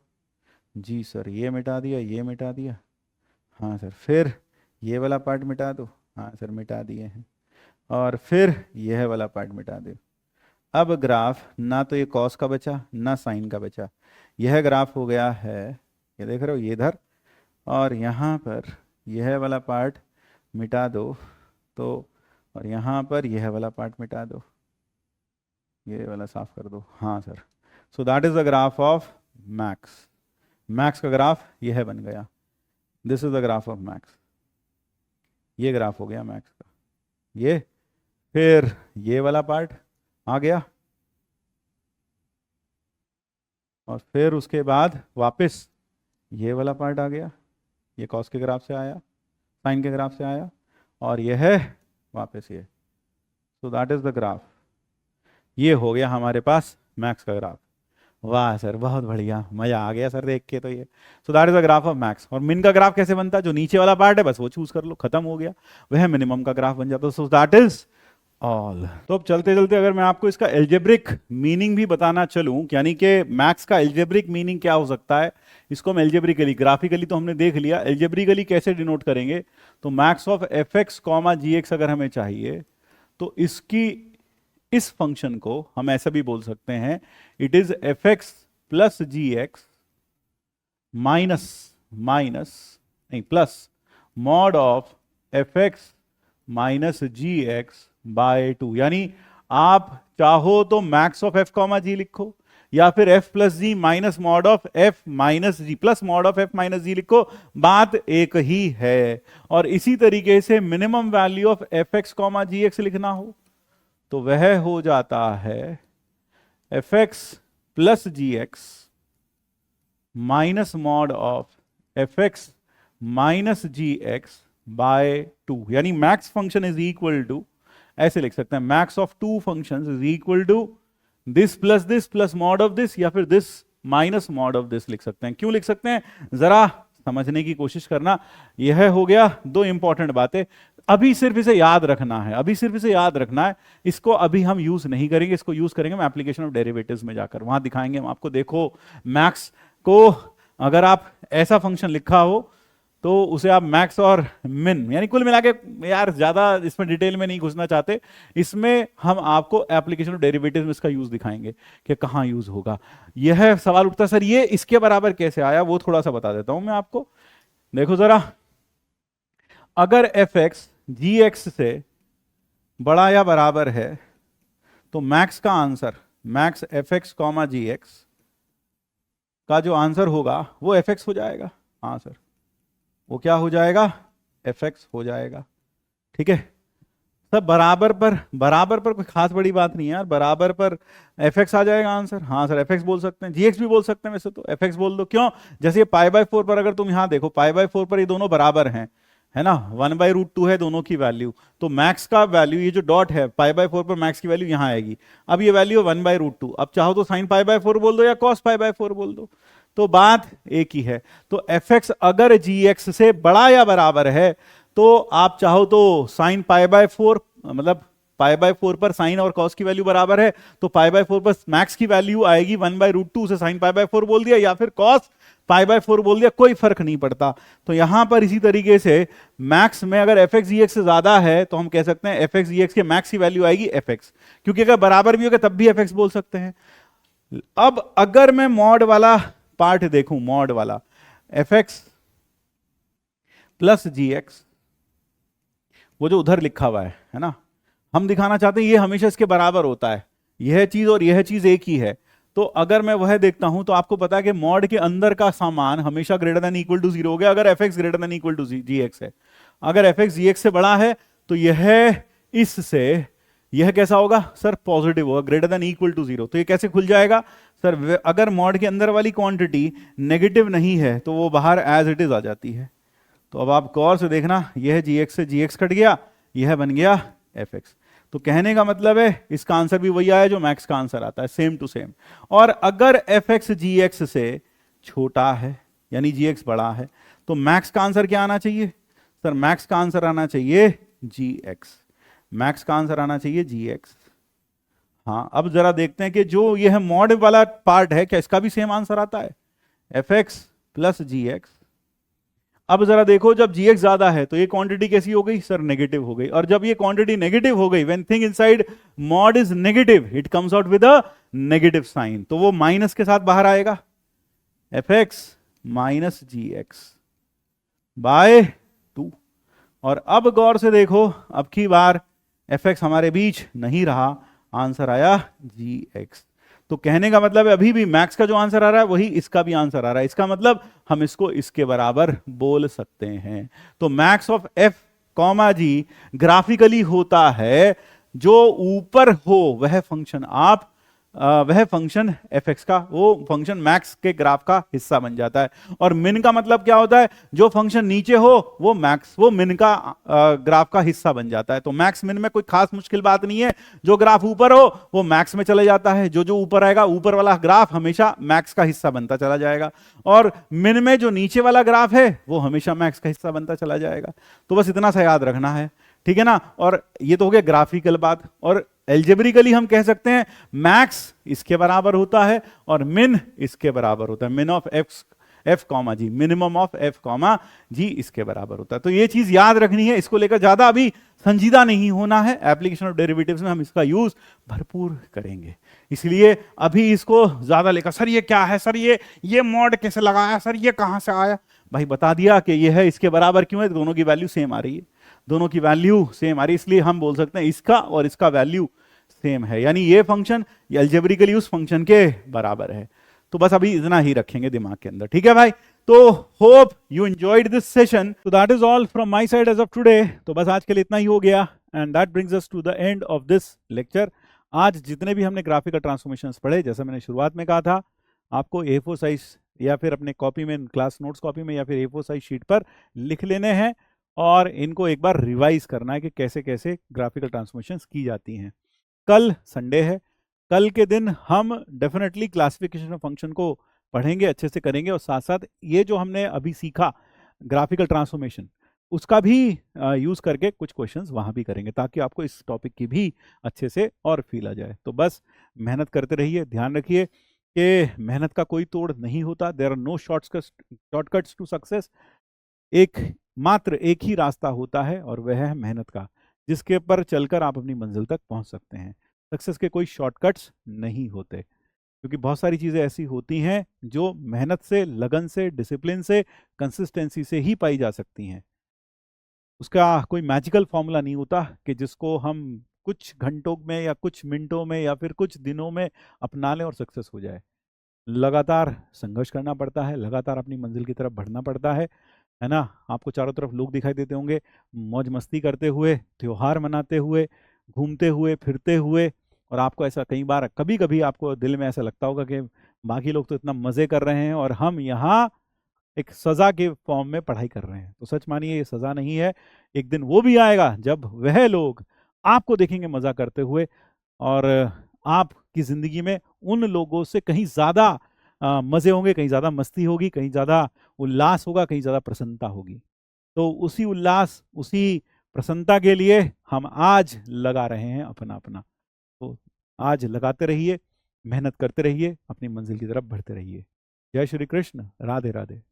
जी सर, ये मिटा दिया, ये मिटा दिया। हाँ सर, फिर ये वाला पार्ट मिटा दो। हाँ सर, मिटा दिए हैं। और फिर यह वाला पार्ट मिटा दो। अब ग्राफ ना तो ये कॉस का बचा ना साइन का बचा, यह ग्राफ हो गया है, ये देख रहे हो, ये इधर, और यहाँ पर यह वाला पार्ट मिटा दो तो, और यहाँ पर यह वाला पार्ट मिटा दो, ये वाला साफ कर दो। हाँ sir, so that is the graph of max. Max का ग्राफ यह बन गया, this is the graph of max. ये ग्राफ हो गया मैक्स का, ये। फिर ये वाला पार्ट आ गया, और फिर उसके बाद वापस ये वाला पार्ट आ गया, ये कॉस के ग्राफ से आया, साइन के ग्राफ से आया, और यह है वापस ये। सो दैट इज द ग्राफ। ये हो गया हमारे पास मैक्स का ग्राफ। वाह सर, बहुत बढ़िया, मजा आ गया सर देख के तो ये। सो that is the graph of max. और मिन का ग्राफ कैसे बनता है? जो नीचे वाला पार्ट है बस वो चूज कर लो, खत्म हो गया, वह मिनिमम का ग्राफ बन जाता है। So that is all. तो अब चलते चलते अगर मैं आपको इसका एल्जेब्रिक मीनिंग भी बताना चलूं, यानी कि मैक्स का एल्जेब्रिक मीनिंग क्या हो सकता है, इसको हम एल्जेब्रिकली, ग्राफिकली तो हमने देख लिया, एल्जेब्रिकली कैसे डिनोट करेंगे। तो max of f x comma g x अगर हमें चाहिए तो इसकी, इस फंक्शन को हम ऐसा भी बोल सकते हैं, it is f x plus g x minus नहीं plus mod of f x minus g x by 2। यानी आप चाहो तो max of f comma g लिखो, या फिर f plus g minus mod of f minus g plus mod of f minus g लिखो, बात एक ही है। और इसी तरीके से minimum value of f x comma g x लिखना हो तो वह हो जाता है f x plus g x minus mod of f x minus g x by 2, यानी max function is equal to, ऐसे लिख सकते हैं, max of two functions is equal to this plus mod of this, या फिर this minus mod of this लिख सकते हैं। क्यों लिख सकते हैं, जरा समझने की कोशिश करना। यह हो गया दो इंपॉर्टेंट बातें। अभी सिर्फ इसे याद रखना है, अभी सिर्फ इसे याद रखना है, इसको अभी हम यूज नहीं करेंगे, इसको यूज करेंगे हम एप्लीकेशन ऑफ डेरिवेटिव्स में जाकर, वहां दिखाएंगे हम आपको। देखो मैक्स को अगर आप ऐसा फंक्शन लिखा हो तो उसे आप मैक्स और मिन, यानी कुल मिला के, यार ज्यादा इसमें डिटेल में नहीं घुसना चाहते, इसमें हम आपको एप्लीकेशन ऑफ डेरिवेटिव्स में इसका यूज दिखाएंगे कि कहां यूज होगा। यह सवाल उठता सर ये इसके बराबर कैसे आया, वो थोड़ा सा बता देता हूं मैं आपको। देखो जरा, अगर एफ एक्स जी एक्स से बड़ा या बराबर है तो मैक्स का answer, max f x comma g x का जो आंसर होगा वो एफ एक्स हो जाएगा। हाँ सर, वो क्या हो जाएगा, एफ एक्स हो जाएगा। ठीक है सब बराबर पर कोई खास बड़ी बात नहीं है यार, बराबर पर एफ एक्स आ जाएगा आंसर। हाँ सर एफ एक्स बोल सकते हैं, जी एक्स भी बोल सकते हैं, वैसे तो एफ एक्स बोल दो। क्यों, जैसे पाई बाय 4 पर अगर तुम यहां देखो, पाई बाय 4 पर ये दोनों बराबर हैं, है ना, 1/√2 है दोनों की वैल्यू, तो मैक्स का वैल्यू, ये जो डॉट है पाई बाय 4 पर, मैक्स की वैल्यू यहां आएगी। अब ये वैल्यू 1/√2, अब चाहो तो साइन पाई बाय 4 बोल दो या कॉस पाई बाय 4 बोल दो, तो बात एक ही है। तो एफ एक्स अगर जी एक्स से बड़ा या बराबर है तो आप चाहो तो साइन पाई बाय 4, मतलब पाई बाय 4 पर साइन और कॉस की वैल्यू बराबर है तो पाई बाय 4 पर मैक्स की वैल्यू आएगी 1/√2, उसे साइन पाई बाय 4 बोल दिया या फिर कॉस पाई बाय 4 बोल दिया, कोई फर्क नहीं पड़ता। तो यहां पर इसी तरीके से मैक्स में अगर एफ एक्स जी एक्स से ज्यादा है तो हम कह सकते हैं एफ एक्स जी एक्स के मैक्स की वैल्यू आएगी एफ एक्स, क्योंकि अगर बराबर भी होगा तब भी एफ एक्स बोल सकते हैं। अब अगर मैं मॉड वाला पार्ट देखूं, मॉड वाला F x plus g x, वो जो उधर लिखा हुआ है ना, हम दिखाना चाहते हैं ये हमेशा इसके बराबर होता है, यह चीज और यह चीज एक ही है। तो अगर मैं वह देखता हूं तो आपको पता है कि मॉड के अंदर का सामान हमेशा ग्रेटर देन इक्वल टू 0 हो गया अगर f x greater than equal to g x है। अगर एफ एक्स जी एक्स से बड़ा है तो यह इससे, यह कैसा होगा सर, पॉजिटिव होगा, ग्रेटर देन इक्वल टू 0। तो ये कैसे खुल जाएगा सर, अगर मॉड के अंदर वाली क्वांटिटी नेगेटिव नहीं है तो वो बाहर एज इट इज आ जाती है। तो अब आप गौर से देखना, यह जी एक्स से जी एक्स कट गया, यह बन गया एफ एक्स। तो कहने का मतलब है इसका आंसर भी वही आया जो मैक्स का आंसर आता है, सेम टू सेम। और अगर एफ एक्स जी एक्स से छोटा है यानी जी एक्स बड़ा है तो मैक्स का आंसर क्या आना चाहिए सर, मैक्स का आंसर आना चाहिए जी एक्स, मैक्स का आंसर आना चाहिए जी एक्स। हाँ अब जरा देखते हैं कि जो यह मॉड वाला पार्ट है क्या इसका भी सेम आंसर आता है, f x plus g x. अब जरा देखो, जब जी एक्स ज्यादा है तो ये क्वांटिटी कैसी हो गई सर, नेगेटिव हो गई, और जब ये क्वांटिटी नेगेटिव हो गई, when thing inside mod is negative it comes out with a negative sign, तो वो माइनस के साथ बाहर आएगा, f x minus g x by 2। और अब गौर से देखो, अब की बार एफ एक्स हमारे बीच नहीं रहा, आंसर आया जी एक्स। तो कहने का मतलब है अभी भी मैक्स का जो आंसर आ रहा है वही इसका भी आंसर आ रहा है, इसका मतलब हम इसको इसके बराबर बोल सकते हैं। तो max of f comma g graphically होता है जो ऊपर हो वह फंक्शन आप वह फंक्शन एफ एक्स का, वो फंक्शन मैक्स के ग्राफ का हिस्सा बन जाता है। और मिन का मतलब क्या होता है, जो फंक्शन नीचे हो वो मैक्स, वो मिन का ग्राफ का हिस्सा बन जाता है। तो मैक्स मिन में कोई खास मुश्किल बात नहीं है, जो ग्राफ ऊपर हो वो मैक्स में चले जाता है, जो जो ऊपर आएगा ऊपर वाला ग्राफ हमेशा मैक्स का हिस्सा बनता चला जाएगा, और मिन में जो नीचे वाला ग्राफ है वो हमेशा मैक्स का हिस्सा बनता चला जाएगा। तो बस इतना सा याद रखना है, ठीक है ना। और ये तो हो गया ग्राफिकल बात। और एल्जेब्रिकली हम कह सकते हैं मैक्स इसके बराबर होता है और मिन इसके बराबर होता है, min of f comma g, minimum of f comma g इसके बराबर होता है। तो ये चीज याद रखनी है, इसको लेकर ज्यादा अभी संजीदा नहीं होना है, एप्लीकेशन ऑफ डेरिवेटिव्स में हम इसका यूज भरपूर करेंगे, इसलिए अभी इसको ज्यादा लेकर सर ये क्या है, सर ये मॉड कैसे लगाया, सर ये कहां से आया, भाई बता दिया कि ये है इसके बराबर क्यों है, दोनों की वैल्यू सेम आ रही है, दोनों की वैल्यू सेम आ रही है, इसलिए हम बोल सकते हैं इसका और इसका वैल्यू सेम है, यानी ये फंक्शन अलजेब्रिकली उस फंक्शन के बराबर है। तो बस अभी इतना ही रखेंगे दिमाग के अंदर, ठीक है भाई। तो hope you enjoyed this session. तो that is all from my side as of today. तो बस आज के लिए इतना ही हो गया, and that brings us to the end of this lecture. आज जितने भी हमने ग्राफिकल ट्रांसफॉर्मेशंस पढ़े, जैसा मैंने शुरुआत में कहा था, आपको A4 साइज या फिर अपने कॉपी में, क्लास नोट्स कॉपी में या फिर A4 साइज शीट पर लिख लेने हैं और इनको एक बार रिवाइज करना है कि कैसे कैसे ग्राफिकल ट्रांसफॉर्मेशंस की जाती हैं। कल संडे है, कल के दिन हम डेफिनेटली क्लासिफिकेशन ऑफ फंक्शन को पढ़ेंगे, अच्छे से करेंगे, और साथ साथ ये जो हमने अभी सीखा ग्राफिकल ट्रांसफॉर्मेशन, उसका भी यूज़ करके कुछ क्वेश्चंस वहाँ भी करेंगे, ताकि आपको इस टॉपिक की भी अच्छे से और फील आ जाए। तो बस मेहनत करते रहिए, ध्यान रखिए कि मेहनत का कोई तोड़ नहीं होता। There are no shortcuts to success. मात्र एक ही रास्ता होता है और वह है मेहनत का, जिसके पर चलकर आप अपनी मंजिल तक पहुंच सकते हैं। सक्सेस के कोई शॉर्टकट्स नहीं होते, क्योंकि बहुत सारी चीज़ें ऐसी होती हैं जो मेहनत से, लगन से, डिसिप्लिन से, कंसिस्टेंसी से ही पाई जा सकती हैं। उसका कोई मैजिकल फॉर्मूला नहीं होता कि जिसको हम कुछ घंटों में या कुछ मिनटों में या फिर कुछ दिनों में अपना लें और सक्सेस हो जाए। लगातार संघर्ष करना पड़ता है, लगातार अपनी मंजिल की तरफ बढ़ना पड़ता है ना। आपको चारों तरफ लोग दिखाई देते होंगे मौज मस्ती करते हुए, त्योहार मनाते हुए, घूमते हुए, फिरते हुए, और आपको ऐसा कई बार, कभी कभी आपको दिल में ऐसा लगता होगा कि बाकी लोग तो इतना मज़े कर रहे हैं और हम यहाँ एक सज़ा के फॉर्म में पढ़ाई कर रहे हैं। तो सच मानिए, ये सज़ा नहीं है। एक दिन वो भी आएगा जब वह लोग आपको देखेंगे मज़ा करते हुए, और आपकी ज़िंदगी में उन लोगों से कहीं ज़्यादा मज़े होंगे, कहीं ज़्यादा मस्ती होगी, कहीं ज़्यादा उल्लास होगा, कहीं ज़्यादा प्रसन्नता होगी। तो उसी उल्लास, उसी प्रसन्नता के लिए हम आज लगा रहे हैं अपना अपना। तो आज लगाते रहिए, मेहनत करते रहिए, अपनी मंजिल की तरफ बढ़ते रहिए। जय श्री कृष्ण, राधे राधे।